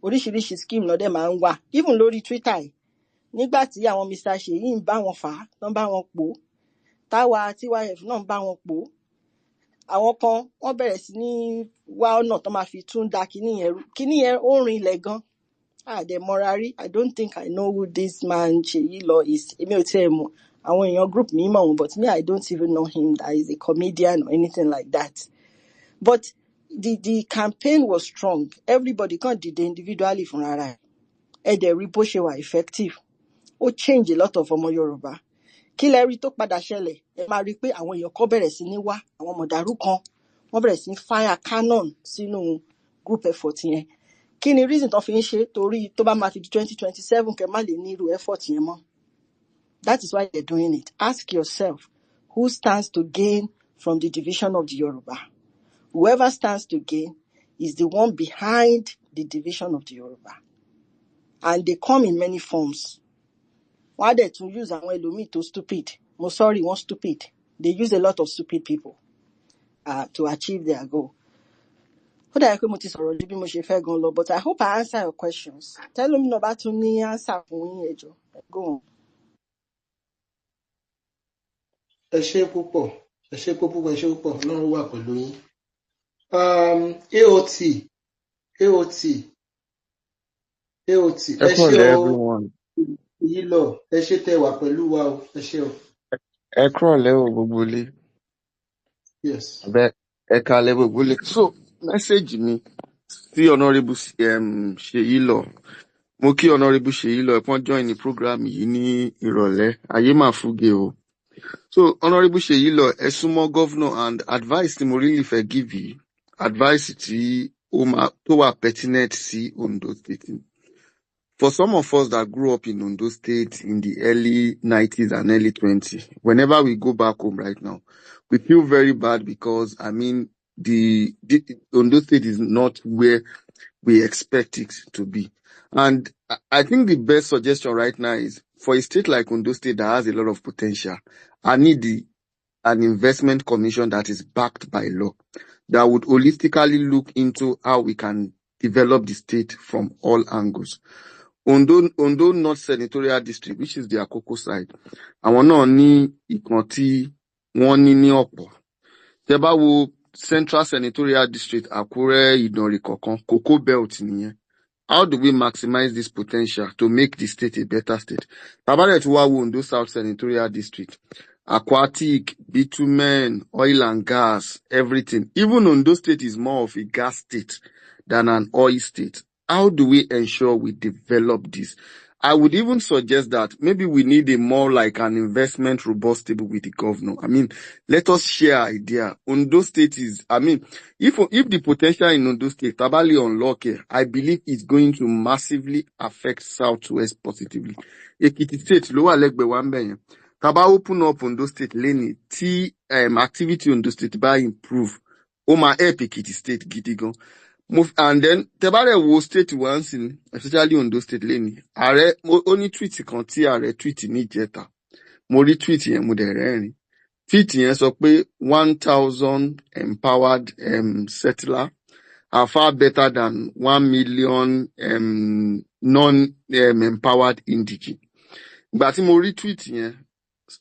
S4: Oríṣiríṣi scheme náà dẹ̀ máa ń wà, even lórí Twitter yìí. Nígbà tí àwọn Mr. Ṣèyí ń bá wọn fà á, tán bá wọn pò, táwa TYF náà ń bá wọn pò, àwọn kan wọ́n bẹ̀rẹ̀ sí ní wá ọ̀nà tó máa fi tún da kíní yẹn rú. Kíní yẹn ó rin ilẹ̀ gan. Dẹ̀ mọ́ra rí. I don't think I know who this man Ṣèyí Lọ is. Èmi ò tiẹ̀ mọ̀. Àwọn èèyàn group mi mọ̀ wọn, but me, I don't even know him that is a comedian or anything like that. But the campaign was strong. Everybody kan dìde individually fúnra rẹ̀. Dẹ̀ rí bó ṣe wà effective. Ó change a lot of ọmọ Yorùbá. Kí lẹ rí tó padà ṣẹlẹ̀? Ẹ máa rí pé àwọn èèyàn kan bẹ̀rẹ̀ sí ní wá, àwọn mọ̀dàrú kan, wọ́n bẹ̀rẹ̀ sí ní fire cannon sínú group effort yẹn. Kí ni reason tó fi ń ṣe? Torí tó bá máa fi di 2027 kẹ́ má lè ní irú effort yẹn mọ́. That is why they're doing it. Ask yourself,
S8: who stands to gain from the division of the Yoruba. Whoever stands to gain is the one behind the division of the Yoruba. And they come in many forms. Why they to use àwọn ẹlòmíì tó stupid? Mo sorry, one stupid. They use a lot of stupid people to achieve their goal. But I hope I answer your questions. Tell me about to me answer fún yín, ẹ jọ̀ọ́. Go on.
S1: ẹ ṣé púpọ̀ Ọlọ́run wà pẹ̀lú yín. AOT ẹ ṣé
S7: Equally,
S1: o
S7: everyone.
S1: èyí lọ ẹ ṣé tẹ́ wà pẹ̀lú wa o ẹ ṣé o.
S7: Equally, Bubuli.
S1: Yes.
S7: Ekale Bubuli. So, message me. See Honorable Seyi Law. Mo kí Honorable Seyi Law upon join the program yìí ní ìrọ̀lẹ́. Ayé mà fúge o. So, Honorable Seyi Law, ẹ súnmọ́ governor, and advice tí mo really fẹ́ give you, advice tí tó wà pertinent sí Ondo State. For some of us that grew up in Ondo State in the early 90s and early 20s, whenever we go back home right now, we feel very bad because, I mean, the Ondo State is not where we expect it to be. And I think the best suggestion right now is for a state like Ondo State that has a lot of potential, I need an investment commission that is backed by law, that would holistically look into how we can develop the state from all angles. Ondo North Senatorial District, which is the Akoko side, àwọn náà ní ìkan tí wọ́n ní ọ̀pọ̀. Tẹ́ bá wo Central Senatorial District, Àkúrẹ́, Ìdànrè kọ̀ọ̀kan, Cocoa Belt nìyẹn. How do we maximize this potential to make the state a better state? Tabaret wa wo Ondo South Senatorial District, aquatic, bitumen, oil and gas, everything. Even Ondo State is more of a gas state than an oil state. How do we ensure we develop this? I would even suggest that maybe we need a more like an investment robust table with the governor. I mean, let us share idea. Ondo State is, I mean, if the potential in Ondo State, tabali unlock here, I believe it's going to massively affect Southwest positively. Ekiti State, lower legbe wambe. Taba open up Ondo State lane, activity Ondo State by improve. Oma help Ekiti State gidigan. And then tebare wo state once in, especially Ondo State lane. Ààrẹ only tweet kan tí ààrẹ tweet ní ìjẹta. Mo rí tweet yẹn mo dẹ̀ rẹ́rìn. Tweet yẹn sọ pé 1,000 empowered settler are far better than 1 million non-empowered indigene. Ìgbà tí mo rí tweet yẹn,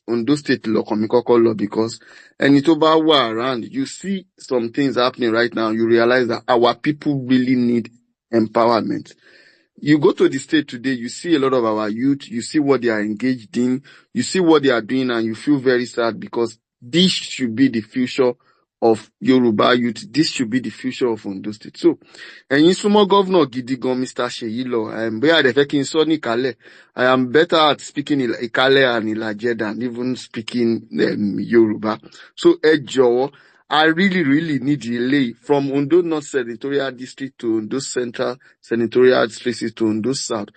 S7: Ondo State lọ́kàn mi kọ́kọ́ lọ, because ẹni tó bá wà around, you see some things happening right now, you realize that our people really need empowerment. You go to the state today, you see a lot of our youth, you see what they are engaged in, you see what they are doing, and you feel very sad, because this should be the future of Yoruba youth. This should be the future of Ondo State. So, ẹ̀yin súnmọ́ governor gidi gan, Mr. Seyi Law. Bóyá àdẹ̀fẹ́ kí n sọ ní Ìkálẹ̀. I am better at speaking Ìkálẹ̀ and Ìlàjẹ than even speaking Yoruba. So, ẹ jọ̀wọ́, I really, really need delay from Ondo North Senatorial District to Ondo Central Senatorial District to Ondo South.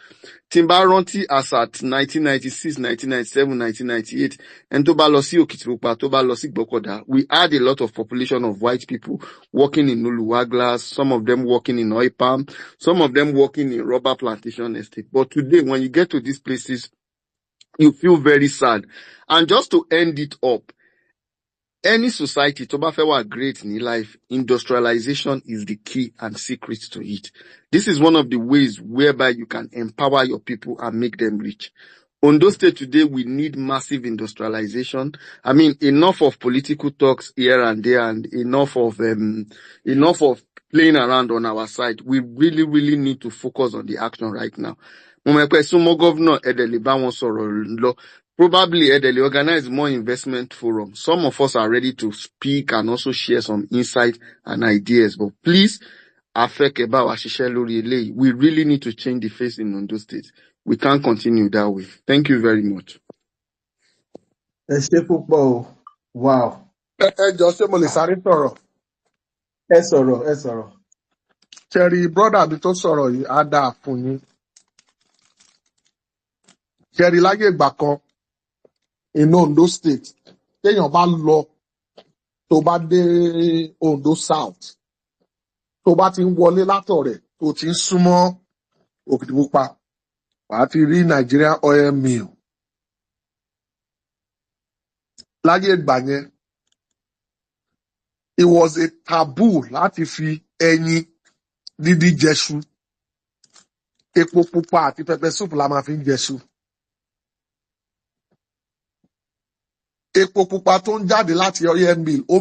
S7: Timbaranti as at 1996, 1997, 1998, and tó bá lọ sí Òkìtìpupa, tó bá lọ sí Gbọ́kọ̀dá, we had a lot of population of white people working in Oluwaglas, some of them working in oil palm, some of them working in rubber plantation estate. But today, when you get to these places, you feel very sad. And just to end it up, any society tó bá fẹ́ wà great in life, industrialization is the key and secret to it. This is one of the ways whereby you can empower your people and make them rich. Ondo State today, we need massive industrialization. I mean, enough of political talks here and there, and enough of playing around on our side. We really, really need to focus on the action right now. Mo mọ̀ pé súnmọ́ governor ẹ̀dẹ̀ lè bá wọn sọ̀rọ̀ lọ. Probably they'll organize more investment forum. Some of us are ready to speak and also share some insight and ideas. But please, we really need to change the face in Ondo State. We can't continue that way. Thank you very much.
S1: ẹ ṣé púpọ̀ o. Wow.
S3: Ẹ jọ̀ọ́ ṣé mo lè sáré sọ̀rọ̀?
S1: ẹ sọ̀rọ̀.
S3: Ṣẹ̀rí brọ́dà mi tó sọ̀rọ̀ yìí á dáa fún yín. Ṣẹ̀rí láyé ìgbà kan in Ondo State, téèyàn bá lọ tó bá dé Ondo South tó bá ti ń wọlé látọ̀rẹ̀ tó ti ń súnmọ́ Òkìtìpupa wàá ti rí Nigerian oil mill. Láyé ìgbà yẹn it was a taboo láti fi ẹyin dídí jẹṣu. Epo pupa àti pepper soup la máa fi ń jẹṣu. Epo pupa tó ń jáde láti oil mill ó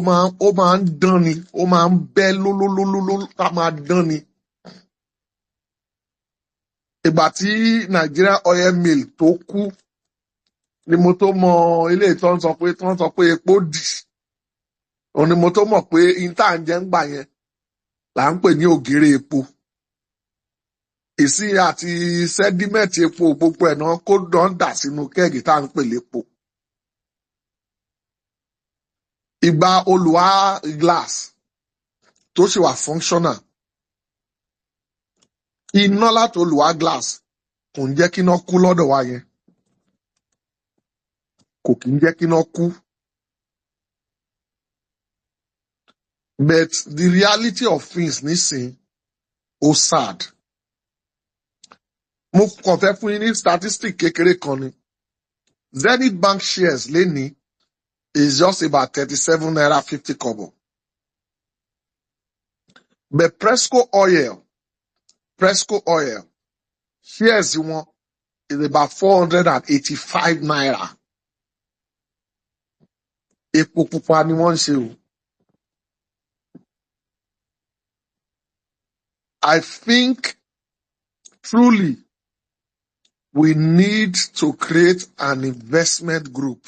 S3: máa ń dán ni, ó máa ń bẹ́ lólólólóló tá máa dán ni. Ìgbà tí Nigeria oil mill tó kú ni mo tó mọ ilé tó ń sọ pé epo dì. Òun ni mo tó mọ̀ pé ìta ń jẹ ń gbà yẹn là ń pè ní ògèrè epo. Ìsí àti sẹ́dímẹ̀tì epo gbogbo ẹ̀ náà kó dán dà sínú kẹ́ẹ̀gì tá à ń pè lépo. Ìgbà olùwà glass tó ṣe wà functional. Iná láti olùwà glass kò ń jẹ́ kí iná kú lọ́dọ̀ wa yẹn. Kò kí ń jẹ́ kí iná kú. But the reality of things nísìn ó sad. Mo kàn fẹ́ fún yín ní statistic kékeré kan ni. Zenith Bank shares lénìí is just about 37 naira 50 kobo. But Presco oil shares wọn is about 485 naira. Epo pupa ni wọ́n ń ṣe o. I think truly we need to create an investment group.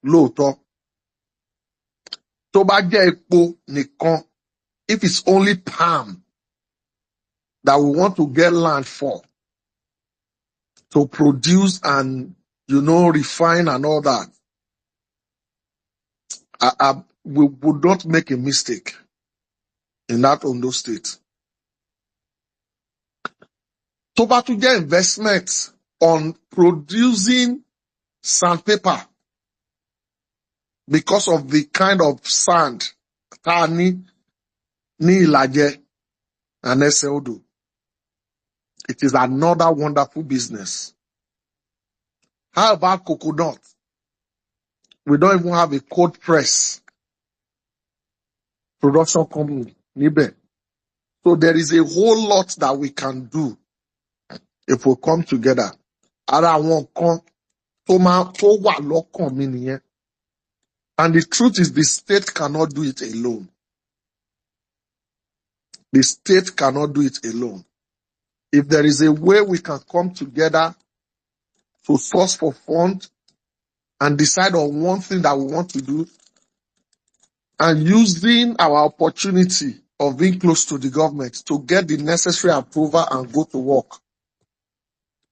S3: Lóòótọ́, tó bá jẹ́ epo nìkan, if it's only palm that we want to get land for, to produce and, refine and all that, we would not make a mistake in that Ondo state. Tó bá tún jẹ́ investment on producing sandpaper because of the kind of sand tá a ní Ìlàjẹ and Ẹsẹ̀ Odò. It is another wonderful business. How about coconut? We don't even have a cold press production company níbẹ̀. So there is a whole lot that we can do if we come together. Ara àwọn nǹkan tó wà lọ́kàn mi nìyẹn. And the truth is the state cannot do it alone. The state cannot do it alone. If there is a way we can come together to source for funds and decide on one thing that we want to do, and using our opportunity of being close to the government to get the necessary approval and go to work,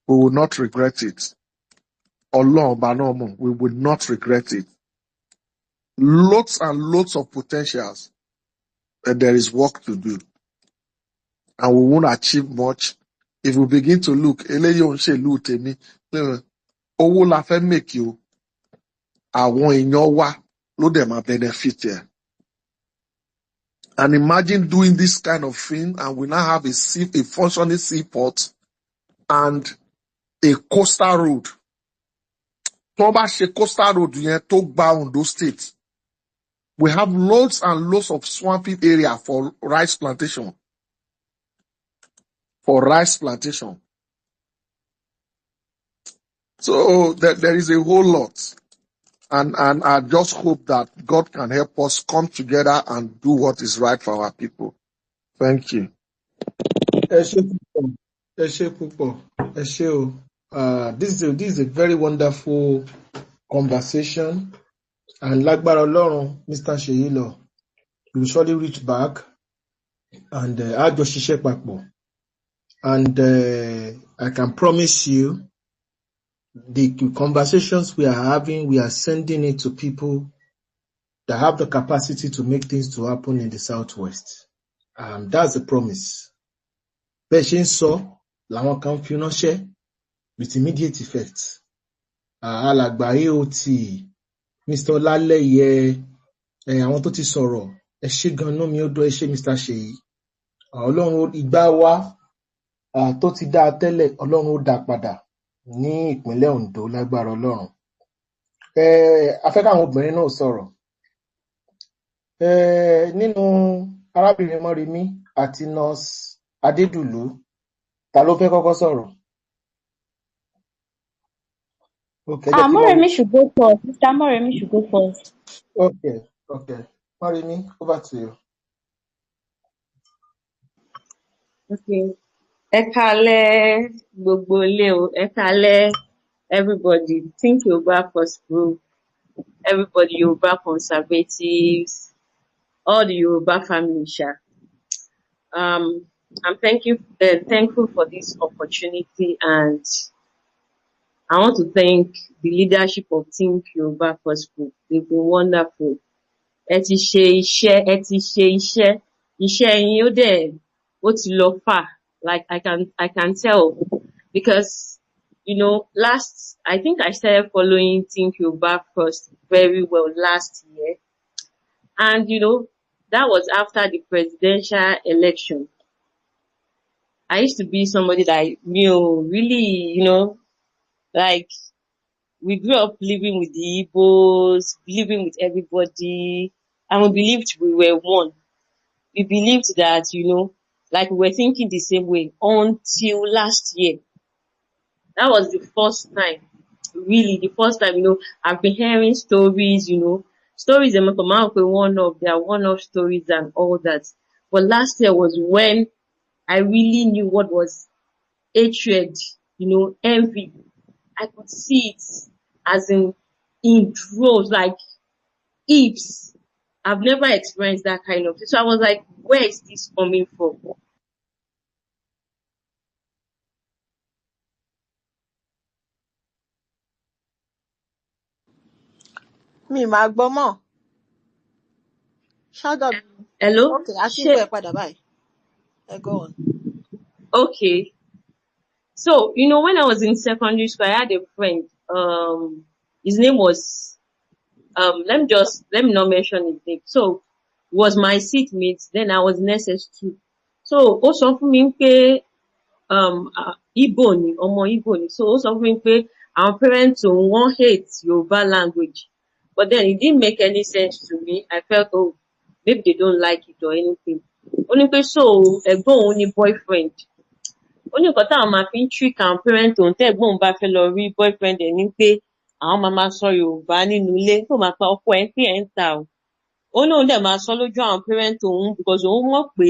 S3: we will not regret it. We will not regret it. Lots and lots of potentials, and there is work to do. And we won't achieve much if we begin to look, eléyìí ò ń ṣèlú tèmi, owó la fẹ́ make you, àwọn èèyàn wa ló dẹ̀ máa benefit ẹ̀. And imagine doing this kind of thing and we now have a functioning seaport and a coastal road. Tó bá ṣe coastal road yẹn tó gba Ondo State, we have loads and loads of swampy area for rice plantation. So there is a whole lot. And I just hope that God can help us come together and do what is right for our people. Thank you.
S1: Ẹ ṣé púpọ̀. This is a very wonderful conversation. And lágbára Ọlọ́run, Mr. Ṣèyí, you will surely reach back and á jọ ṣiṣẹ́ papọ̀. And I can promise you, the conversations we are having, we are sending it to people that have the capacity to make things to happen in the Southwest. That's the promise. Bẹ́ẹ̀ ṣe ń sọ, làwọn kan fi ránṣẹ́ with immediate effect. Alàgbà AOT, Mr. Ọlálẹ́yẹ, àwọn tó ti sọ̀rọ̀, ẹ ṣé gan-an mi ó dọ́ ẹ ṣé Mr. Ṣèyí. Ọlọ́run ìgbà wa tó ti dá a tẹ́lẹ̀, Ọlọ́run ó dá a padà ní ìpínlẹ̀ Ondo lágbára Ọlọ́run. A fẹ́ káwọn obìnrin náà sọ̀rọ̀. Nínú arábìnrin Mọ́remí àti nurse Adédùlú, ta ló fẹ́ kọ́kọ́ sọ̀rọ̀? Okay, jẹ́ kí
S9: Moremi should go first. Mr. Moremi should go first.
S1: Okay. Mọ́remí, over to you.
S9: Okay. Ẹ káalẹ́ gbogbo ilé o. Ẹ káalẹ́ everybody. Think Yoruba First Group. Everybody Yoruba conservatives. All the Yoruba family, sha. I'm thankful for this opportunity, and I want to thank the leadership of Think Yoruba First Group. They've been wonderful. Ẹ ti ṣe iṣẹ́ yín ó ti lọ far. Like I can tell, because I think I started following Think Yoruba First very well last year, and that was after the presidential election. I used to be somebody that really, like, we grew up living with the Igbos, living with everybody, and we believed we were one. We believed that, like we were thinking the same way until last year. That was the first time, really, I've been hearing stories, stories that come out with one-off stories and all that. But last year was when I really knew what was hatred, envy. I could see it as in droves, like heaps. I've never experienced that kind of thing. So I was like, where is this coming from?
S8: Mi máa gbọ́ mọ́. Shut up.
S9: Hello?
S8: Okay, I think we're padà báyìí. Go on.
S9: Okay. So, when I was in secondary school, I had a friend. His name was, let me not mention his name. So, was my seatmate, then I was in SS2. So, ó sọ fún mi pé, Igbo ni, ọmọ Igbo ni. So, ó sọ fún mi pé, our parents won't hate Yoruba language. But then it didn't make any sense to me. I felt, maybe they don't like it or anything. Ó ní pé, so, ẹ̀gbọ́n òun ní boyfriend. Ó ní nǹkan táwọn máa fi ń trick àwọn parent òun tẹ́gbọ́n òun bá fẹ́ lọ rí boyfriend ẹ̀ ní pé àwọn máa sọ Yorùbá nínú ilé tó máa pa ọkọ ẹ̀ pé ẹ̀ ń ta o. Ó ní òun dẹ̀ máa sọ lójú àwọn parent òun, because òun mọ̀ pé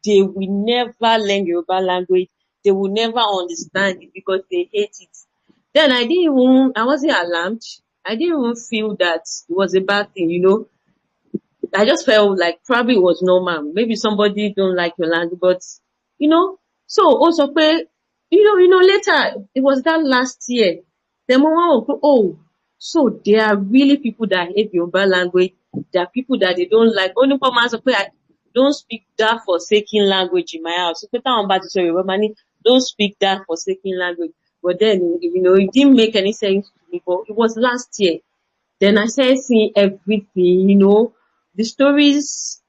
S9: they will never learn Yoruba language, they will never understand it because they hate it. Then I wasn't alarmed. I didn't even feel that it was a bad thing, I just felt like probably it was normal. Maybe somebody don't like your language, but so also pé later it was that last year. The moment so there are really people that hate Yoruba language. There are people that they don't like. Only for man pé I don't speak that forsaken language in my house. So pé táwọn bá ti sọ Yorùbá máa ní don't speak that forsaken language. But then it didn't make any sense to me. But it was last year. Then I started seeing everything, the stories,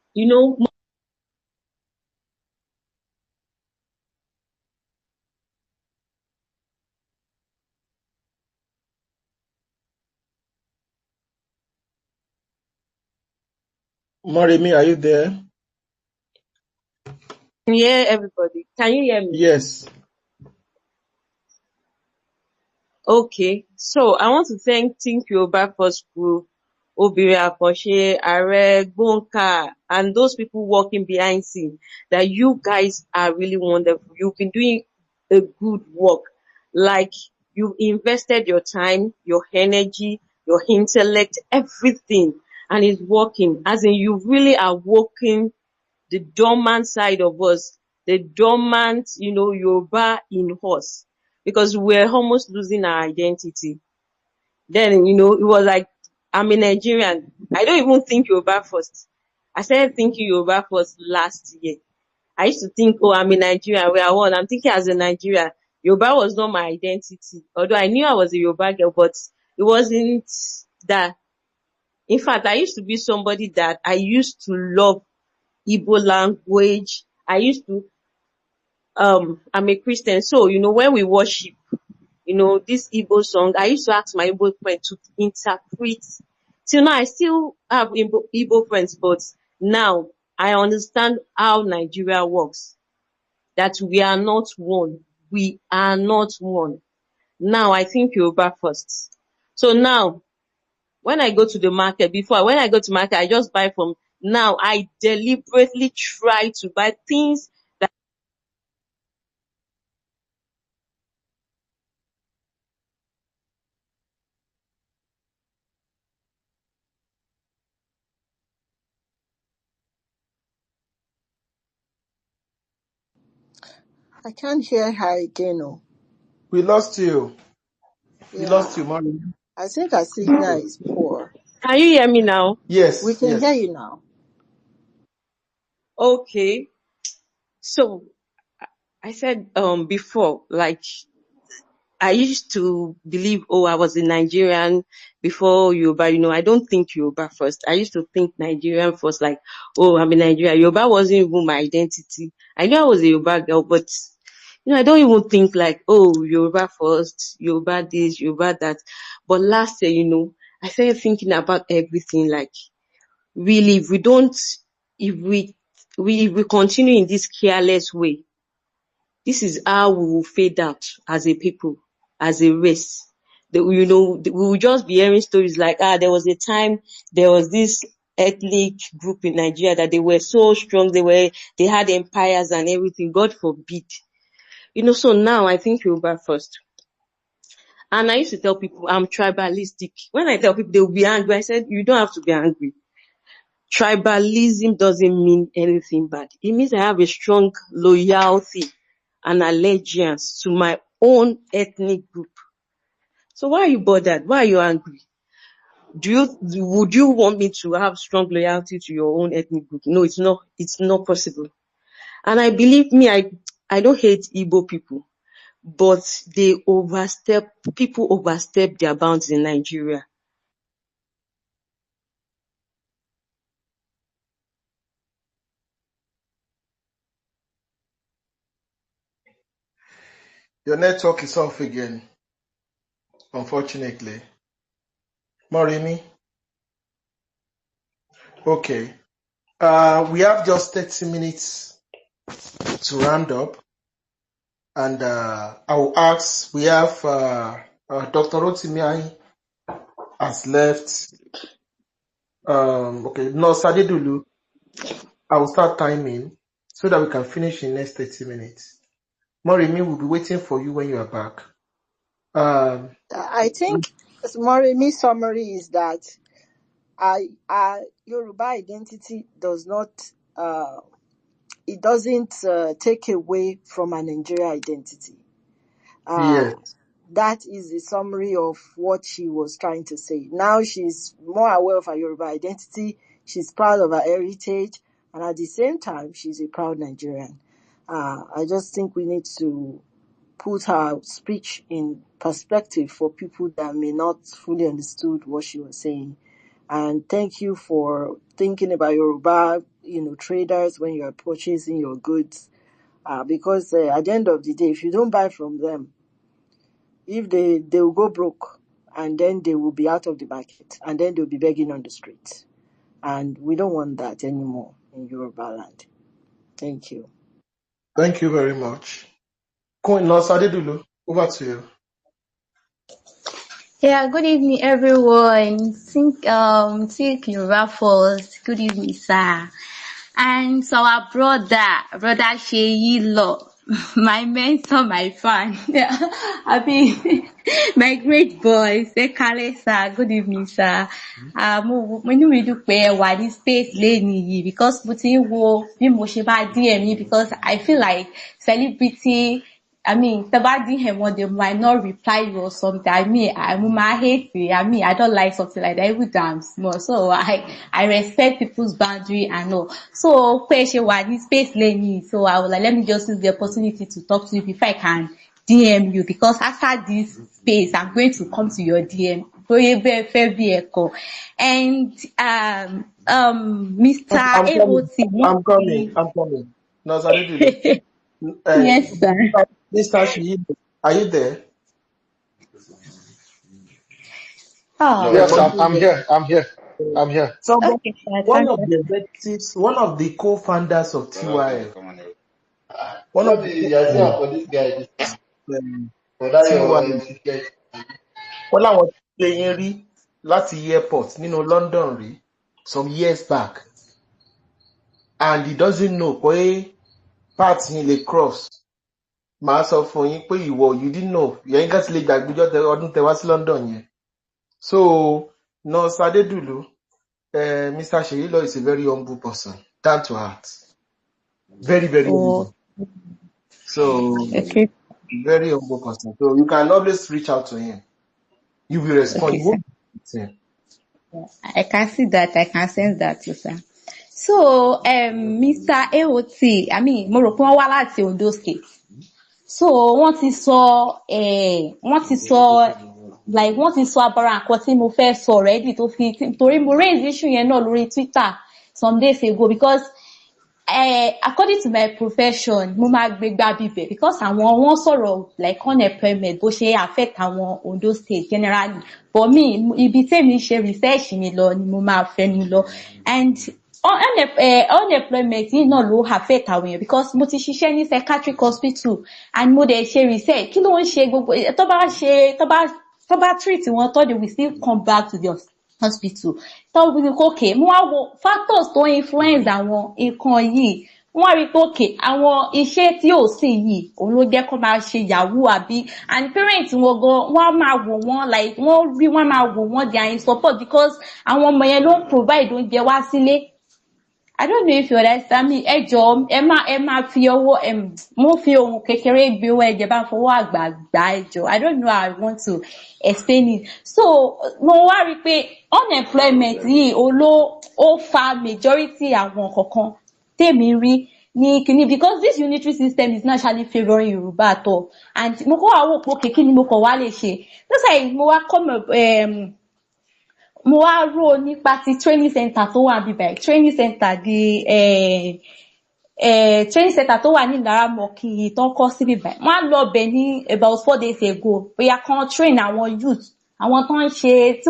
S1: Mọ́remí, are you there?
S9: Yeah, everybody. Can you hear me?
S1: Yes.
S9: Okay. So I want to thank Think Yoruba First Group, Obìnrin Àkànṣe, Ààrẹ, Gbóǹkà, and those people working behind scene, that you guys are really wonderful. You've been doing a good work. Like, you've invested your time, your energy, your intellect, everything, and it's working. As in, you really are working the dormant side of us, the dormant, Yoruba in us, because we're almost losing our identity. Then, it was like, I'm a Nigerian. I don't even think Yoruba first. I started thinking Yoruba first last year. I used to think, I'm a Nigerian, we are one. I'm thinking as a Nigerian. Yoruba was not my identity. Although I knew I was a Yoruba girl, but it wasn't that. In fact, I used to be somebody that I used to love Igbo language. I'm a Christian, so when we worship, this Igbo song, I used to ask my Igbo friend to interpret. Till now, I still have Igbo friends, but now I understand how Nigeria works. That we are not one. We are not one. Now I think Yoruba first. So now, when I go to the market, when I go to market, I just buy from. Now I deliberately try to buy things that.
S8: I can't hear her again. Oh.
S1: We lost you. We lost you,
S8: Yeah.
S1: Maureen.
S8: I think our signal is poor.
S9: Can you hear me now?
S8: We
S1: Yes,
S8: can hear
S1: yes.
S8: you now.
S9: Okay. So I said before, like I used to believe, I was a Nigerian before Yoruba. I don't think Yoruba first. I used to think Nigerian first, like, I'm a Nigerian. Yoruba wasn't even my identity. I knew I was a Yoruba girl, but I don't even think like, Yoruba first, Yoruba this, Yoruba that. But last year, I started thinking about everything. Like, really, if we continue in this careless way, this is how we will fade out as a people, as a race. We will just be hearing stories like, there was a time there was this ethnic group in Nigeria that they were so strong, they had empires and everything. God forbid. So now I think Yoruba first. And I used to tell people I'm tribalistic. When I tell people, they will be angry. I said, you don't have to be angry. Tribalism doesn't mean anything bad. It means I have a strong loyalty and allegiance to my own ethnic group. So why are you bothered? Why are you angry? Would you want me to have strong loyalty to your own ethnic group? No, it's not possible. And I believe me, I don't hate Igbo people, but people overstep their bounds in Nigeria.
S1: Your network is off again, unfortunately. Morini? Okay. We have just 30 minutes to round up. And I will ask, we have Dr. Rotimi has left. Okay, no, Sadidulu. I will start timing so that we can finish in the next 30 minutes. Morimi will be waiting for you when you are back.
S8: I think Moremi's summary is that our Yoruba identity does not, it doesn't take away from our Nigeria identity.
S1: Yes.
S8: That is the summary of what she was trying to say. Now she's more aware of her Yoruba identity. She's proud of her heritage. And at the same time, she's a proud Nigerian. I just think we need to put her speech in perspective for people that may not fully understood what she was saying. And thank you for thinking about Yoruba, traders when you are purchasing your goods. Because at the end of the day, if you don't buy from them, if they will go broke, and then they will be out of the market, and then they'll be begging on the streets. And we don't want that anymore in Yoruba land. Thank you.
S1: Thank you very much. Queen Sadidulu, over to you.
S10: Yeah, good evening, everyone. Think Yoruba first. Good evening, sir. And so our brother Sheyi Lo, my mentor, my fan. I mean, my great boy. Say Kale, sir. Good evening, sir. Mo inú mi dùn pé ẹ wà ní space lẹ́ni yìí because mo ti ń wo bí mo ṣe bá DM yín because I feel like celebrity. I mean, somebody they might not reply you or something. I hate it. I don't like something like that. Even damn small. So I respect people's boundary and all. So, space lane. So I was like, let me just use the opportunity to talk to you before I can DM you because after this space, I'm going to come to your DM bóyá bẹ́ẹ̀ fẹ́ bí ẹ̀kọ́. And Mr.
S1: I'm coming.
S10: Ewoti wọ́n
S1: I'm coming.
S10: ti
S1: I'm coming. No, Sadidulu.
S10: yes sir.
S1: Mr. Shiyido, are you there?
S10: Oh,
S11: Yes,
S1: But
S11: I'm here. I'm here.
S1: so
S10: okay sir,
S1: one
S10: thank
S1: of
S10: you.
S1: the executives, one of the co-founders of TYL, one of
S11: What
S1: the
S11: is you
S1: co-founders
S11: for this guy?
S1: of
S11: For that
S1: TYL,
S11: your ticket.
S1: wọ́n láwọn ti gbé yín rí láti airport nínú London rí some years back, and he doesn't know pé path yín lè cross. Màá sọ fún yín pé ìwọ you didn't know yẹn gẹ́gẹ́ ti lè gbàgbéjọ́ ọdún tẹ wá sí London yẹn. So Nurse Adedulu, Mr. Sheyilo is a very humble person, down to earth, very very
S10: Oh,
S1: humble. So
S10: okay,
S1: very humble person. So you can always reach out to him. You will respond.
S10: okay
S1: You
S10: sir.
S1: won't beat him.
S10: I can see that. I can sense that too, sir. So, Mr. AOT, I mean, mo rò pé wọ́n wá láti Ondo State. So, wọ́n ti sọ, like, wọ́n ti sọ abara nǹkan tí mo fẹ́ sọ already tó fi, torí mo raise issue yẹn náà lórí Twitter some days ago because according to my profession, mo máa gbé gbá bíbẹ̀ because wọ́n sọ̀rọ̀ like unemployment bó ṣe affect àwọn Ondo State generally. But me, ibi tèmi ṣe research mi lọ ni mo máa fẹnu lọ. And unemployment yìí náà ló affect àwọn èèyàn because mo ti ṣiṣẹ́ ní psychiatric hospital and mo dẹ̀ ṣe research kí ló ń ṣe gbogbo tó bá treat wọn tó they will still come back to the hospital. So we go okay, mo wá wo factors tó influence àwọn nǹkan yìí. Wọ́n á rí pé okay, àwọn iṣẹ́ tí ò sí yìí òun ló jẹ́ kó máa ṣe yahoo àbí, and parents wọn gan wọ́n á máa wò wọ́n like wọ́n máa wò wọ́n they are in support because àwọn ọmọ yẹn ló ń provide oúnjẹ wá sílé. I don't know if you understand me. Ẹ jọ̀ọ́, ẹ máa fi ọwọ́ mo fi ohun kékeré gbé owó ẹ̀jẹ̀ bá fọwọ́ àgbà gbà ẹ jọ̀ọ́. I don't know how I want to explain it. So mo wá rí pé unemployment yìí ó fa majority àwọn kankan tèmi rí ní kíní because this unitary system is not actually favouring Yoruba at all. And mo kọ́ wá wò pé okay kí ni mo kàn wá lè ṣe. That's why mo wá come mo wá rò nípa ti training center tó wà bíbá training center training center tó wà ní Ìlaramọ̀kì tó ń kọ́ sí bíbá wọ́n á lọ bẹ̀ ní about 4 days ago bóyá kan train àwọn youth àwọn tó ń ṣe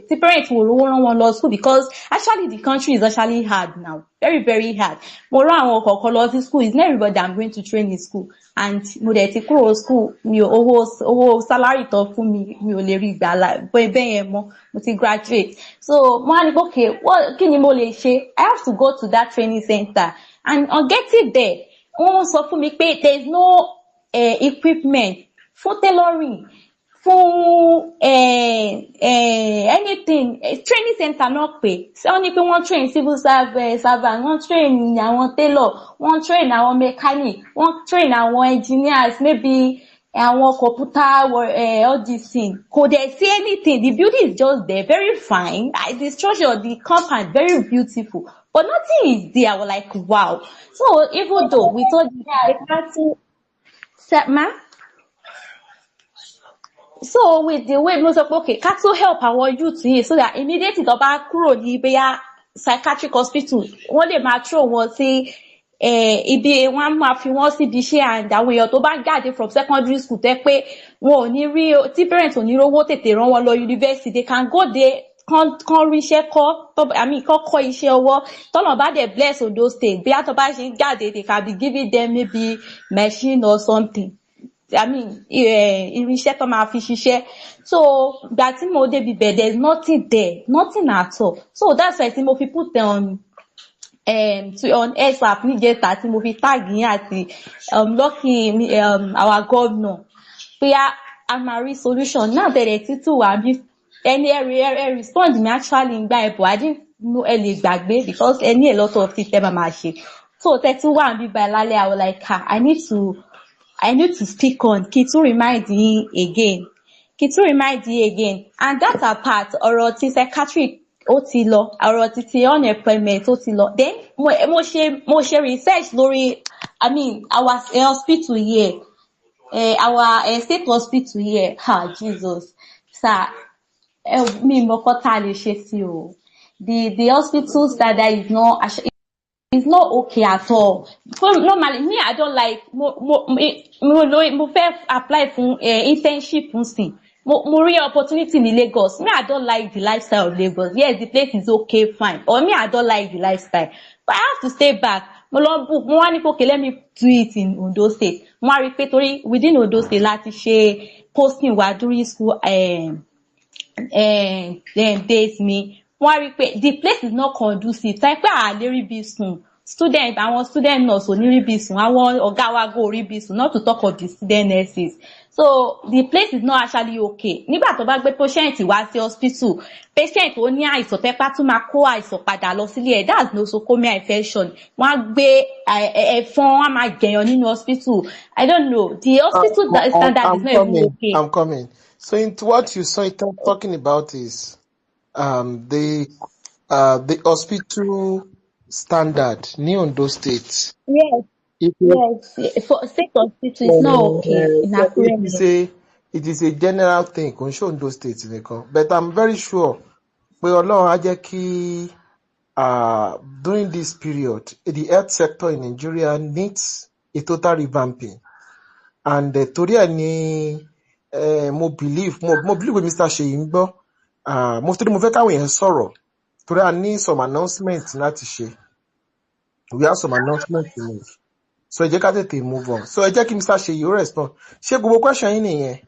S10: tí parents wò lówó rán wọn lọ school because actually the country is actually hard now, very very hard. Mo rán àwọn kọ̀ọ̀kan lọ sí school, it's not everybody I'm going to train in school, and mo dẹ̀ ti kúrò school mi owó salary tó fún mi ò lè rí gbà bẹ́ẹ̀ yẹn mọ́, mo ti graduate. So mo á ní okay kí ni mo lè ṣe, I have to go to that training center, and on getting there wọ́n sọ fún mi pé there is no equipment for tailoring, fún anything training center náà pé wọ́n ní pé wọ́n train civil servant, wọ́n train àwọn tailor, wọ́n train àwọn mechanic, wọ́n train àwọn engineers, maybe àwọn computer all this thing. Kò dẹ̀ sí anything, the building is just there, very fine, the structure, the compound very beautiful, but nothing is there. I was like wow. So even though we told the council set ma. So with the way mo sọ pé okay ká tó help our youth yìí so that immediately tó bá kúrò ní bóyá psychiatric hospital wọ́n lè máa throw wọn sí ibi wọ́n máa fi wọ́n síbi iṣẹ́, and àwọn èèyàn tó bá jáde from secondary school tẹ́ pé wọn ò ní rí tí parents ò ní rówó tètè rán wọn lọ university, they can go there kan ríṣẹ́ kọ́ iṣẹ́ ọwọ́ tọ́nà bá dẹ̀ bless Ondo State bí àtọ́ bá ṣe ń jáde they can be giving them maybe machine or something. Irinṣẹ́ tó máa fi ṣiṣẹ́. So gbà tí mo débi bẹ̀ there is nothing there, nothing at all. So that's why tí mo fi put on WhatsApp níjẹta tí mo fi tag yín àti lucky our governor pé a máa rí solution náà bẹ̀rẹ̀ títù wá bí ẹni ẹ respond mi actually ń gbà ẹ̀bùn I didn't know ẹ lè gbàgbé because ẹ ní a lot of things ẹ máa ṣe. So 31 bí by lálẹ́ I was like I need to speak on kí tún remind yín again, and that apart ọ̀rọ̀ ti psychiatric ó ti lọ, ọ̀rọ̀ ti unemployment ó ti lọ. Then mo ṣe research lórí our hospital here, our state hospital here, Jesus sir, mi mọ̀ nǹkan tá a lè ṣe sí o. The hospital standard is not okay at all. Normally, me, I don't like mo fẹ́ apply fún internship nsìn. Mo rí opportunity ní Lagos. Me, I don't like the lifestyle of Lagos. Yes, the place is okay, fine. Or me, I don't like the lifestyle. But I have to stay back. Mo lọ book, mo wá ní okay, let me do it in Ondo State. Mo wá rí pé torí within Ondo State láti ṣe posting wa during school days mi, wọ́n rí pé the place is not conducive. Táyé pé à lè rí bí sùn, àwọn student nurse ò ní rí bí sùn, àwọn ọ̀gá wa go rí bí sùn, not to talk of the student nurses. So the place is not actually okay. Nígbà tó bá gbé patient wá sí hospital, patient tó ní àìsàn tẹ́pá tún máa kó àìsàn padà lọ sílé ẹ̀, that's nosocomial infection. Wọ́n á gbé ẹ̀fọn, wọ́n á máa jẹ̀yàn nínú hospital. I don't know. The hospital standard is not even okay.
S1: I'm coming. So into what you saw talking about is the hospital standard ní Ondo State.
S10: Yes. Yes, for state hospital is not okay in Akure.
S1: It is a general thing kò ń ṣe Ondo State nìkan, but I'm very sure pé Ọlọ́run á jẹ́ kí during this period the health sector in Nigeria needs a total revamping, and torí ẹ̀ ni mo believe with Mr. Seyi ń gbọ́ mo fẹ́ káwọn èèyàn sọ̀rọ̀ torí a ní some announcements láti ṣe. We have some announcements to make. So ẹ jẹ́ ká tètè move on. So ẹ jẹ́ kí Mr. Seyi ó respond. Ṣé gbogbo question yín nìyẹn?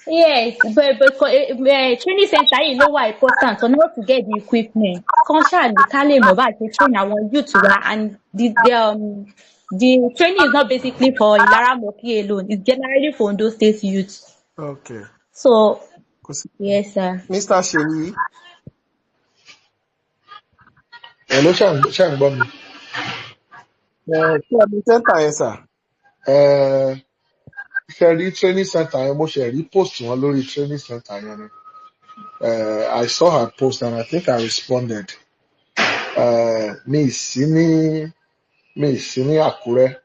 S10: Yes, but training center yìí ló wà important on how to get the equipment. Kan ṣáàlì ká lè mọ̀ bá ṣe train àwọn youth wa, and the training is not basically for Ilaramoki alone. It's generally for Ondo State youth.
S1: Okay.
S10: So yes, sir.
S1: Mr. Seyi.
S11: Hello, ṣé ń gbọ́ mi?
S1: Ṣé ọdún center yẹn sà?
S11: Ṣe rí training center yẹn, mo ṣe rí post wọn lórí training center yẹn ni. I saw her post and I think I responded. Mi ì sí ní Àkúrẹ́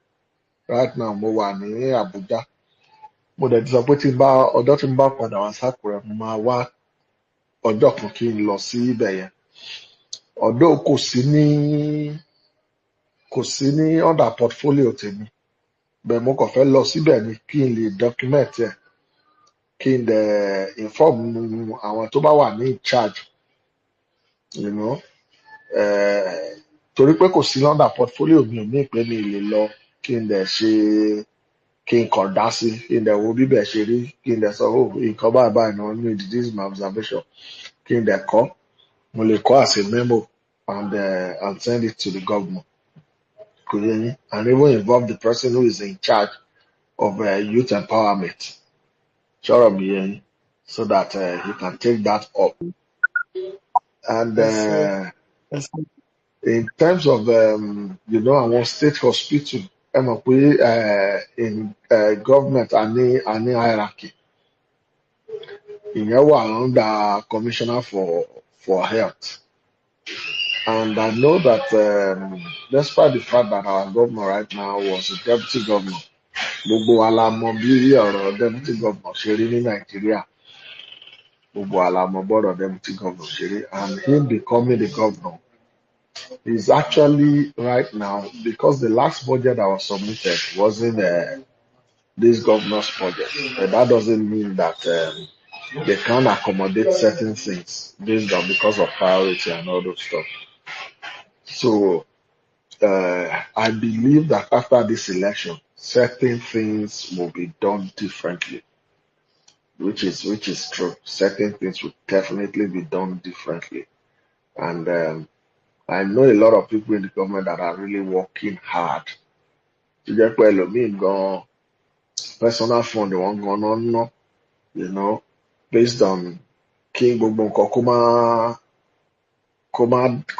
S11: right now, mo wà ní Àbújá. Mo dẹ̀ ti sọ pé ọjọ́ tí n bá padà wá sákúrẹ́, mo máa wá ọjọ́ kan kí n lọ sí ibẹ̀ yẹn. Ọ̀dọ̀ kò sí ní under portfolio tèmi, bẹ́ẹ̀ mo kàn fẹ́ lọ síbẹ̀ ni kí n lè document ẹ̀, kí n dẹ̀ inform àwọn tó bá wà ní in charge, you know. Torí pé kò sí under portfolio mi ò ní ìpè mi lè lọ kí n dẹ̀ ṣe kí n kàn dá sí, kí n dẹ̀ wo bíbẹ̀ ṣe rí, kí n dẹ̀ sọ nǹkan báyìí ni wọ́n ní, this is my observation, kí n dẹ̀ kọ́, mo lè kọ́ as a memo and send it to the governor. Kò yé yín, and even involve the person who is in charge of youth empowerment. Ṣọ́rọ̀ mi yé yín, so that he can take that up. And in terms of àwọn state hospital, ẹ mọ̀ pé in government a ní hierarchy. Ìyẹn wà under commissioner for health. And I know that despite the fact that our governor right now was a deputy governor, gbogbo wa la mọ̀ bí ọ̀rọ̀ deputy governor ṣe rí ní Nàìjíríà. Gbogbo wa la mọ̀ bọ́rọ̀ deputy governor ṣe rí, and him becoming the governor is actually right now, because the last budget that was submitted wasn't this governor's budget. But that doesn't mean that they can't accommodate certain things because of priority and all those stuff. So I believe that after this election, certain things will be done differently, which is true. Certain things will definitely be done differently, and I know a lot of people in the government that are really working hard. To get personal fund wọn gan ná, you know, based on kí gbogbo nǹkan kó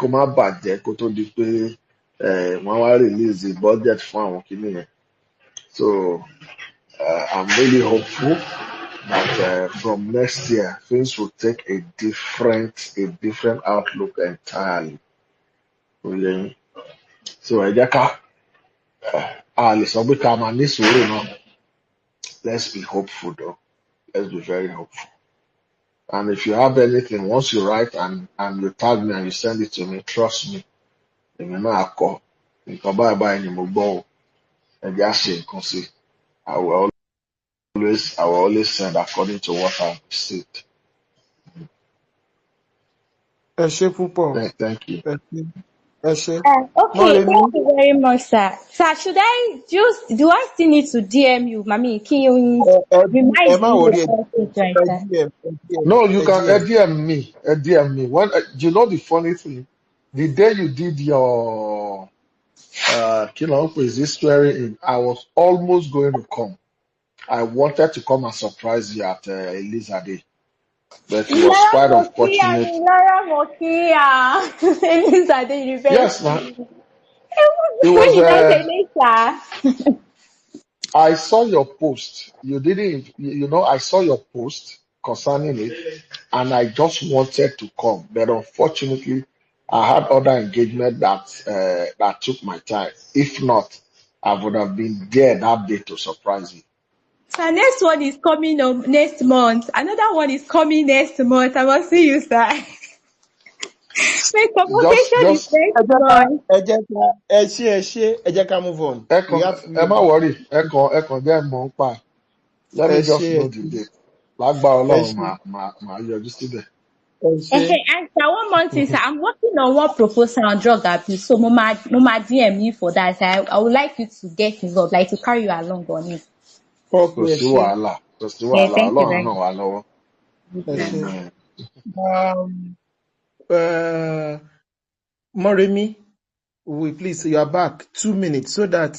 S11: má bàjẹ́ kó tó di pé wọ́n wá release the budget fún àwọn kìíní yẹn. So I'm really hopeful that from next year things will take a different outlook entirely. So ẹ jẹ́ ká a lè sọ pé ká máa ní sùúrù náà. Let's be hopeful though. Let's be very hopeful. And if you have anything, once you write and you tag me and you send it to me, trust me, èmi náà kọ. Nǹkan báyìí báyìí ni mo gbọ́ o. Ẹ jẹ́ á ṣe nǹkan sí. I will always send according to what I've received.
S1: ẹ ṣé púpọ̀.
S11: Thank you.
S1: Ẹ ṣé. Ẹ ṣé.
S10: Okay,
S1: Mọ́remí.
S10: thank you very much, sir. Sir, do I still need to DM you, Mami? Can you remind
S1: Má
S10: me
S1: worry,
S10: the message, right, sir?
S11: No, you can
S1: DM.
S11: DM me. When you know the funny thing, the day you did your is this story in, I was almost going to come. I wanted to come and surprise you at Elizabeth, but it was
S10: Lara
S11: quite
S10: Mokia,
S11: unfortunate.
S10: Lara Mokia. Elisa the
S11: Yes, now
S10: University.
S11: it
S10: When
S11: was.
S10: you don't say later.
S11: I saw your post. You didn't, I saw your post concerning it, and I just wanted to come, but unfortunately, I had other engagement that took my time. If not, I would have been there that day to surprise you.
S10: Our next one is coming next month. Another one is coming next month. I will see you, sir. My convocation is
S11: Just
S1: Ẹ
S10: next
S1: jẹ́ ká
S10: month.
S1: ẹ jẹ́ ká move on.
S11: ẹ má worry, ẹ kàn jẹ́ mọ̀ ń pa. Let
S1: Ẹ
S11: me
S1: ṣé
S11: just know the date. Lágbára
S1: ẹ
S11: Ọlọ́run,
S1: ṣé
S11: màá yọjú síbẹ̀.
S1: ẹ ṣé.
S10: And sir, one more thing, sir. I'm working on one proposal on drug abuse. So, Mama DM you for that. Sir. I would like you to get involved, like to carry you along on it.
S11: Kò
S1: Okay, ẹ
S11: sí
S1: ṣé.
S11: wàhálà, kò sí
S10: Yeah,
S11: wàhálà,
S10: thank you
S11: Ọlọ́run á
S10: very
S11: ràn wá lọ́wọ́.
S1: Ẹ ṣé.
S11: Amen.
S1: Mọ́remí, please, you are back 2 minutes so that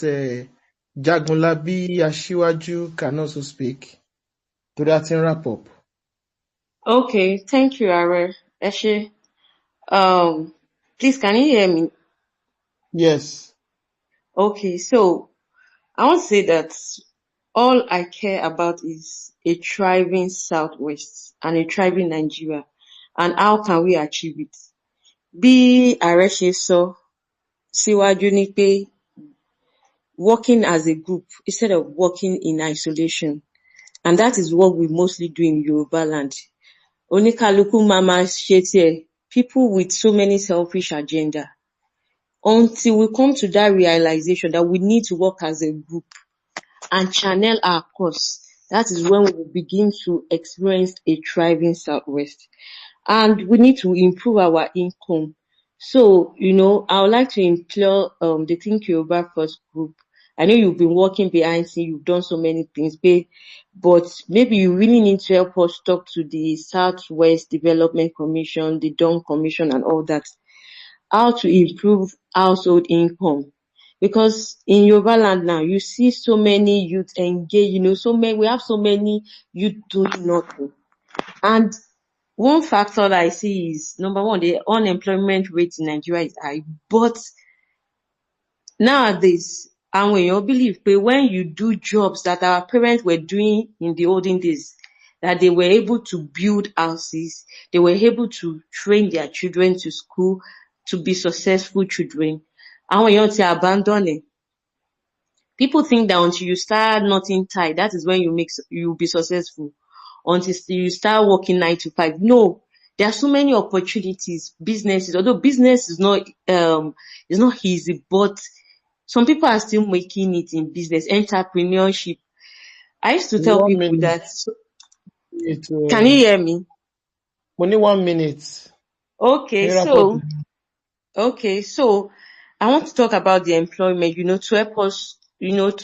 S1: Jagunlabi Aṣíwájú can also speak. Torí a ti ń wrap up.
S9: Okay, thank you, Are. Eshe. Please, can you hear me?
S1: Yes.
S9: Okay, so I want to say that all I care about is a thriving Southwest and a thriving Nigeria. And how can we achieve it? Bí Ààrẹ ṣe sọ síwájú ní pé working as a group instead of working in isolation. And that is what we mostly do in Yoruba land. Oníkálukú máa máa ṣe tiẹ̀. People with so many selfish agenda. Until we come to that realization that we need to work as a group and channel our course, that is when we will begin to experience a thriving Southwest. And we need to improve our income. So, I would like to implore the Think Yoruba First group. I know you've been working behind scenes, you've done so many things, but maybe you really need to help us talk to the Southwest Development Commission, the Dawn Commission and all that, how to improve household income. Because in Yoruba land now, you see so many youth engage, we have so many youth doing nothing. And one factor that I see is, number one, the unemployment rate in Nigeria is high. But nowadays, àwọn èèyàn believe pé when you do jobs that our parents were doing in the olden days, that they were able to build houses, they were able to train their children to school, to be successful children. Àwọn èèyàn ti abandon it. People think that until you start knotting tie, that is when you'll be successful. Until you start working 9 to 5. No, there are so many opportunities, businesses. Although business is not easy, but some people are still making it in business, entrepreneurship. I used to tell
S1: 1
S9: people
S1: minute.
S9: that. Can you hear me?
S1: Only 1 minute.
S9: Okay, so I want to talk about the employment, to help us,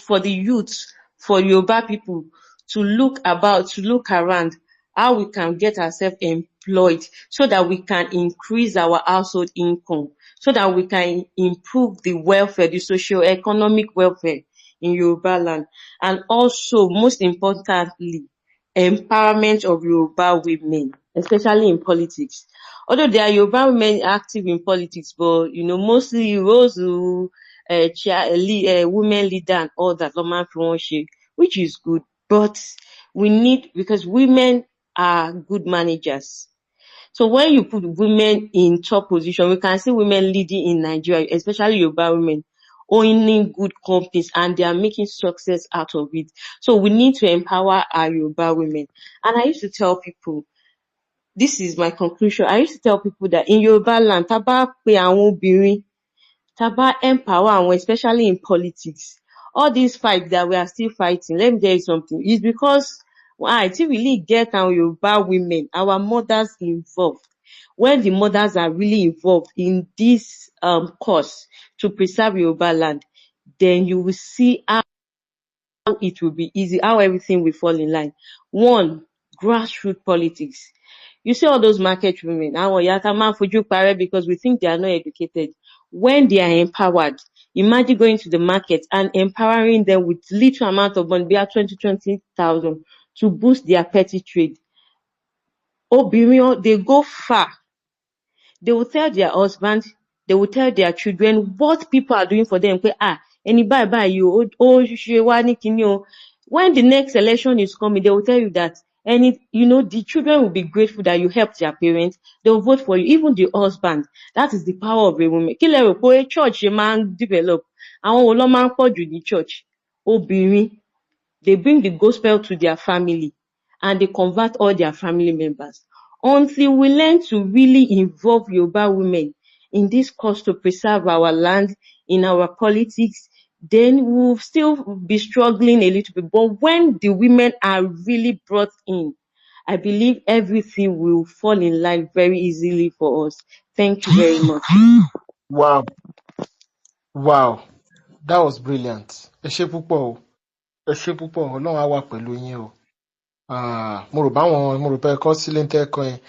S9: for the youth, for Yoruba people to look around how we can get ourselves employed so that we can increase our household income, so that we can improve the welfare, the socio-economic welfare in Yoruba land. And also, most importantly, empowerment of Yoruba women, especially in politics. Although there are Yoruba women active in politics, but mostly roles women leader and all that, which is good. But because women are good managers. So when you put women in top position, we can see women leading in Nigeria, especially Yoruba women, owning good companies, and they are making success out of it. So we need to empower our Yoruba women. And I used to tell people, this is my conclusion. I used to tell people that in Yoruba land, tá bá pe àwọn obìnrin, tá bá empower àwọn, especially in politics, all these fights that we are still fighting, let me tell you something, is because I think really get our Yoruba women, our mothers involved. When the mothers are really involved in this cause to preserve Yoruba land, then you will see how it will be easy, how everything will fall in line. One, grassroots politics. You see all those market women, àwọn ìyá tá máa ń fojú parẹ́ because we think they are not educated. When they are empowered, imagine going to the market and empowering them with little amount of money, be at 20,000 to boost their petty trade. Obìnrin, they go far. They will tell their husband, they will tell their children what people are doing for them. Ẹni báyìí báyìí o, ó ṣe wá ní kíní o. When the next election is coming, they will tell you that the children will be grateful that you helped their parents. They will vote for you, even the husband. That is the power of a woman. Kí lẹ rò pé church ṣe máa ń develop? Àwọn wo ló máa ń pọ̀ jù ní church? Obìnrin. They bring the gospel to their family and they convert all their family members. Until we learn to really involve Yoruba women in this cause to preserve our land, in our politics, then we'll still be struggling a little bit. But when the women are really brought in, I believe everything will fall in line very easily for us. Thank you very much.
S1: Wow. Wow. That was brilliant. Ẹ ṣé púpọ̀ o. Ẹ ṣé púpọ̀. Ọlọ́run á wà pẹ̀lú yín o. Mo rò pé ẹ kọ́ sílé ń tẹ́ ẹ kọ́ yẹn.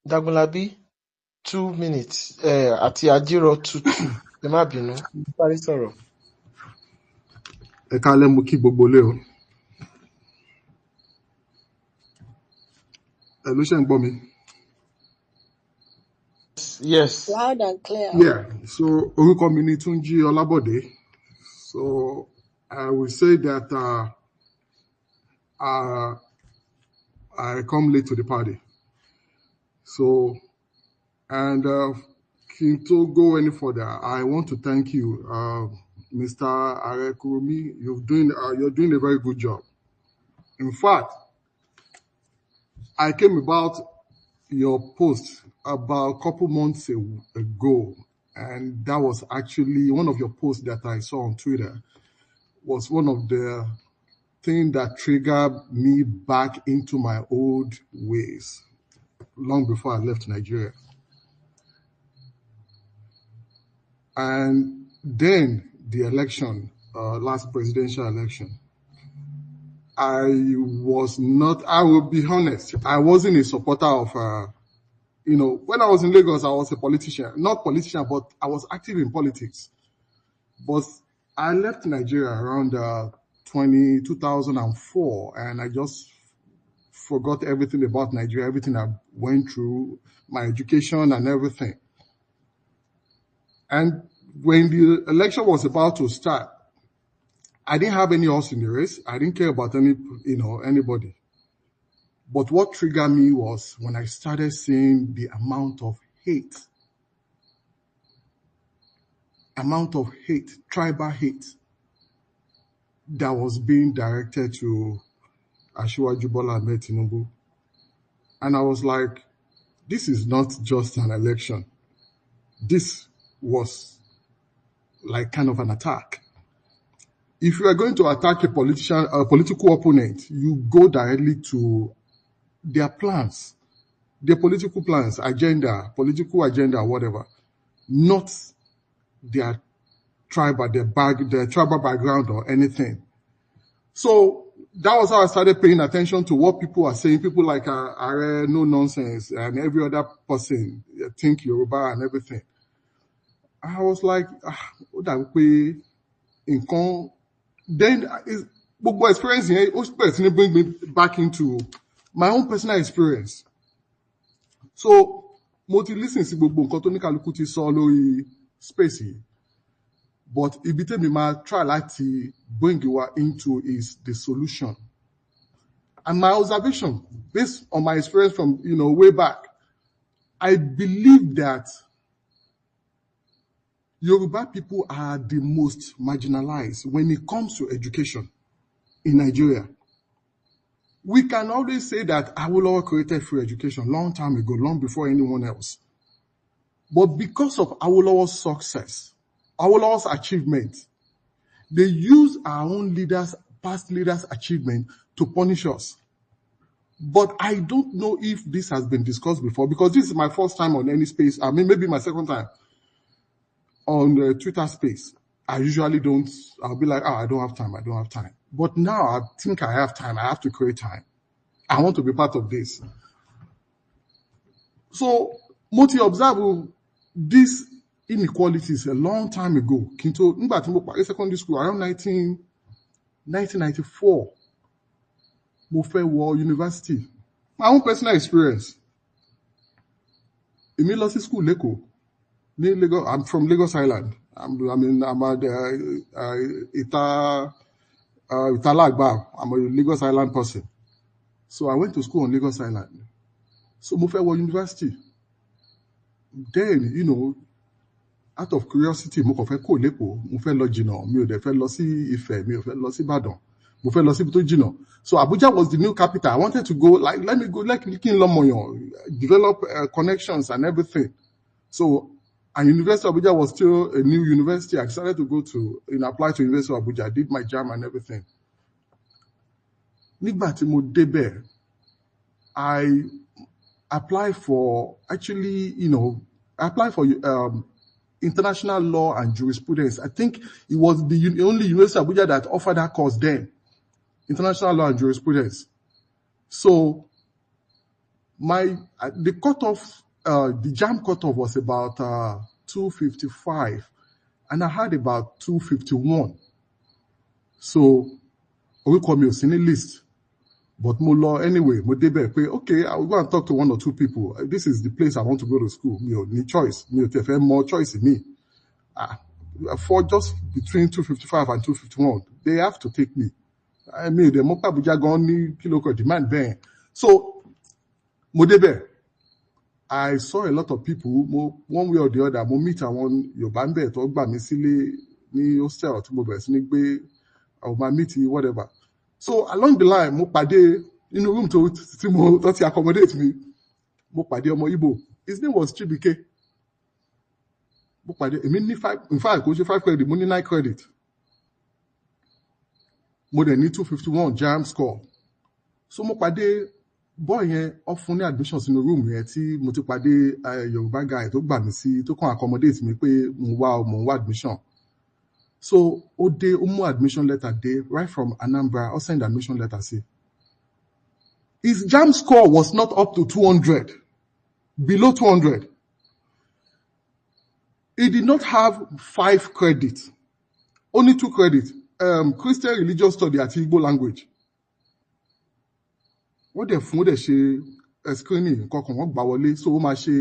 S1: Jagunlabi, 2 minutes. Àti Ajírọ̀ tutù. Ẹ má bínú. Parí sọ̀rọ̀.
S12: Ẹ káalẹ́, mo kí gbogbo ilé o. Ẹ ló ṣe ń gbọ́ mi.
S1: Yes.
S8: Loud and clear.
S12: Yeah, so orúkọ mi ni Túnjí Ọlábọ̀dé. So I will say that I come late to the party. So, and kí n tó go any further, I want to thank you, Mr. Arekurumi. You're doing a very good job. In fact, I came about your post about a couple months ago, and that was actually one of your posts that I saw on Twitter. Was one of the things that triggered me back into my old ways long before I left Nigeria. And then the election, last presidential election, I will be honest, I wasn't a supporter of, when I was in Lagos, I was a politician, not politician, but I was active in politics. But I left Nigeria around 2004, and I just forgot everything about Nigeria, everything I went through, my education and everything. And when the election was about to start, I didn't have any horse in the race. I didn't care about anybody. But what triggered me was when I started seeing the amount of hate, tribal hate, that was being directed to Asiwaju Bola Ahmed Tinubu. And I was like, this is not just an election. This was like kind of an attack. If you are going to attack a political opponent, you go directly to their plans, their political plans, political agenda, whatever, not their tribal background or anything. So that was how I started paying attention to what people are saying. People like Are No Nonsense and every other person, Think Yoruba and everything. I was like, then book experience here, bring me back into my own personal experience. So, mo ti listen sí gbogbo nǹkan tó ní kálukú ti sọ lórí space yìí. But ibi tèmi máa try láti bring you into is the solution. And my observation, based on my experience from way back, I believe that Yoruba people are the most marginalized when it comes to education in Nigeria. We can always say that Awolowo created free education long time ago, long before anyone else. But because of Awolowo's success, Awolowo's achievement, they use our own leaders, past leaders' achievement to punish us. But I don't know if this has been discussed before, because this is my first time on any space. I mean, maybe my second time on the Twitter space. I usually don't, I'll be like, I don't have time. But now I think I have time. I have to create time. I want to be part of this. So, Moti observe these inequalities a long time ago. Kinto, in secondary school, around 1994, mo fẹ́ wọ university. My own personal experience. Èmi lọ sí school lẹ́kọ̀ọ́. Ní Lagos, I'm from Lagos Island. I'm at Italagba. I'm a Lagos Island person. So I went to school on Lagos Island. So mo fẹ́ wọ university. Then, out of curiosity, mo kàn fẹ́ kó lẹ́kọ̀ọ́. Mo fẹ́ lọ jìnnà. Mi ò dẹ̀ fẹ́ lọ sí Ifẹ̀. Mi ò fẹ́ lọ sí Ìbàdàn. Mo fẹ́ lọ sí ibi tó jìnnà. So Abuja was the new capital. I wanted to go, let me go, develop connections and everything. So, and University of Abuja was still a new university. I decided to go to, apply to University of Abuja. I did my JAM and everything. Nígbà tí mo débẹ̀, I applied for, international law and jurisprudence. I think it was the only University of Abuja that offered that course then. International law and jurisprudence. So the cutoff, the JAM cutoff was about 255, and I had about 251. So we call me a senior list, but mo law anyway. Mo débẹ̀ pé okay, I will go and talk to one or two people. This is the place I want to go to school. Mi ò ní choice. Mi ò tẹ̀ fẹ́ more choice in me. For just between 255 and 251, they have to take me. I mean, the Mopa Abuja gone ni kilo demand ben. So, Modebe, I saw a lot of people, one way or the other, mo meet àwọn Yorùbá ńbẹ̀ tó gbà mí sílé ní hostel tí mo bẹ̀rẹ̀ sí ní gbé, or my meeting, whatever. So, along the line, mo pàdé inú room tó ti accommodate me. Mo pàdé ọmọ Igbo. His name was Chibike. Mo pàdé, èmi ní 5, in fact, kò ṣe 5 credit, mo ní 9 credit. Mo dẹ̀ ní 251 JAM score. So mo pàdé boy yẹn ó fún ní admission sínú room yẹn tí mo ti pàdé Yorùbá guy tó gbà mí sí tó kàn accommodate mi pé mo wá admission. So ó dé ó mú admission letter dé right from Anambra, ó send admission letter sí. His JAM score was not up to 200, below 200. He did not have 5 credits, only 2 credits. Christian religious study àti Igbo language. Wọ́n dẹ̀ fún ó dẹ̀ ṣe screening kankan wọ́n gbà wọlé, so ó máa ṣe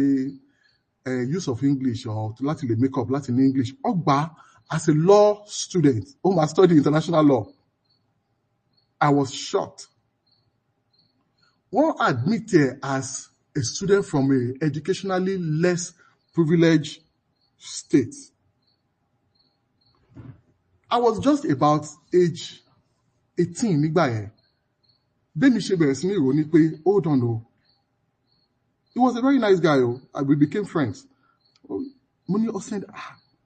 S12: use of English or láti lè make up láti ní English. Ó gbà as a law student, ó máa study international law. I was shocked. Wọ́n admit her as a student from a educationally less privileged state. I was just about age 18 nígbà yẹn. Bẹ́ẹ̀ni ṣe bẹ̀rẹ̀ sí ní ìrò ní pé, hold on o. He was a very nice guy o. We became friends. Money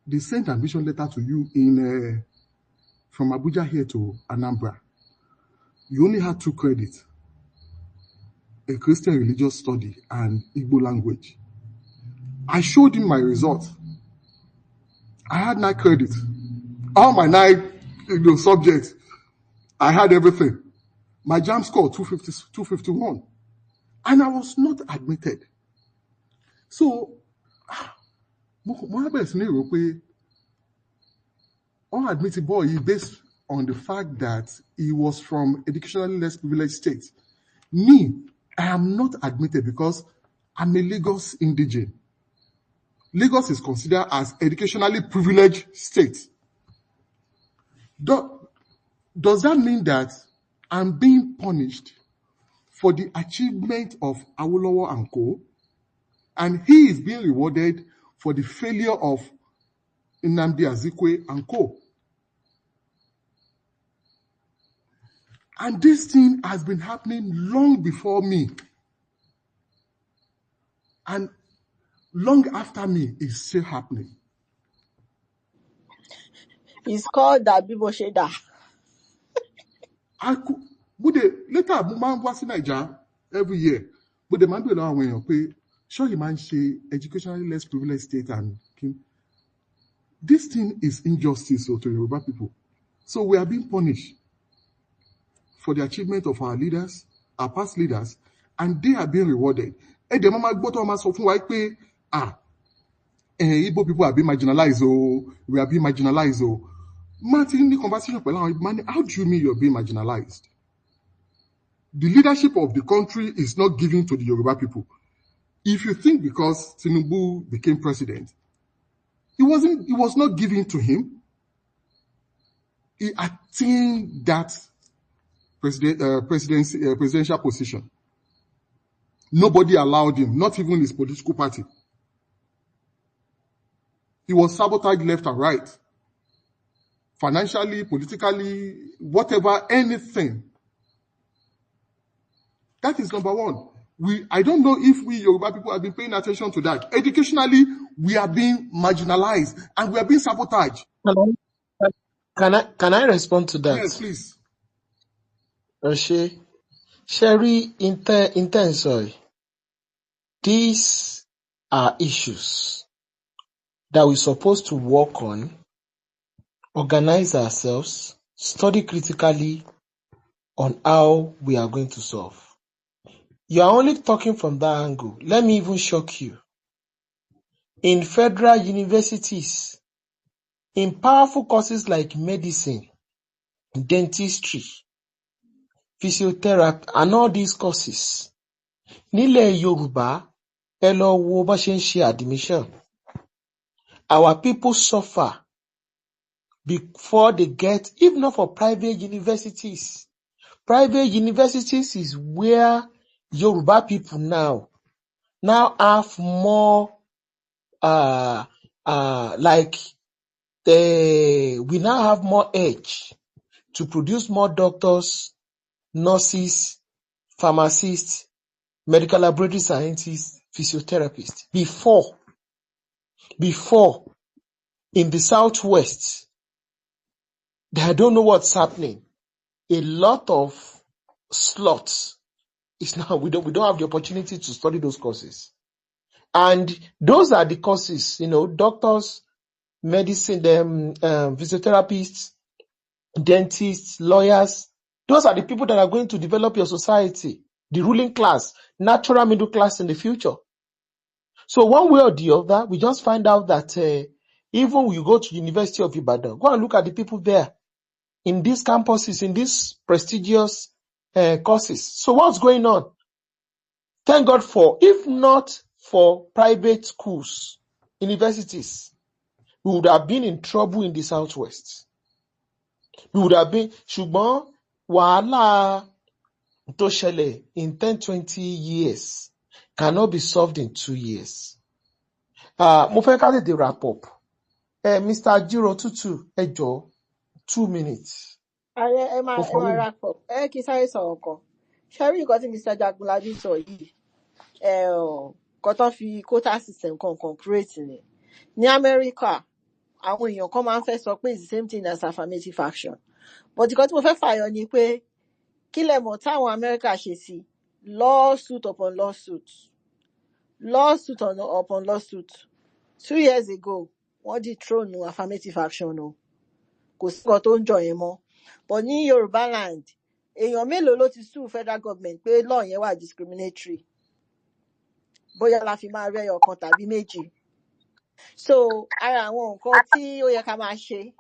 S12: they sent admission letter to you from Abuja here to Anambra. You only had 2 credits. A Christian religious study and Igbo language. I showed him my results. I had 9 credits. All my 9 subjects, I had everything. My JAM score 251, and I was not admitted. So, unadmitted boy, based on the fact that he was from educationally less privileged states. Me, I am not admitted because I'm a Lagos indigene. Lagos is considered as educationally privileged state. Does that mean that I'm being punished for the achievement of Awolowo and Co., and he is being rewarded for the failure of Nnamdi Azikiwe and Co.? And this thing has been happening long before me. And long after me, it's still happening.
S8: It's called that Bibo Sheda.
S12: Later, mo máa ń wá sí Naija every year. But the man be lọ́wọ́ àwọn èèyàn pé surely man ṣe educationally less privileged state and king. This thing is injustice to Yoruba people. So we are being punished for the achievement of our leaders, our past leaders, and they are being rewarded. The mama gbọ́dọ̀ máa sọ fún wa pé Igbo people are being marginalized, we are being marginalized. Martin, the conversation, how do you mean you're being marginalized? The leadership of the country is not given to the Yoruba people. If you think because Tinubu became president, it was not given to him. He attained that presidential position. Nobody allowed him, not even his political party. He was sabotaged left and right. Financially, politically, whatever, anything. That is number one. I don't know if we Yoruba people have been paying attention to that. Educationally, we are being marginalized and we are being sabotaged.
S1: Can I respond to that?
S12: Yes, please.
S1: Sherry, sorry. These are issues that we're supposed to work on, organize ourselves, study critically on how we are going to solve. You are only talking from that angle. Let me even shock you. In federal universities, in powerful courses like medicine, dentistry, physiotherapy, and all these courses, nílẹ̀ Yorùbá, ẹ lọ wo bá ṣe ń ṣe admission. Our people suffer before they get, if not for private universities. Private universities is where Yoruba people now have more, we now have more edge to produce more doctors, nurses, pharmacists, medical laboratory scientists, physiotherapists. Before, in the Southwest, I don't know what's happening. A lot of slots is now, we don't have the opportunity to study those courses. And those are the courses, doctors, medicine, physiotherapists, dentists, lawyers. Those are the people that are going to develop your society, the ruling class, natural middle class in the future. So one way or the other, we just find out that even when you go to the University of Ibadan, go and look at the people there in these campuses, in these prestigious courses. So what's going on? Thank God if not for private schools, universities, we would have been in trouble in the Southwest. We would have been, ṣùgbọ́n wàhálà tó ṣẹlẹ̀ in 10-20 years cannot be solved in 2 years. Mo fẹ́ ká tètè wrap up. Mr. Jiro Tutu, ẹ jọ̀ọ́, 2 minutes.
S8: Ẹ máa wrap up. Kí sáré sọ̀rọ̀ kan. Ṣé rí nǹkan tí Mr. Jagunlabi sọ yìí? Nǹkan tó fi quota system kan create ni. Ní Amẹ́ríkà, àwọn èèyàn kan máa ń fẹ́ sọ pé it's the same thing as affirmative action. But nǹkan tí mo fẹ́ fàyọ ni pé kí lẹ mọ̀ táwọn Amẹ́ríkà ṣe sí lawsuit upon lawsuit. Lawsuit upon lawsuit. 2 years ago, wọ́n dethrone affirmative action o. Kò sí nǹkan tó ń jọ yẹn mọ́. But ní Yorùbá land, èèyàn mélòó ló ti sue federal government pé law yẹn wà discriminatory? Bóyá la fi máa rẹ́yọ kan tàbí méjì. So ara àwọn nǹkan tí ó yẹ ká máa ṣe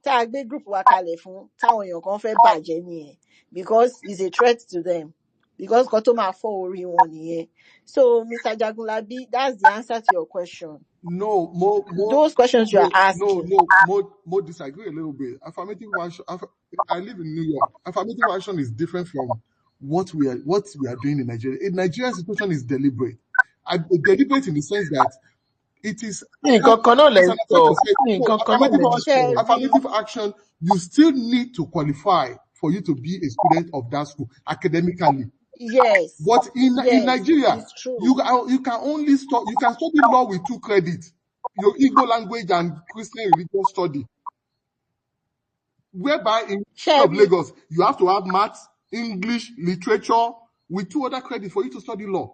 S8: tá a gbé group wa kalẹ̀ fún táwọn èèyàn kan fẹ́ bàjẹ́ nìyẹn, because it's a threat to them, because nǹkan tó máa fọ́ orí wọn nìyẹn. So Mr. Jagunlabi, that's the answer to your question.
S12: No,
S8: those questions you are asking.
S12: More disagree a little bit. Affirmative action. I live in New York. Affirmative action is different from what we are doing in Nigeria. In Nigeria, situation is deliberate. Deliberate in the sense that it is affirmative action. You still need to qualify for you to be a student of that school academically.
S8: Yes,
S12: But in
S8: yes,
S12: Nigeria,
S8: it's true.
S12: you can only you can study law with 2 credits, your Igbo language and Christian religion study. Whereby in of
S8: Sherry,
S12: Lagos, you have to have maths, English, literature with 2 other credits for you to study law.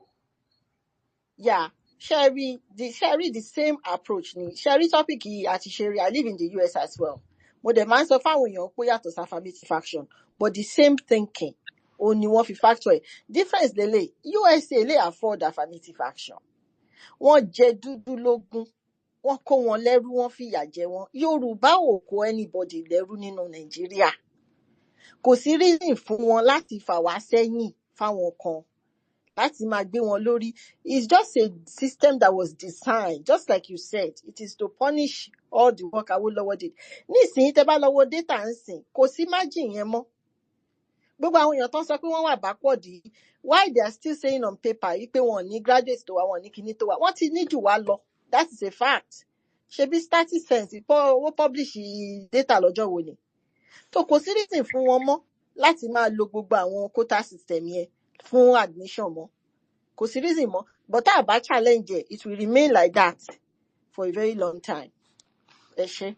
S8: yeah. Sherry, the same approach ni. Sherry topic yìí àti Sherry, I live in the US as well. Mo dẹ̀ máa ń sọ fáwọn èèyàn pé yàtọ̀ sí affirmative action, but the same thinking. Ó ní wọ́n fi factor ẹ̀. Difference lélẹ̀, USA lè afford affirmative action. Wọ́n jẹ dúdú lógún, wọ́n kó wọn lẹ́rú, wọ́n fìyà jẹ wọn. Yorùbá ò kó anybody lẹ́rú nínú Nàìjíríà. Kò sí reason fún wọn láti fà wá sẹ́yìn fáwọn kan. Láti máa gbé wọn lórí. It's just a system that was designed, just like you said. It is to punish all the work Awolowo did. Nísìnyí tẹ́ bá lọ wo data ń sìn, kò sí margin yẹn mọ́. Gbogbo àwọn èèyàn tó ń sọ pé wọ́n wà backward yìí, why they are still saying on paper yìí pé wọn ò ní graduate tó wà, wọn ò ní kíní tó wà. Wọ́n ti ní jù wá lọ. That is a fact. Ṣebí Statistics wọ́n publish data lọ́jọ́ wo ni? So kò sí reason fún wọn mọ́ láti máa lo gbogbo àwọn quota system yẹn fún admission mọ́. Kò sí reason mọ́. But tá a bá challenge it, it will remain like that for a very long time. Ẹ ṣé.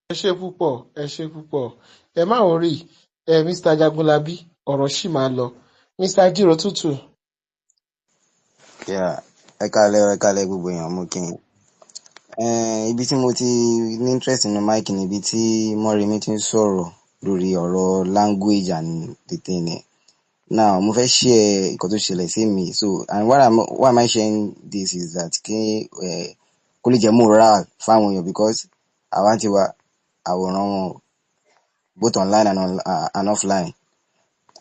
S1: Ẹ ṣé púpọ̀, ẹ ṣé púpọ̀. Ẹ má worry, Mr. Jagunlabi, ọ̀rọ̀ ṣì máa lọ. Mr. Jiro Tutu.
S13: Yeah, ẹ kálẹ́ gbogbo èèyàn mú kí n. Ibi tí mo ti ní interest nínú mic ni ibi tí Mọ́remí ti ń sọ̀rọ̀ lórí ọ̀rọ̀ language and the thing yẹn. Now, mo fẹ́ share nǹkan tó ṣẹlẹ̀ sí mi. So, and why am I sharing this is that kó lè jẹ́ moral fáwọn èèyàn because àwa ti wà àwòrán wọn both online and offline.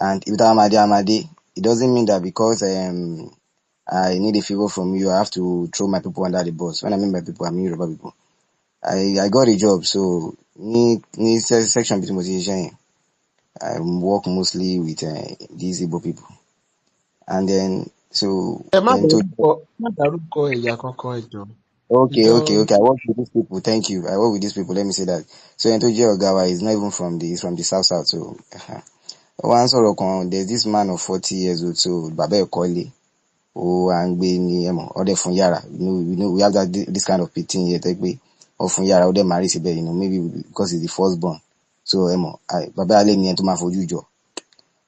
S13: And if that Amade, it doesn't mean that because I need a favor from you, I have to throw my people under the bus. When I mean by people, I mean Yoruba people. I got a job, so ní section between motivation, I work mostly with these Igbo people. And then, so...
S1: Ẹ má dárúkọ ẹ̀yà kankan ẹ jọ̀ọ́.
S13: Okay. I work with these people. Thank you. I work with these people. Let me say that. So Ntoje Ogawa is not even from the south. So one sort of there's this man of 40 years old. So Baba Ekole, and we other from Yara. You know, we have this kind of 15 years. Or from Yara, other married, maybe because he's the firstborn. So Baba Ale ni ento ma foju jo.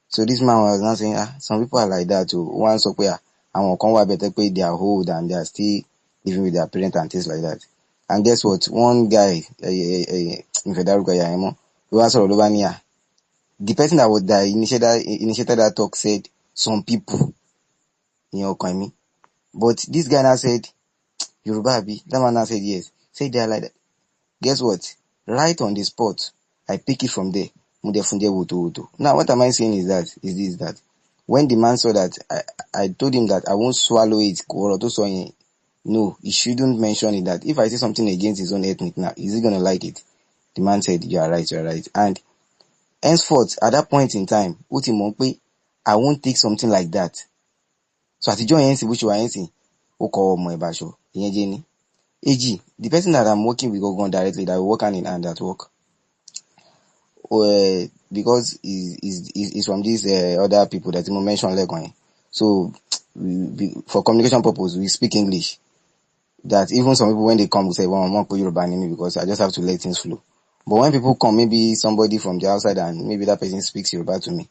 S13: So this man was not saying, some people are like that too. One so where and come better pay they are old and they are still living with their parents and things like that. And guess what? One guy, in Federal Guyamo, who was all over near. The person that initiated that talk said some people in your economy. But this guy now said, Yoruba Abi. That man now said yes. Say they are like that. Guess what? Right on the spot, I pick it from there. Now what am I saying is that when the man saw that, I told him that I won't swallow it. No, he shouldn't mention it. That if I say something against his own ethnic now, is he gonna like it? The man said, you are right. And henceforth, at that point in time, I won't take something like that. So at the joint NC, which you are NC, AG, the person that I'm working with go directly, that will work hand in hand at work. Because he's from these other people that you mentioned later. So for communication purpose, we speak English. That even some people when they come will say, well, I want to put Yoruba in me because I just have to let things flow. But when people come, maybe somebody from the outside and maybe that person speaks Yoruba to me,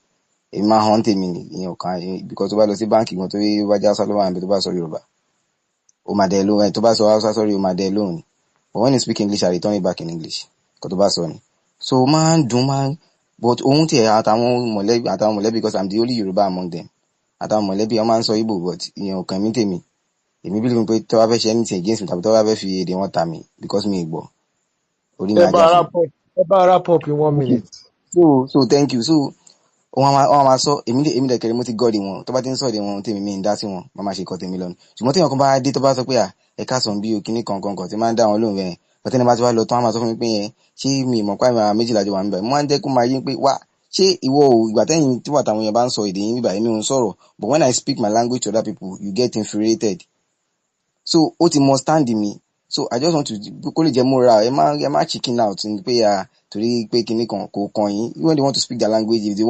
S13: it might haunt me, because over the bank, you want to be over just alone and be Yoruba. Umadelo, sorry, Umadelo. But when you speak English, I return it back in English. So man, but because I'm the only Yoruba among them. Man so Igbo, but community me. If me believe me to have anything against me, to have they want me because me Igbo.
S1: Wrap up in 1 minute.
S13: So thank you. So so èmi de kere mo ti god wọn tó bá tin sọ de wọn tèmi mi nda sí wọn mama ṣe ko tèmi lọ ni ṣùgbọ́n tí wọn bá dé tó bá sọ pé ẹ ká son bí o kíní kan tí máa dá wọn lóhùn bẹ́ẹ̀ but ẹni bá ti wá lọ tán máa sọ fún mi pé yẹn ṣé mi mọ̀ pa mi méjìlá jọ wà ńbẹ̀ mo ń jẹ́ kó máa yín pé wá ṣé ìwọ o ìgbà tẹ́yin tí wà táwọn yẹn bá ń sọ èdè yín bíbá èmi ò ń sọ̀rọ̀ but when I speak my language to other people you get infuriated. So ó ti must stand mi So I just want to kó lè jẹ́ moral, ẹ má chicken out ní pé torí pé kinní kan kò kàn yín. When they want to speak their language, if they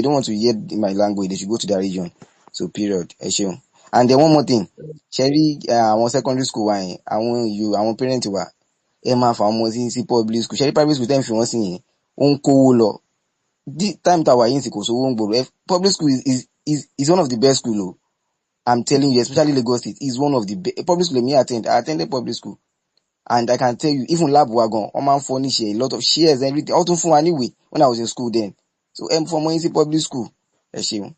S13: don't want to hear my language, they should go to their region. So period. Ẹ ṣeun. And then one more thing, ṣe rí àwọn secondary school wa yẹn, àwọn parent wa, ẹ máa fà ọmọ sí public school. Ṣe rí private school tẹ́ ń fi wọ́n sí yẹn, ó ń kówó lọ. The time that we're in kò sówó ń gbòòrò. Public school is one of the best school o. I'm telling you, especially Lagos State is one of the public school I attended public school. And I can tell you, even lab wagon, man furnish a lot of shares and everything. All for anyway when I was in school then. So for more public school. Ẹ ṣeun.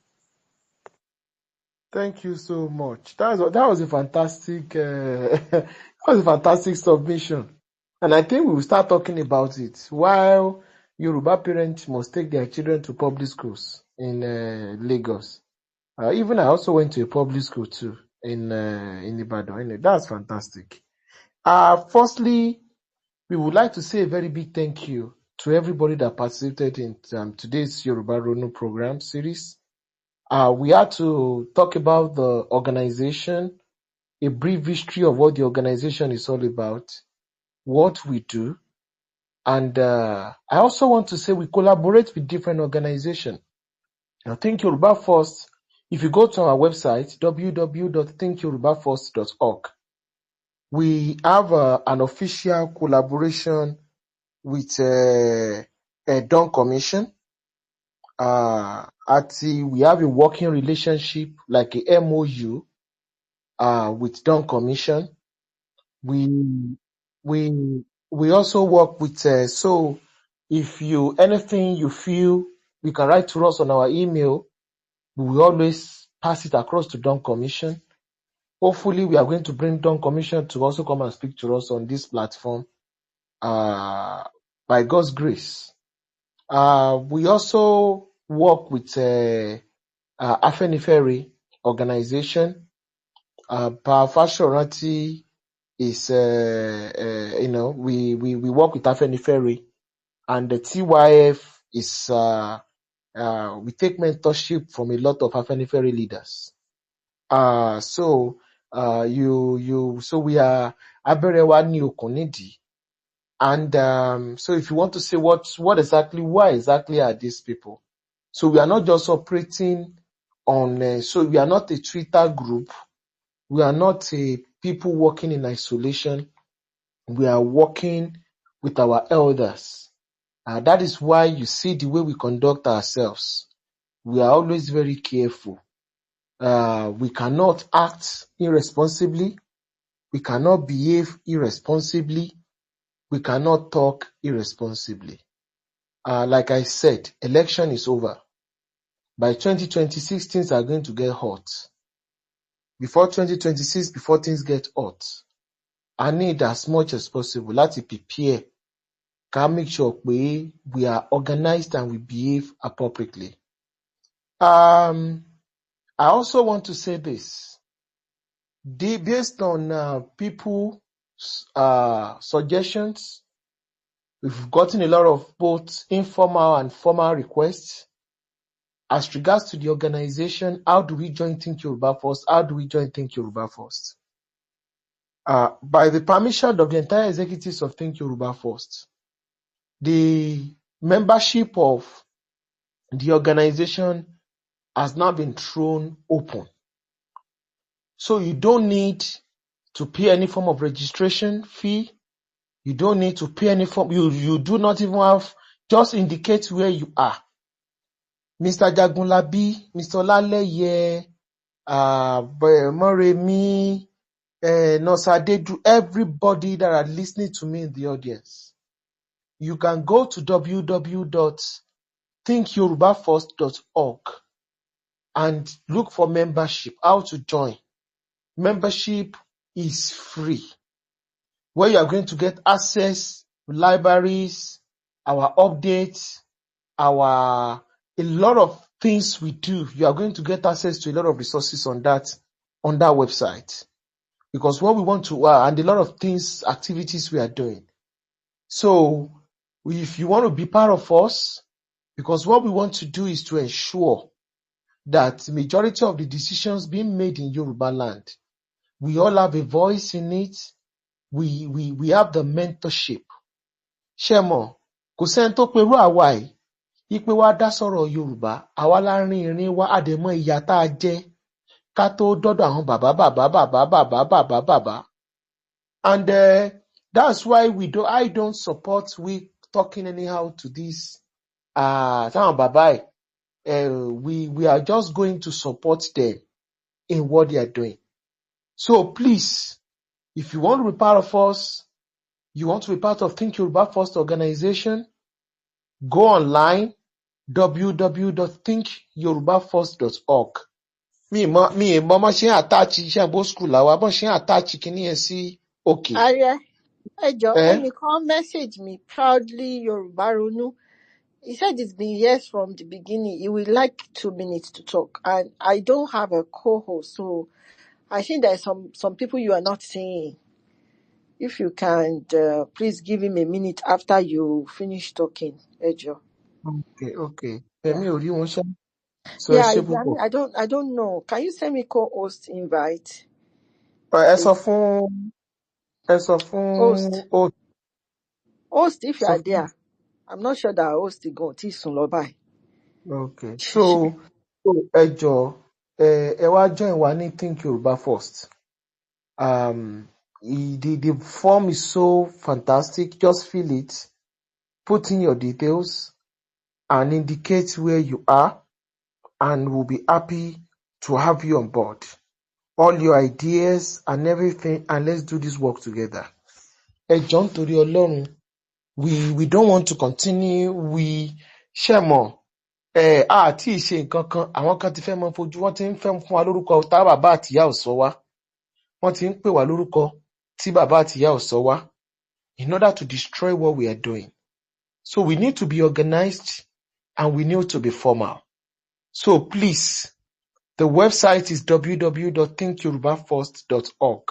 S1: Thank you so much. That was a fantastic that was a fantastic submission. And I think we will start talking about it. While Yoruba parents must take their children to public schools in Lagos. Even I also went to a public school too in Ibadan. That's fantastic. Firstly, we would like to say a very big thank you to everybody that participated in today's Yoruba Rono program series. We had to talk about the organization, a brief history of what the organization is all about, what we do, and I also want to say we collaborate with different organizations. Now, Think Yoruba First, if you go to our website, www.thinkyorubafirst.org, we have an official collaboration with Dawn Commission. We have a working relationship, like a MOU, with Dawn Commission. We also work with, so if anything you feel, you can write to us on our email. We will always pass it across to Dawn Commission. Hopefully, we are going to bring Dawn Commission to also come and speak to us on this platform, by God's grace. We also work with Afenifere organization. Parafashoranti is, we work with Afenifere, and the TYF is, we take mentorship from a lot of Afenifere leaders. So we are Aberewa ni Okunidi. And so if you want to say why exactly are these people? So we are not just operating on, so we are not a Twitter group. We are not a people working in isolation. We are working with our elders. That is why you see the way we conduct ourselves. We are always very careful. We cannot act irresponsibly. We cannot behave irresponsibly. We cannot talk irresponsibly. Like I said, election is over. By 2026, things are going to get hot. Before 2026, before things get hot, I need as much as possible láti prepare ká make sure pé we are organized and we behave appropriately. I also want to say this. Based on people's suggestions, we've gotten a lot of both informal and formal requests as regards to the organization. How do we join Think Yoruba First? How do we join Think Yoruba First? By the permission of the entire executives of Think Yoruba First, the membership of the organization has now been thrown open. So you don't need to pay any form of registration fee. You don't need to pay any form. You do not even have, just indicate where you are. Mr. Jagunlabi, Mr. Olaleye, Moremi, Nosadedu, everybody that are listening to me in the audience. You can go to www.thinkyorubafirst.org and look for membership, how to join. Membership is free, where you are going to get access to libraries, our updates, a lot of things we do. You are going to get access to a lot of resources on that website, because what we want to, and a lot of things, activities we are doing. So if you want to be part of us, because what we want to do is to ensure that the majority of the decisions being made in Yoruba land, we all have a voice in it. we have the mentorship. Ṣé mọ̀, kò sẹ́ni tó perú àwa yìí wípé wá dá sọ̀rọ̀ Yorùbá, àwa la rin ìrìn wa àdèmọ ìyà tá a jẹ ká tó dọ́dọ̀ àwọn bàbá. And that's why I don't support we talking anyhow to this táwọn bàbá yìí. We are just going to support them in what they are doing. So please, if you want to be part of us, you want to be part of Think Yoruba First organization, go online, www.thinkyorubafirst.org. Mi mọ bọ́n ṣe ń attach iṣẹ́ bó school làwa bọ́n ṣe ń attach kìíní yẹn sí òkè.
S8: Ààrẹ, ẹ jọ̀ọ́,
S1: Eh?
S8: ẹnìkan message me proudly Yorùbá Ronú. He said it's been years from the beginning. He would like 2 minutes to talk. And I don't have a co-host, so I think there's some people you are not seeing. If you can, please give him a minute after you finish talking, Ejo.
S1: Okay.
S8: Yeah.
S1: Èmi ò rí wọn ṣá. So ẹ
S8: Yeah,
S1: ṣé
S8: I
S1: púpọ̀.
S8: mean, I don't know. Can you send me co-host invite,
S1: Ẹ sọ
S8: please?
S1: fún
S8: Host. Host, if you
S1: sọ
S8: are
S1: fún.
S8: there. I'm not sure that host is going to soon by.
S1: Okay. So ẹ jọ̀ọ́ ẹ wá join wa ní Think Yoruba First. The form is so fantastic. Just fill it, put in your details, and indicate where you are, and we'll be happy to have you on board. All your ideas and everything, and let's do this work together. Ẹ jọ̀ọ́ nítorí Ọlọ́run, we don't want to continue. Ṣé mọ̀, àti ìṣe nǹkan kan, àwọn kan ti fẹ́ mọ fojú, wọ́n ti ń fẹ́ fún wa lórúkọ tá bàbá àtìyá ò sọ wá. Wọ́n ti ń pè wá lórúkọ tí bàbá àtìyá ò sọ wá, in order to destroy what we are doing. So we need to be organized and we need to be formal. So please, the website is www.thinkyorubafirst.org.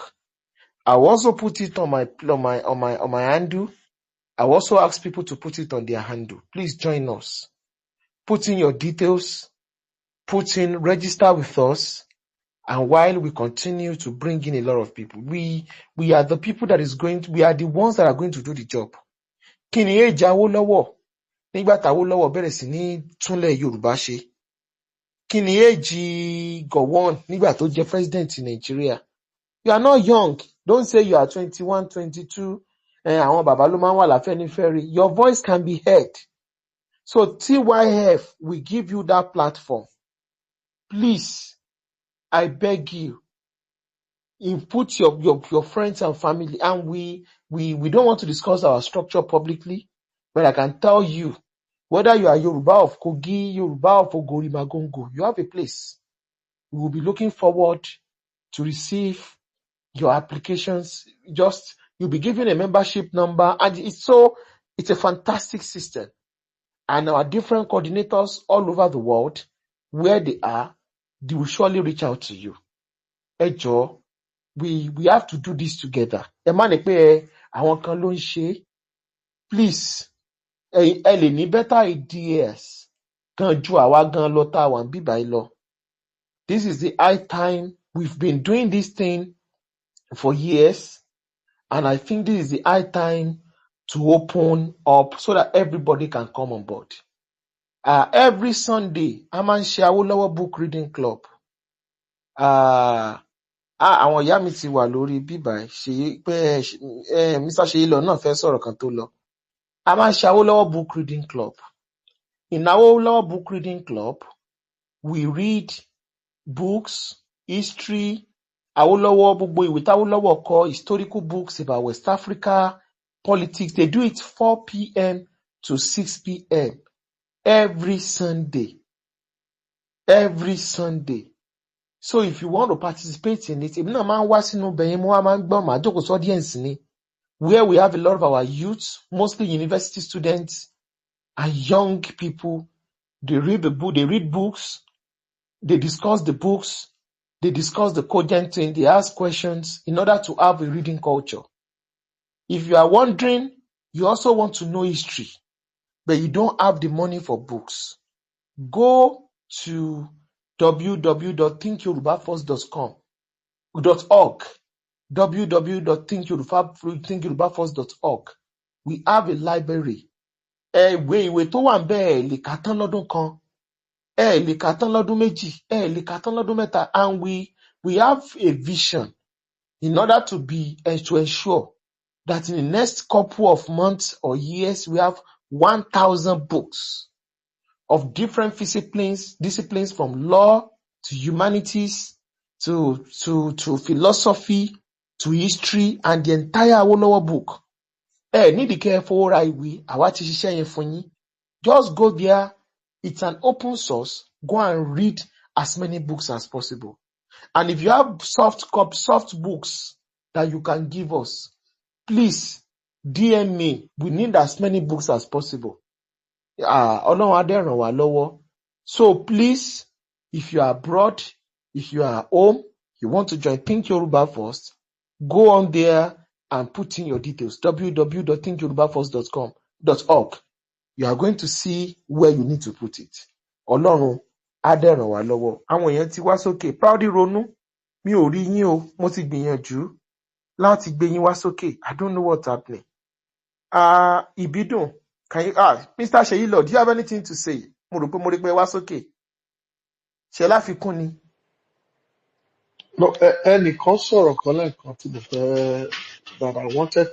S1: I will also put it on my handle. I will also ask people to put it on their handle. Please join us. Put in your details, register with us, and while we continue to bring in a lot of people, we are the people we are the ones that are going to do the job. Kí ni age Awólọ́wọ̀ nígbà t'Awólọ́wọ̀ bẹ̀rẹ̀ sí ní túnlẹ̀ Yorùbá ṣe? Kí ni age Gowon nígbà tó jẹ́ president in Nigeria? You are not young. Don't say you are 21, 22. Àwọn bàbá ló máa ń wà l'Afẹ́nifẹ́re. Your voice can be heard. So TYF will give you that platform. Please, I beg you, input your friends and family. And we don't want to discuss our structure publicly, but I can tell you, whether you are Yoruba of Kogi, Yoruba of Ogori Magongo, you have a place. We will be looking forward to receive your applications. You'll be given a membership number, and it's a fantastic system. And our different coordinators all over the world, where they will surely reach out to you. Ẹ jọ̀ọ́, we have to do this together. Ẹ má ní pé àwọn kan ló ń ṣe. Please, ẹ lè ní better ideas gan ju àwa gan lọ tá a wà ń bíbá yìí lọ. This is the high time. We've been doing this thing for years, and I think this is the high time to open up so that everybody can come on board. Every Sunday, a máa ń ṣe Awólọ́wọ̀ book reading club. Àwọn ìyá mi ti wà lórí bíbá ṣe pé Mr. Ṣeyílọ náà fẹ́ sọ̀rọ̀ kan tó lọ. A máa ń ṣe Awólọ́wọ̀ book reading club. In Awólọ́wọ̀ book reading club, we read books, history, Awólọ́wọ̀, gbogbo ìwé t'Awólọ́wọ̀ kọ, historical books about West Africa, politics. They do it 4 p.m. to 6 p.m. every Sunday. Every Sunday. So if you want to participate in it, èmi náà máa ń wá sínú bẹ̀yẹn, mo wá máa ń gbọ́, màá jókòó sí audience ni, where we have a lot of our youth, mostly university students and young people. They read books, they discuss the books, they discuss the cogent thing, they ask questions in order to have a reading culture. If you are wondering, you also want to know history, but you don't have the money for books, go to www.thinkyorubafirst.org. www.thinkyorubafirst.org. We have a library. Ìwé tó wà ń bẹ́ẹ̀ lè kà tán lọ́dún kan, lè kà tán lọ́dún méjì, lè kà tán lọ́dún mẹ́ta, and we have a vision in order to ensure that in the next couple of months or years we have 1,000 books of different disciplines from law to humanities to philosophy to history and the entire Awolowo book. Nídìí kẹ́ ẹ fowó ra ìwé, àwa ti ṣiṣẹ́ yẹn fún yín. Just go there. It's an open source. Go and read as many books as possible. And if you have soft books that you can give us, please DM me. We need as many books as possible. Ọlọ́run á dẹ̀ ràn wá lọ́wọ́. So please, if you are abroad, if you are at home, you want to join Think Yoruba First, go on there and put in your details. www.thinkyorubafirst.org. You are going to see where you need to put it. Ọlọ́run á dẹ̀ ràn wá lọ́wọ́. Àwọn èèyàn ti wá sókè. Proudly ronú. Mi ò rí yín o. Mo ti gbìyànjú láti gbé yín wá sókè. I don't know what's happening. Ìbídùn, can you Mr. Sheyilo, do you have anything to say? Mo rò pé mo rí pé wá sókè. Ṣé láfikún ni?
S11: No, ẹnìkan sọ̀rọ̀ kan lẹ́ẹ̀kan tí mo fẹ́ that I wanted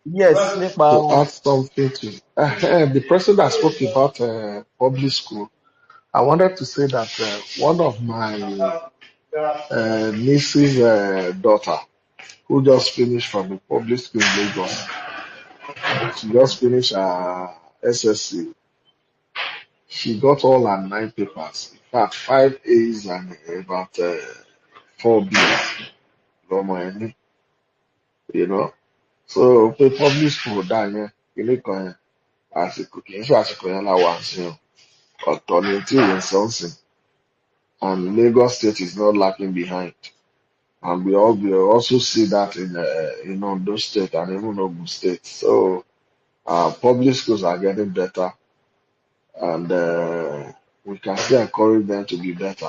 S1: Yes, nípa
S11: to add something to. The person that spoke about public school, I wanted to say that one of my niece's daughter, who just finished from the public school in Lagos, she just finished her SSC. She got all her 9 papers. In fact, 5 A's and about 4 B's. Lọ́mọ ẹ̀ ní, you know. So pé public school dá yẹn, ilé kan yẹn, àsìkò kì í ṣe àsìkò yẹn la wà sí o. Ọ̀tọ̀ ni tí ìwé ń sọ ń sìn. And Lagos State is not lagging behind. And we also see that in Ondo State and even Ogun State. So public schools are getting better, and we can still encourage them to be better.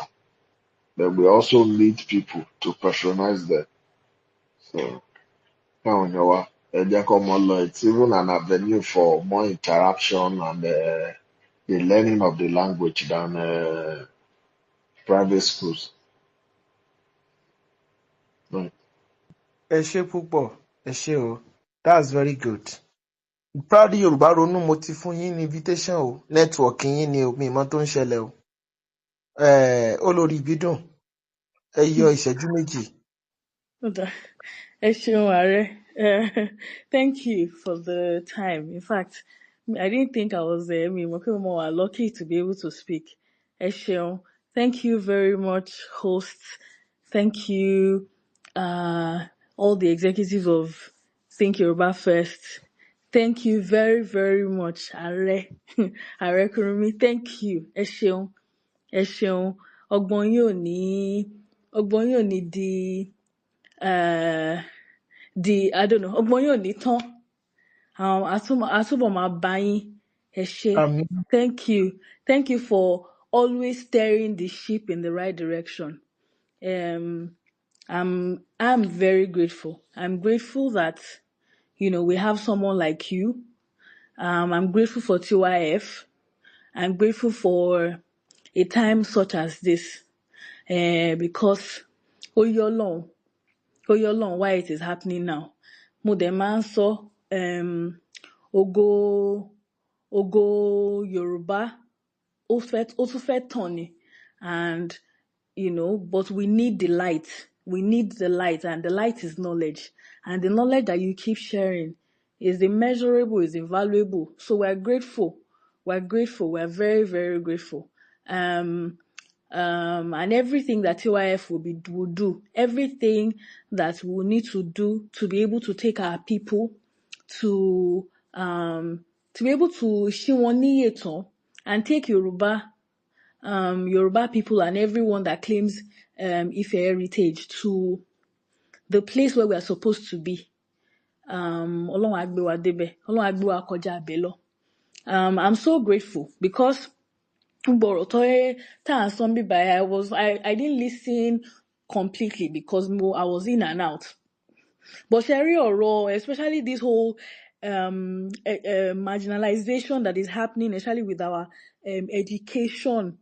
S11: But we also need people to patronize them. So, it's even an avenue for more interaction and the learning of the language than private schools. Mm.
S1: ẹ ṣé púpọ̀, ẹ ṣé o. That's very good. Proudly Yorùbá ronú, mo ti fún yín ní invitation o. Network yín ni o, mi mọ̀ tó ń ṣẹlẹ̀ o. Olórí Ìbídùn, ẹ yọ ìṣẹ́jú méjì.
S4: Ẹ ṣeun, Ààrẹ. Thank you for the time. In fact, I didn't think I was more lucky to be able to speak. Ẹ ṣeun. Thank you very much, hosts. Thank you, all the executives of Think Yoruba First. Thank you very, very much, Ààrẹ. Ààrẹ Kurumi, thank you. Ẹ ṣeun. Ẹ ṣeun. Ọgbọ́n yóò ní I don't know, ọgbọ́n yóò ní tán. Àtúbọ̀ máa bá yín. Ẹ ṣé.
S1: Àmín.
S4: Thank you for always steering the ship in the right direction. I'm very grateful. I'm grateful that, we have someone like you. I'm grateful for TYF. I'm grateful for a time such as this. Because ó yọ Ọlọ́run why it is happening now. Mo dẹ̀ máa ń sọ, ògo Yorùbá ó tún fẹ́ tàn ni, and but we need the light. We need the light, and the light is knowledge. And the knowledge that you keep sharing is immeasurable, is invaluable. So we're grateful. We're very, very grateful. And everything that TYF will do, everything that we'll need to do to be able to take our people to be able to ṣí wọn níyè tán and take Yoruba people and everyone that claims Ife heritage to the place where we are supposed to be. Ọlọ́run á gbé wa débẹ̀. Ọlọ́run á gbé wa kọjá ibẹ̀ lọ. I'm so grateful because I didn't listen
S14: completely because I was in and out. But Sherry or especially this whole marginalization that is happening, especially with our education,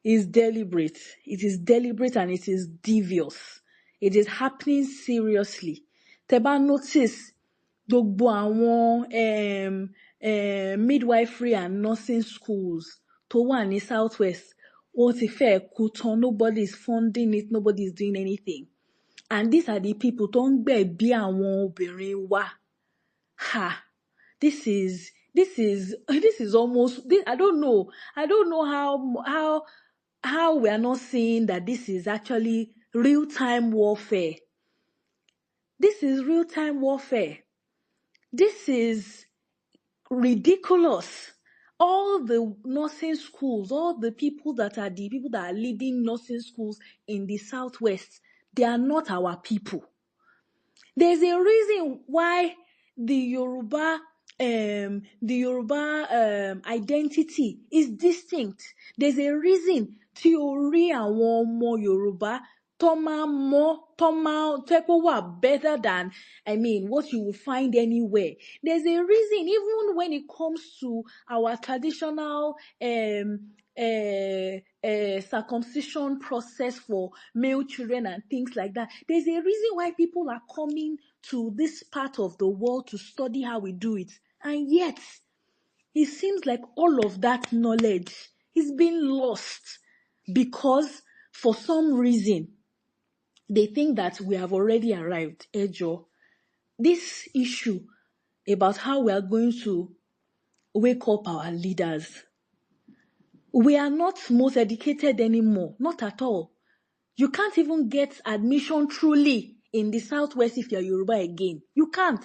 S14: is deliberate. It is deliberate and it is devious. It is happening seriously. Tẹ́ bá notice gbogbo àwọn midwifery and nursing schools tó wà ní southwest wọ́n ti fẹ́ẹ̀ kú tán. Nobody is funding it. Nobody is doing anything. And these are the people tó ń gbẹ̀bí àwọn obìnrin wa. Ha! This is almost this, I don't know how we are not seeing that this is actually real-time warfare. This is real-time warfare. This is ridiculous. All the nursing schools, all the people that are leading nursing schools in the southwest, they are not our people. There's a reason why the Yoruba identity is distinct. There's a reason tí orí àwọn ọmọ Yorùbá tó wà better than what you will find anywhere. There's a reason even when it comes to our traditional circumcision process for male children and things like that. There's a reason why people are coming to this part of the world to study how we do it. And yet, it seems like all of that knowledge is being lost because for some reason, they think that we have already arrived. Ejo, this issue about how we are going to wake up our leaders, we are not most educated anymore, not at all. You can't even get admission truly in the southwest if you're Yoruba again. You can't.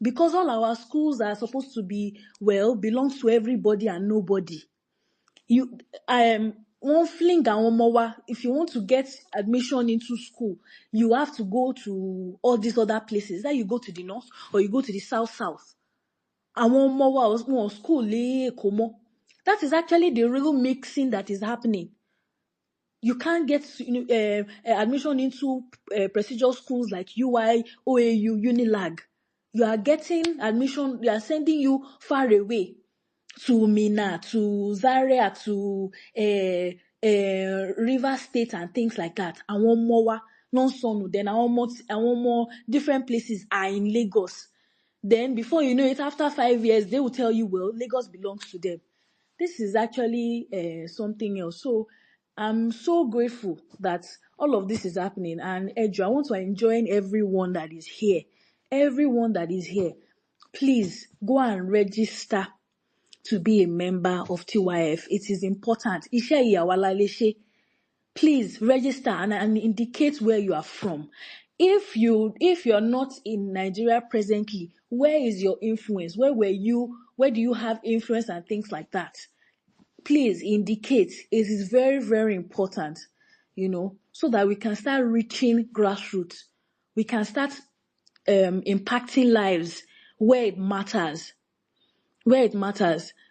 S14: Because all our schools are supposed to be, belongs to everybody and nobody. One fling and one more. If you want to get admission into school, you have to go to all these other places. Either you go to the north or you go to the south. And one more school, that is actually the real mixing that is happening. You can't get admission into prestigious schools like UI, OAU, Unilag. You are getting admission, they are sending you far away to Mina, to Zaria, to River State and things like that. And one more, non-sonu, then and one more different places are in Lagos. Then before you know it, after 5 years, they will tell you, well, Lagos belongs to them. This is actually something else. So I'm so grateful that all of this is happening. And Edjo, I want to enjoin everyone that is here. Everyone that is here, please go and register to be a member of TYF. It is important. Iṣẹ́ ìyàwó alálẹ́ṣẹ́. Please register and indicate where you are from. If you're not in Nigeria presently, where is your influence? Where were you? Where do you have influence and things like that? Please indicate. It is very, very important, so that we can start reaching grassroots. We can start impacting lives where it matters. Gbogbo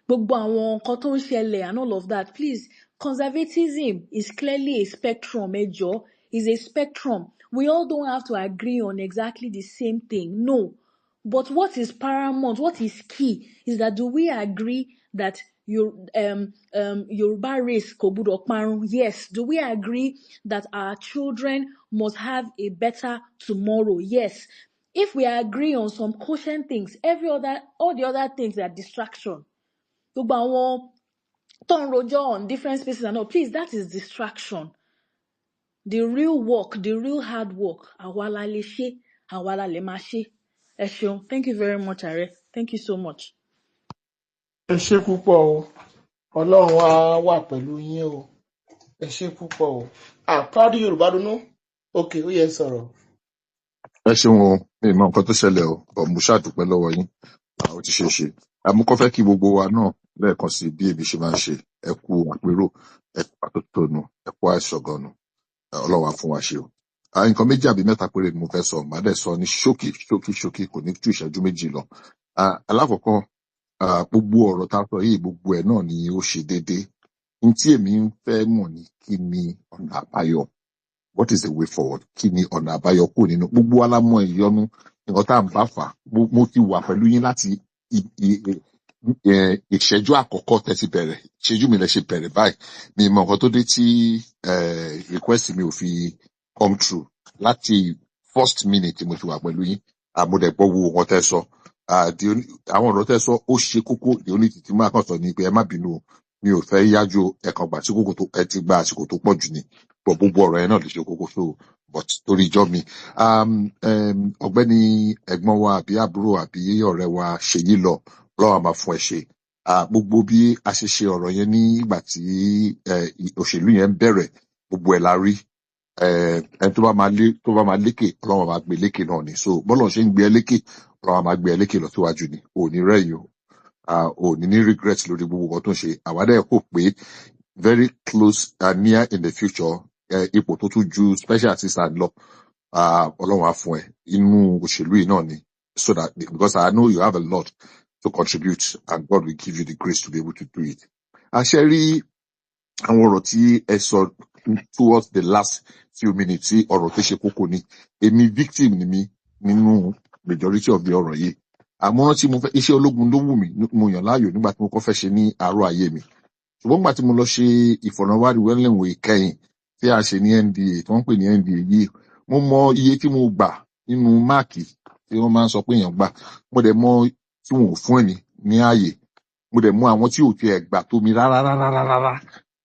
S14: àwọn nǹkan tó ń ṣẹlẹ̀ and all of that. Please, conservatism is clearly a spectrum, Ẹjọ́. Is a spectrum. We all don't have to agree on exactly the same thing. No. But what is paramount, what is key, is that do we agree that Yoruba race kò gbọdọ̀ parun? Yes. Do we agree that our children must have a better tomorrow? Yes. If we agree on some quotient things, all the other things are distraction. Gbogbo àwọn tó ń rojọ́ on different spaces and all, please, that is distraction. The real work, the real hard work, àwa la lè ṣe, àwa la lè máa ṣe. Ẹ ṣeun. Thank you very much, Ààrẹ. Thank you so much.
S1: Ẹ ṣé púpọ̀ o. Ọlọ́run á wà pẹ̀lú yín o. Ẹ ṣé púpọ̀ o. Proud Yorùbá dunú. Okay, ó yẹ sọ̀rọ̀.
S3: ẹ ṣeun o mi ì mọ nǹkan tó ṣẹlẹ̀ o but mo ṣàdúpẹ́ lọ́wọ́ yín ó ti ṣe é ṣe àmúkọ́ fẹ́ kí gbogbo wa náà lẹ́ẹ̀kan sí bí èmi ṣe máa ń ṣe ẹ kú àpérò ẹ kú àtótónu ẹ kú àìṣọ̀gànù Ọlọ́run á fún wa ṣe o. Nǹkan méjì àbí mẹ́ta péré ni mo fẹ́ sọ màá dẹ̀ sọ ní ṣókí kò ní ju ìṣẹ́jú méjì lọ. Alákọ̀ọ́kọ́ gbogbo ọ̀rọ̀ tá a sọ yìí gbogbo ẹ̀ náà ni ó ṣe déédéé. N tí èmi ń fẹ́ mọ̀ ní kí ni ọ̀nà àbáyọ.
S15: what is the way forward? Kí ni ọ̀nà àbáyọ kúrò nínú gbogbo wa la mọ ìyọnu nǹkan tá à ń bá fà mo ti wà pẹ̀lú yín láti ìṣẹ́jú àkọ́kọ́ tẹ́ ti bẹ̀rẹ̀ ìṣẹ́jú mi lẹ ṣe bẹ̀rẹ̀ báyìí mi mọ nǹkan tó dé tí request mi ò fi come true láti first minute mo ti wà pẹ̀lú yín àmúdẹ̀gbọ́ wo nǹkan tẹ́ sọ àwọn ọ̀rọ̀ tẹ́ sọ ó ṣe kókó the only thing tí máa kàn sọ ni pé ẹ má bínú mi ò fẹ́ yájú ẹ̀kan gbà tí kókó tó ẹ ti gba àsìkò tó pọ̀ jù ni pọ̀ gbogbo ọ̀rọ̀ yẹn náà lè ṣe kókó so but torí ìjọ mi ọ̀gbẹ́ni ẹ̀gbọ́n wa àbí àbúrò àbí ọ̀rẹ́ wa Ṣèyí lọ lọ́wọ́ máa fún ẹ ṣe gbogbo bí a ṣe ṣe ọ̀rọ̀ yẹn ní ìgbà tí òṣèlú yẹn ń bẹ̀rẹ̀ gbogbo ẹ̀ la rí ẹni tó bá máa lékè Ọlọ́run máa gbé lékè náà ni so bọ́lọ̀ ṣe ń gbé ẹ lékè Ọlọ́run máa gbé ẹ lékè lọ síwájú ni òní rẹ̀yìn o ní regret lórí gbogbo nǹkan tó ń ṣe àwádẹ́ kò pé very close near in the future ipò tó tún ju special assistant lọ Ọlọ́run á fún ẹ inú òṣèlú yìí náà ni so that because I know you have a lot to contribute and God will give you the grace to be able to do it. àṣẹ rí àwọn ọ̀rọ̀ tí ẹ sọ towards the last few minutes tí ọ̀rọ̀ tó ṣe kókó ni èmi victim ni mi nínú majority of the ọ̀rọ̀ yìí àmọ́ tí mo fẹ́ iṣẹ́ ológun ló wù mí mo yàn láàyò nígbà tí mo kọ́ fẹ́ ṣe ní àárọ̀ ayé mi ṣùgbọ́n nígbà tí mo lọ ṣe ìfọ̀rọ̀wánilẹ́nuwò ìkẹyìn tí a ṣe ní NDA tí wọ́n ń pè ní NDA yìí mo mọ iye tí mo gbà nínú máàkì tí wọ́n máa ń sọ pé èèyàn gbà mo dẹ̀ mọ tí wọn ò fún ẹni ní ààyè mo dẹ̀ mọ àwọn tí ò tiẹ̀ gbà tó mi rárá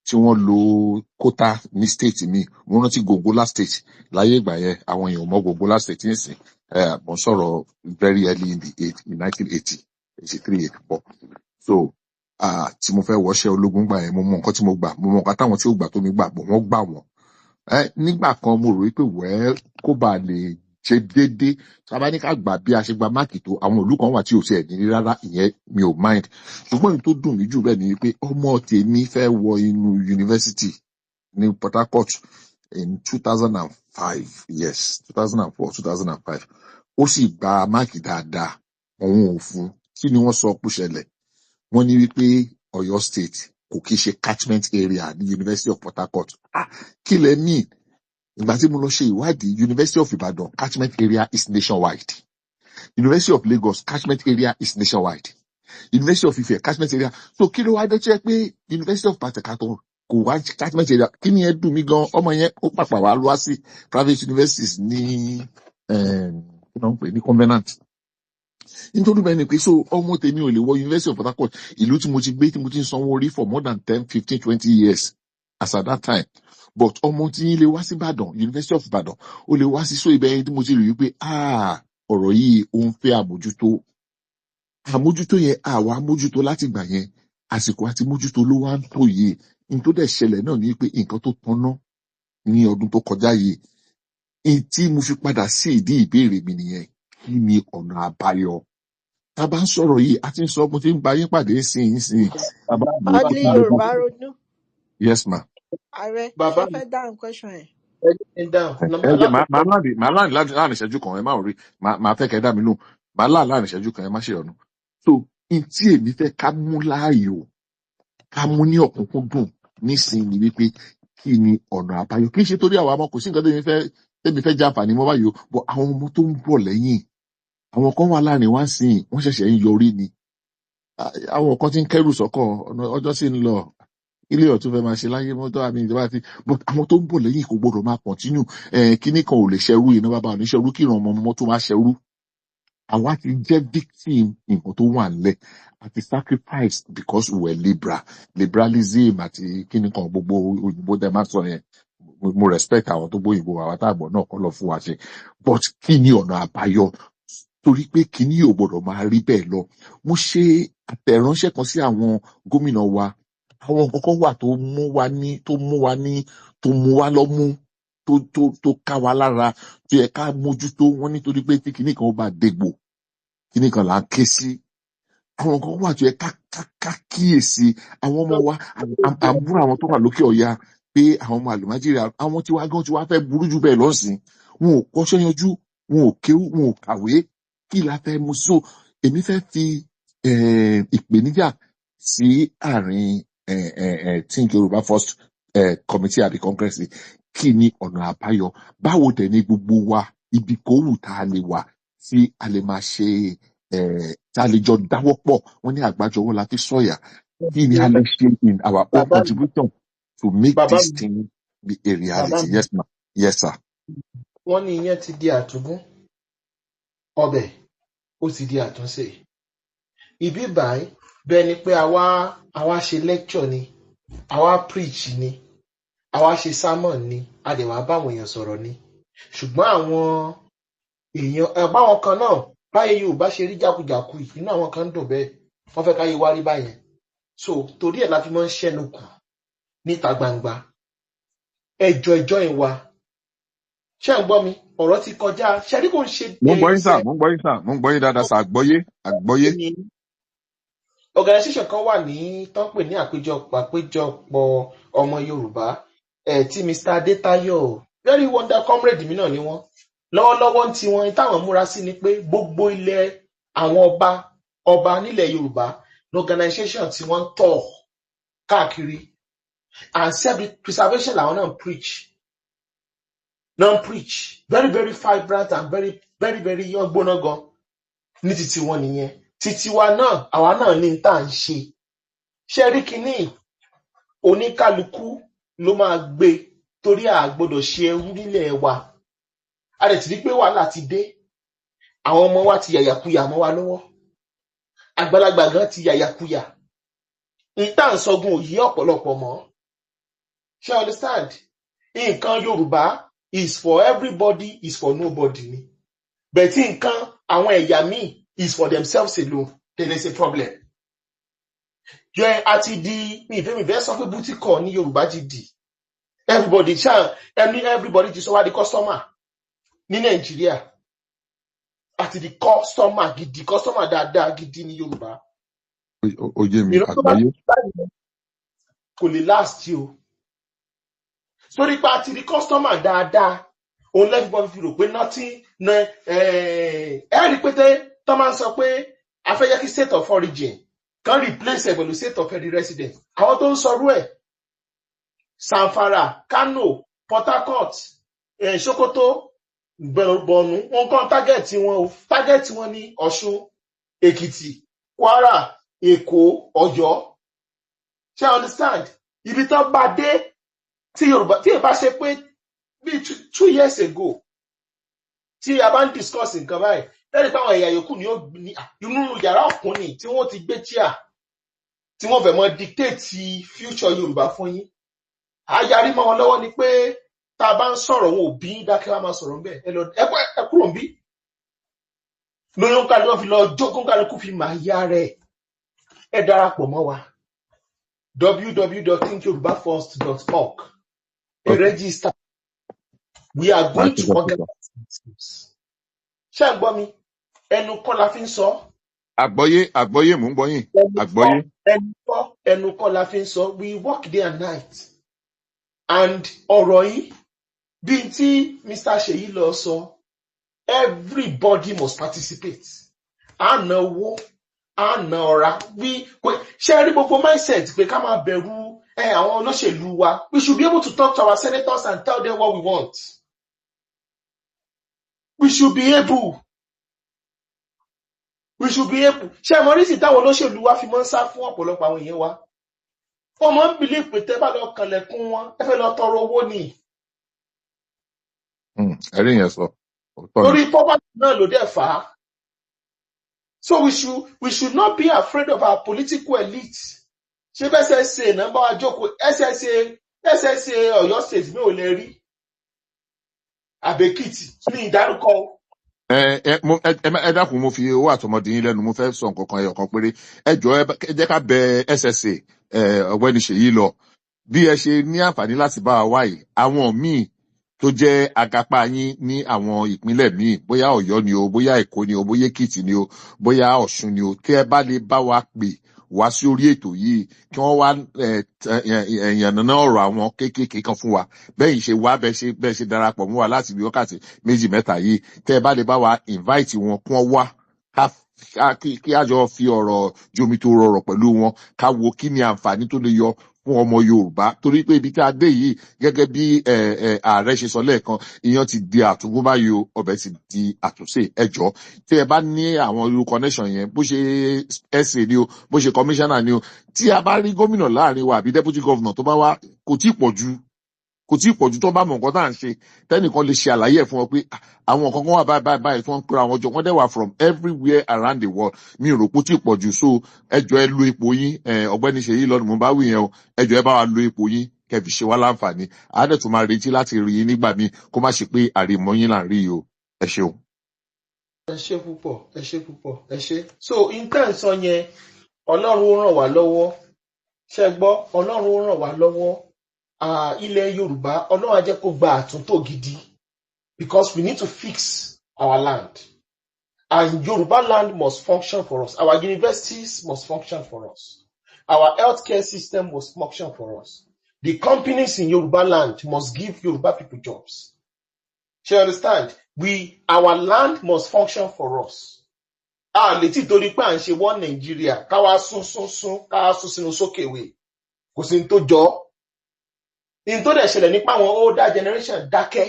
S15: tí wọ́n lo kótà ní state mi mo rántí Gongola state láyé ìgbà yẹn àwọn èèyàn mọ Gongola state nísìn mo sọ̀rọ̀ very early in 1980 83 84 so tí mo fẹ́ wọṣẹ́ ológun gbà yẹn mo mọ nǹkan tí mo gbà mo mọ nǹkan táwọn tí ò gbà tó mi gbà bọ̀ wọ́n gbà wọ́n nígbà kan mo rò wípé kó bá lè ṣe déédéé sábà ní ká gbà bí a ṣe gba máàkì tó àwọn ìlú kan wà tí ò tiẹ̀ ní rárá ìyẹn mi ò mind ṣùgbọ́n èyí tó dùn mí jù bẹ́ẹ̀ ni wípé ọmọ tèmi fẹ́ wọ inú yunifásitì ní Port Harcourt in 2005 yes 2004 2005 ó sì gba máàkì dáadáa òun ò fún kí ni wọ́n sọ pé ṣẹlẹ̀ wọ́n ní wípé Ọ̀yọ́ state kò kí ṣe catchment area ní University of Port Harcourt kí lẹ mean ìgbà tí mo lọ ṣe ìwádìí University of Ibadan catchment area is nationwide University of Lagos catchment area is nationwide University of Ife catchment area so kí ló wá dé tí ẹ pé University of Port Harcourt kò wá catchment area kí ni ẹ dùn mí gan ọmọ yẹn ó pàpà wá lọ sí private universities ní kí ló ń pè ní Covenant nítorí bẹ́ẹ̀ ni pé so ọmọ tèmi ò lè wọ University of Port Harcourt ìlú tí mo ti gbé tí mo ti ń sanwó orí for more than 10, 15, 20 years as at that time but ọmọ tí yín lè wá sí Ìbàdàn University of Ìbàdàn ó lè wá sí so ibẹ̀ yẹn tí mo ti rí wípé ọ̀rọ̀ yìí ó ń fẹ́ àmójútó yẹn àwa àmójútó láti gbà yẹn àsìkò àti mójútó ló wá ń tó yìí ní tó dẹ̀ ṣẹlẹ̀ náà ni pé nǹkan tó tanná ní ọdún tó kọjá yìí tí mo fi padà sí ìdí ìbéèrè mi nìyẹn kí ni ọ̀nà àbáyọ tá a bá ń sọ̀rọ̀ yìí a ti ń sọ mo ti ń bá yín pàdé sìn
S8: Hardly Yorùbá ronú.
S15: yes ma.
S8: Ààrẹ
S1: bàbá
S8: ṣe fẹ́ dáhùn question ẹ̀.
S1: ẹ dáhùn
S15: màá láàrin ìṣẹ́jú kan ẹ má rí màá fẹ́ kẹ́ dá mi nù màá láàrin ìṣẹ́jú kan ẹ má ṣe ọ̀nà so n tí èmi fẹ́ ká mú láàyò ká mú ní ọ̀kúnkúndùn nísìnyí wípé kí ni ọ̀nà àbáyọ kì í ṣe torí àwọn ọmọ kò sí nǹkan tẹ́mi fẹ́ jàǹfààní mọ́ báyìí o bọ́ àwọn ọmọ tó ń bọ̀ lẹ́yìn àwọn kan wà láàrin wá sí wọ́n ṣẹ̀ṣẹ̀ ń yọrí ni àwọn kan ti ń kẹ́rù sọ́kọ̀ ọjọ́ sì ń lọ ilé ọ̀tún fẹ́ máa ṣe láyé mọ́tò àmì ìjọba ti but àwọn tó ń bọ̀ lẹ́yìn kò gbọdọ̀ máa continue kíní kan ò lè ṣẹrú iná bàbá ò ní ṣẹrú kí ìran ọmọ tó máa ṣẹrú àwa ti jẹ́ victim nǹkan tó wà nílẹ̀ àti sacrifice because we were liberalism àti kíní kan gbogbo òyìnbó tẹ máa sọ yẹn mo respect àwọn tó gbóyìnbó àwọn àtàgbọ̀ náà kọ́ lọ fún wa ṣe but kí ni ọ̀nà àbáyọ torí pé kíní ò gbọdọ̀ máa rí bẹ́ẹ̀ lọ mo ṣe àtẹ̀ránṣẹ́ kan sí àwọn gómìnà wa àwọn kọ̀ọ̀kan wà tó mú wa lọ́mú tó ká wa lára tó yẹ ká mójútó wọn nítorí pé tí kinní kan ó bá dégbò kinní kan là ń ké sí àwọn kan wà tó yẹ ká kíyèsí àwọn ọmọ wa àbúrò àwọn tó wà lókè ọ̀yà pé àwọn ọmọ àlùmájírì àwọn tí wàá gan tí wàá fẹ́ burú jù bẹ́ẹ̀ lọ́sìn wọn ò kọ́ṣẹ́ yanjú wọn ò kéwú wọn ò kàwé kí la fẹ́ mú so èmi fẹ́ fi ìpèníjà sí àárín Think Yoruba First committee at the Congress kí ni ọ̀nà àbáyọ, báwo dẹ̀ ni gbogbo wa ibi kòówù tá a lè wà tí a lè máa ṣe tá a lè jọ dáwọ́ pọ̀, wọ́n ní àgbájọwọ́ la fi sọ̀yà, kí ni a lè ṣe in our own
S1: bàbá mi
S15: contribution to make
S1: bàbá
S15: this
S1: mi
S15: thing be a
S1: bàbá
S15: reality.
S1: mi
S15: Yes ma, yes sir.
S1: wọ́n ní iyán ti di àtúngún ọbẹ̀ ó ti di àtúnṣe. Ibi báyìí bẹ́ẹ̀ ni pé àwa ṣe lecture ni, àwa preach ni, àwa ṣe sermon ni, a dẹ̀ wá báwọn èèyàn sọ̀rọ̀ ni. Ṣùgbọ́n àwọn èèyàn báwọn kan náà báyé Yorùbá ṣe rí jákujàku yìí, inú àwọn kan ń dùn bẹ́ẹ̀, wọ́n fẹ́ káyé wá rí báyẹn. So torí ẹ̀ la fi máa ń ṣẹ́nu kù níta gbangba. Ẹjọ́ ìwà ṣé ń gbọ́ mi, ọ̀rọ̀ ti kọjá ṣẹ́rí kò ń ṣe
S15: Mo ń gbọ́ yín sà,
S1: ṣe
S15: mo ń gbọ́ yín sà, mo ń gbọ́ yín dáadáa sà, àgbọ́yé.
S1: ní organisation kan wà ní tán pè ní àpéjọpọ̀ ọmọ Yorùbá tí Mr. Adétáyọ̀ very wonder comrade mi náà ni wọ́n lọ́wọ́lọ́wọ́ tí wọ́n táwọn múra sí ni pé gbogbo ilẹ̀ àwọn ọba nílẹ̀ Yorùbá ní organisation tí wọ́n ń tọ̀ káàkiri and self preservation làwọn náà preach very very vibrant and very very very young gbóná gan ní títí wọn nìyẹn. Títí wa náà àwa náà ní tá à ń ṣe. Ṣé rí kinní oníkálukú ló máa gbé torí a gbọ́dọ̀ ṣe ẹrú nílẹ̀ wa. A dẹ̀ ti rí pé wàhálà ti dé. Àwọn ọmọ wa ti yàyàkuyà mọ́ wa lọ́wọ́. Àgbàlagbà gan ti yàyàkuyà. Ìta ń sọgun òyí ọ̀pọ̀lọpọ̀ mọ́. Ṣé understand? Nǹkan Yorùbá is for everybody, is for nobody ni. Bẹ̀tí nǹkan àwọn ẹ̀yà míì is for themselves alone. There is a problem. Yẹ àti di ìfẹ́ sọ pé bútíkọ̀ ní Yorùbá ti di. Everybody ti sọ wá di customer ní Nàìjíríà. Àti di customer gidi, customer dáadáa gidi ní Yorùbá.
S15: Oyè mi àgbọ́yé.
S1: Kò lè last o. Sórí pa àti di customer dáadáa. Òun everybody fi rò pé nothing rí pété tó máa ń sọ pé a fẹ́ yẹ kí state of origin kan replace ẹ̀ pẹ̀lú state of residence. Àwọn tó ń sọrú ẹ̀ Zamfara, Kano, Port Harcourt, Sokoto, Borno, wọn kàn tágẹ́ẹ̀tì wọn ní Ọ̀ṣun, Èkìtì, Kwara, Èkó, Ọ̀yọ́. Ṣé understand? Ibi tó bá dé tí Yorùbá tí ì bá ṣe pé bí 2 years ago tí a bá ń discuss nǹkan báyìí lẹ́yìn táwọn ẹ̀yà yòókù ní inú yàrá ọ̀kùnrin tí wọ́n ti gbé chair tí wọ́n fẹ́ mọ dictate future Yorùbá fún yín. Ayarí mọ́ wọn lọ́wọ́ ni pé tá a bá ń sọ̀rọ̀ wọn ò bí dákẹ́ wá máa sọ̀rọ̀ ń bẹ̀ ẹ kúrò ń bí. Lóyún kálukú fi lọ jókòó kálukú fi máa yá rẹ̀. Ẹ darapọ̀ mọ́ wa www.thinkyorubafirst.org. Register. We are going to organize this. Ṣé ẹ gbọ́ mi? Ẹnu kọ́ la fi ń sọ.
S15: Àgbọ́yé mò ń gbọ́ yín. Àgbọ́yé.
S1: Ẹnu kọ́ la fi ń sọ. We work day and night. And ọ̀rọ̀ yìí bí tí Mr. Ṣèyí lọ sọ, everybody must participate. À ń ná owó, à ń ná ọ̀rá. Ṣé ẹ rí gbogbo mindset pé ká máa bẹ̀rù àwọn olóṣèlú wa? We should be able to talk to our senators and tell them what we want. We should be able. Ṣé ẹ mọ̀ rí sí táwọn olóṣèlú wa fi máa ń sá fún ọ̀pọ̀lọpọ̀ àwọn èèyàn wa? Wọ́n máa ń believe pé tẹ́ bá lọ kànlẹ̀kùn wọn, ẹ fẹ́ lọ tọrọ owó ni.
S15: Ẹ̀rí yẹn sọ.
S1: Lórí poverty náà ló dẹ̀ fà á. So we should not be afraid of our political elite. Ṣé bẹ́sẹ̀ ṣe nọ́mbà wa jókòó SSA Ọ̀yọ́ state mi ò lè rí. Àbẹ̀kìtì ní ìdárúkọ.
S15: Ẹ dákun mo fi owó àtọmọdé yín lẹ́nu mo fẹ́ sọ nǹkan kan ẹyọ kan péré. Ẹ jọ̀ọ́ ẹ jẹ́ ká bẹ SSA ọ̀gbẹ́ni Ṣèyí lọ bí ẹ ṣe ní àǹfààní láti bá wa wá yìí. Àwọn míì tó jẹ́ agapá yín ní àwọn ìpínlẹ̀ míì bóyá Ọ̀yọ́ ni o, bóyá Èkó ni o, bóyá Èkìtì ni o, bóyá Ọ̀ṣun ni o, tí ẹ bá lè bá wa pè wá sí orí ètò yìí kí wọ́n wá yànnàná ọ̀rọ̀ àwọn kéékèèké kan fún wa bẹ́ẹ̀ ṣe wá bẹ́ẹ̀ ṣe darapọ̀ mọ́ wa láti bí wákàtí 2-3 yìí tẹ́ ẹ bá lè bá wa invite wọn kí wọ́n wá ká kí a jọ fi ọ̀rọ̀ jomi tó rọrọ̀ pẹ̀lú wọn ká wo kí ni àǹfààní tó lè yọ fún ọmọ Yorùbá torí pé ibi tí a dé yìí gẹ́gẹ́ bí ààrẹ ṣe sọ lẹ́ẹ̀kan iyán ti di àtúngún báyìí o ọbẹ̀ ti di àtúnṣe ẹjọ́ tí ẹ bá ní àwọn irú connection yẹn bó ṣe SA ni o bó ṣe commissioner ni o tí a bá rí gómìnà láàrin wa àbí deputy governor tó bá wá kò tí ì pọ̀ jù tó bá mọ̀ nǹkan tá à ń ṣe tẹ́nìkan lè ṣe àlàyé ẹ̀ fún wọn pé àwọn nǹkan kan wà báyìí tí wọ́n ń pera àwọn jọ wọ́n dẹ̀ wà from everywhere around the world mi ò rò pé ó tí ì pọ̀ jù so ẹjọ́ ẹ lo ipò yín ọ̀gbẹ́ni Ṣèyí lọ́nu mo bá wí yẹn o ẹjọ́ ẹ bá wa lo ipò yín kẹfì ṣe wá láǹfààní àádẹ́ tó máa retí láti rí yín nígbà míì kó má ṣe pé àrèmọ́ yín là ń rí yìí o ẹ ṣeun.
S1: ẹ ṣé púpọ̀ ẹ ṣé so intention yẹn Ọlọ́run ó ràn wá lọ́wọ́ ṣe gbọ́ Ọlọ́run ó ràn wá lọ́wọ́ ilẹ̀ Yorùbá Ọlọ́run á jẹ́ kó gba àtúntò gidi because we need to fix our land and Yoruba land must function for us. Our universities must function for us. Our healthcare system must function for us. The companies in Yoruba land must give Yoruba people jobs. Do you understand? Our land must function for us. Létí torí pé à ń ṣe wọ́n Nàìjíríà káwá sún sínú sókèwé kò sí ní tó jọ. In tó dẹ̀ ṣẹlẹ̀ nípa àwọn older generation dákẹ́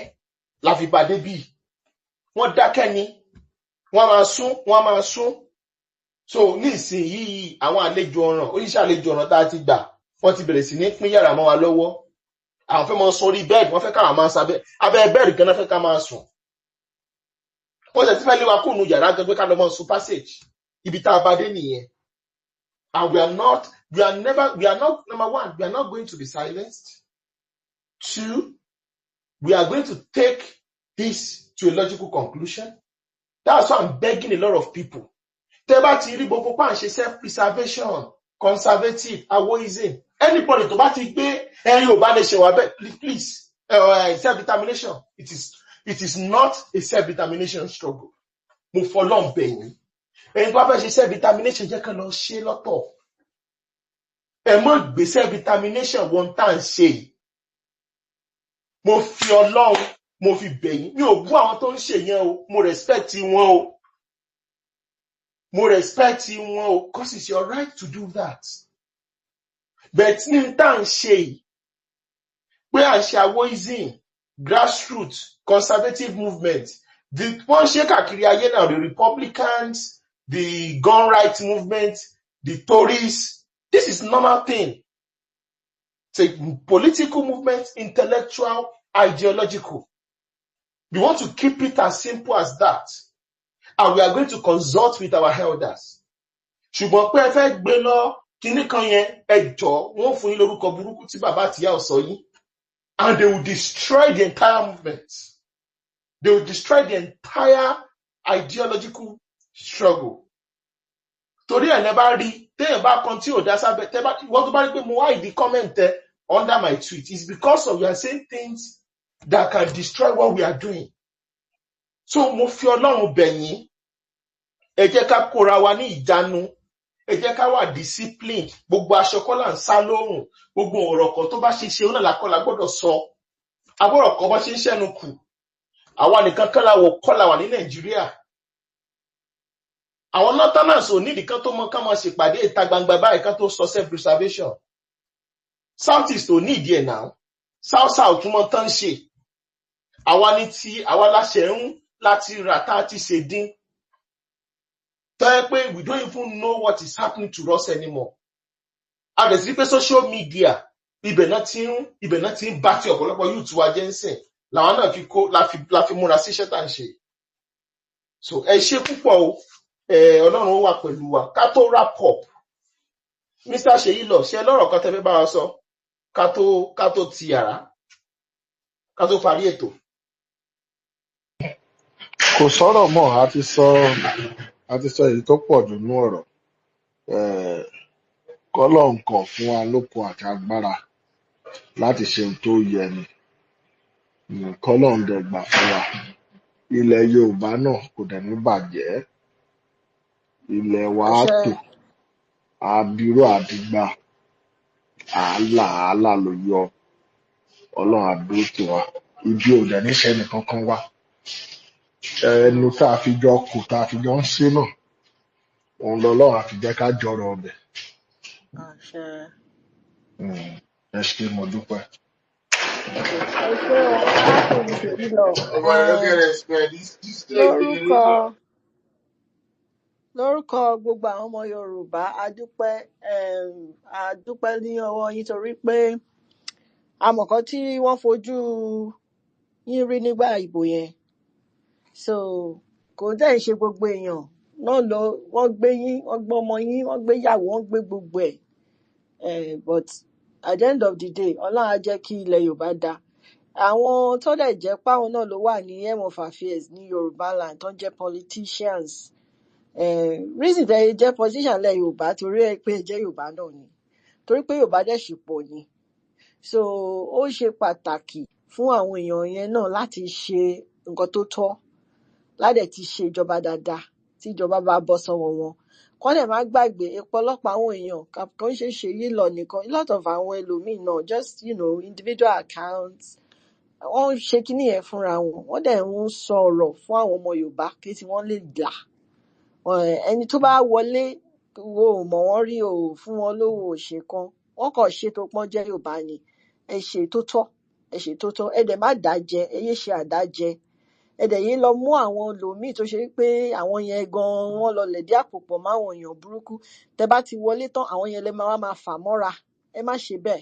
S1: la fi bá débí. Wọ́n dákẹ́ ni wọ́n máa sún. So ní ìsìn yìí àwọn àlejò ọ̀ràn oríṣiríṣi àlejò ọ̀ràn tá a ti gbà wọ́n ti bẹ̀rẹ̀ sí ní pín yàrá mọ́ wa lọ́wọ́. Àwọn fẹ́ mọ sórí bẹ́ẹ̀dì wọ́n fẹ́ káwọn máa sábẹ́ abẹ́ bẹ́ẹ̀dì kan náà fẹ́ ká máa sùn. Wọ́n ṣe ti fẹ́ lé wa kúrò yàrá gan pé ká lọ mọ́ sùn passage. Ibi tá a bá dé nìyẹn. And we are not, number one, we are not going to be silenced. 2, we are going to take this to a logical conclusion. That's why I'm begging a lot of people. Tẹ́ bá ti rí gbogbo pa ń ṣe self-preservation, conservative, awoism. Anybody tó bá ti gbé ẹ̀yin ò bá lè ṣe wá bẹ́ẹ̀, please, self-determination. It is not a self-determination struggle. Mo fọlọ́n bẹ̀ yín. Ẹ̀yin tó bá fẹ́ ṣe self-determination jẹ́ kán lọ ṣe lọ́tọ̀. Ẹ má gbé self-determination wọn tá à ń ṣe yìí. Mo fi Ọlọ́run mo fi bẹ̀ yín mi ò bú àwọn tó ń ṣe yẹn o mo respect wọn o because it's your right to do that but ní tá à ń ṣe yìí pé à ń ṣe awoism grassroots conservative movement wọ́n ṣe káàkiri ayé náà the Republicans the gun rights movement the Tories this is normal thing. It's a political movement, intellectual, ideological. We want to keep it as simple as that. And we are going to consult with our elders. Ṣùgbọ́n pé ẹ fẹ́ gbé lọ kíní kan yẹn ẹjọ́ wọ́n fún yín lórúkọ burúkú tí bàbá àtìyá ọ̀sọ́ yín. And they will destroy the entire movement. They will destroy the entire ideological struggle. Torí ẹ̀ ní bá rí téèyàn bá kan tí ò dá sábẹ́ wọ́n tó bá rí pé mo wá ìdí comment under my tweet is because of you are saying things that can destroy what we are doing. So mo fi Ọlọ́run bẹ̀ yín ẹ jẹ́ ká kóra wa ní ìjánu ẹ jẹ́ ká wà disciplined gbogbo aṣọ kọ́ là ń sá lóòrùn gbogbo ọ̀rọ̀ kan tó bá ṣe ṣe ó náà lákọ́lá gbọ́dọ̀ sọ agbọ́dọ̀ kọ́ bá ṣe ń ṣẹ́nu kù àwa nìkan kọ́ la wà ní Nàìjíríà. Àwọn northerners ò nídìí kan tó mọ ká máa ṣèpàdé ìta gbangba báyìí kan tó sọ self-preservation. Southeast ò ní ìdí ẹ̀ náà. South túmọ̀ tán ṣe. Àwa láṣẹ ń láti rà tá a ti ṣe dín. Tọ́ ẹ pé we don't even know what is happening to us anymore. A bẹ̀ sí pé social media ibẹ̀ náà ti ń bá ti ọ̀pọ̀lọpọ̀ youth wa jẹ́ ń sìn. Làwọn náà la fi múra sí iṣẹ́ tá à ń ṣe. So ẹ ṣé púpọ̀ o. Ọlọ́run ó wà pẹ̀lú wa ká tó wrap up Mr. Ṣèyí lọ ṣe lọ́rọ̀ kan tẹ́fẹ́ bá wa sọ ká tó ti yàrá ká tó parí ètò.
S11: Kò sọ̀rọ̀ mọ́ a ti sọ èyí tó pọ̀ jù nú ọ̀rọ̀ kọ́lọ̀ nǹkan fún wa lókun àti agbára láti ṣe ohun tó yẹ ni kọ́lọ̀ ń dẹ̀ gbà fún wa ilẹ̀ Yorùbá náà kò dẹ̀ ní bàjẹ́. Ilẹ̀ wa á tò àbírò àdìgbà àálà ló yọ Ọlọ́run àdúró tì wá ibi ò dẹ̀ níṣẹ́ nìkan kan wá ẹnu tá a fi jọ kù tá a fi jọ ń ṣe náà òun lọ́lọ́run àfi jẹ́ ká jọrọ̀ ọbẹ̀.
S8: àṣẹ.
S11: Ẹ ṣé mo dúpẹ́.
S8: Okay. Ẹ ṣé o, arákùnrin ṣèyí lọ. Lórúkọ lórúkọ gbogbo àwọn ọmọ Yorùbá, a dúpẹ́ ní ọwọ́ yín torí pé amọ̀kan tí wọ́n fojú yín rí nígbà ìbò yẹn. So kò dẹ̀ ṣe gbogbo èèyàn náà lọ wọ́n gbé yín, wọ́n gbé ọmọ yín, wọ́n gbé ìyàwó, wọ́n gbé gbogbo ẹ̀. But at the end of the day, Ọlọ́run á jẹ́ kí ilẹ̀ Yorùbá dáa. Àwọn tó dẹ̀ jẹ́ páwọn náà ló wà ní helm of affairs ní Yorùbá land tó ń jẹ́ politicians. Reason tẹ́ ẹ jẹ́ politician lẹ̀ Yorùbá torí ẹ pé ẹ jẹ́ Yorùbá náà ni. Torí pé Yorùbá dẹ̀ ṣì pọ̀ ni. So ó ṣe pàtàkì fún àwọn èèyàn yẹn náà láti ṣe nǹkan tó tọ́, ládẹ̀ ti ṣe ìjọba dáadáa tí ìjọba bá bọ́ sọ́wọ́ wọn. Kọ́ dẹ̀ má gbàgbé ọ̀pọ̀lọpọ̀ àwọn èèyàn kò ń ṣe Ṣèyí lọ nìkan, a lot of àwọn ẹlòmíì náà just individual accounts wọ́n ń ṣe kinní yẹn fúnra wọn, wọ́n dẹ̀ ń sọ ọ̀rọ̀ fún àwọn ọmọ Yorùbá kí tí wọ́n lè dà. Ẹni tó bá wọlé wo ò mọ̀ wọ́n rí o fún wọn lówó òṣè kan, wọ́n kàn ṣe tó pọ́n jẹ́ Yorùbá ni. Ẹ ṣe tó tọ́, ẹ ṣe tó tọ́, ẹ dẹ̀ má dájẹ, ẹ yé ṣe àdájẹ. Ẹ dẹ̀ yé lọ mú àwọn lòmíì tó ṣe pé àwọn yẹn gan-an wọ́n lọ lẹ̀dí àpò pọ̀ máwọn èèyàn burúkú. Tẹ bá ti wọlé tán, àwọn yẹn lẹ máa fà mọ́ra. Ẹ má ṣe bẹ́ẹ̀.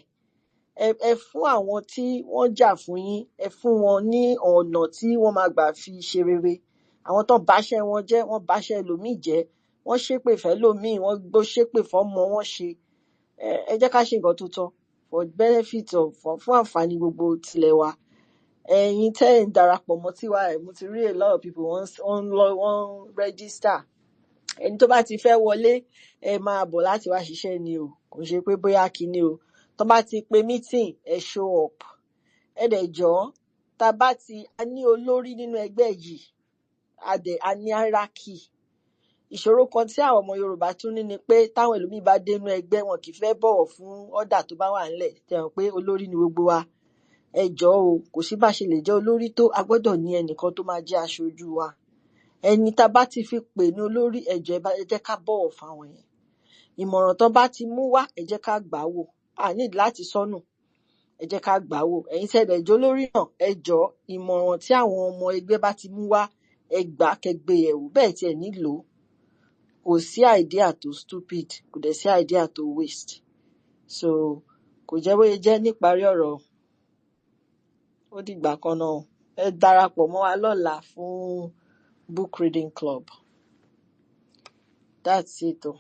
S8: Ẹ fún àwọn tí wọ́n jà fún yín, ẹ fún wọn ní ọ̀nà tí wọ́n máa gbà fi ṣe rere. Àwọn tó báṣẹ́ wọn jẹ́, wọ́n báṣẹ́ lòmíì jẹ́, wọ́n ṣépè fẹ́ lòmíì, wọ́n gbó ṣépè fọ́mọ wọn ṣe. Ẹ jẹ́ ká ṣe nǹkan tó tọ́ for benefit of fún àǹfààní gbogbo tilẹ̀ wa. Ẹ̀yin tẹ́ ẹ̀ ń darapọ̀ mọ́ tiwa ẹ̀, mo ti rí a lot of people wọ́n register. Ẹni tó bá ti fẹ́ wọlé, ẹ máa bọ̀ láti wá ṣiṣẹ́ ni o, kò ṣe pé bóyá kíní o. Tó bá ti pe meeting, ẹ show up. Ẹ dẹ̀ jọ̀ọ́, a ní olórí nínú ẹgbẹ́ yìí, a ní hierarchy. Ìṣòro kan tí àwọn ọmọ Yorùbá tún ní ni pé táwọn ẹlòmíì bá dé inú ẹgbẹ́ wọn kì í fẹ́ bọ̀wọ̀ fún order tó bá wà ńlẹ̀. Tẹ́ mọ̀ pé olórí ni gbogbo wa. Ẹ jọ̀ọ́ o, kò sí bá ṣe lè jẹ́ olórí tó, a gbọ́dọ̀ ní ẹnìkan tó máa jẹ́ aṣojú wa. Ẹni tá bá ti fi pè ní olórí, ẹ jọ̀ọ́ ẹ jẹ́ ká bọ̀wọ̀ fáwọn yẹn. Ìmọ̀ràn tán bá ti mú wá, ẹ jẹ́ ká gbà wò. A need láti sọnù. Ẹ jẹ́ ká gbà wò. Ẹ̀yin tẹ́lẹ̀ jẹ́ olórí náà, ẹ jọ̀ọ́ ìmọ̀ràn tí àwọn ọmọ ẹgbẹ́ bá ti mú wá, ẹ gbà kẹgbẹ́ yẹ̀wò. Bẹ́ẹ̀ tí ẹ nílò. Kò sí idea tó stupid, kò dẹ̀ sí idea tó waste. So kò jẹ́ bóyá jẹ́ níparí ọ̀rọ̀. Ó dìgbà kan náà. Ẹ darapọ̀ mọ́ wa lọ́la fún book reading club. That's it o.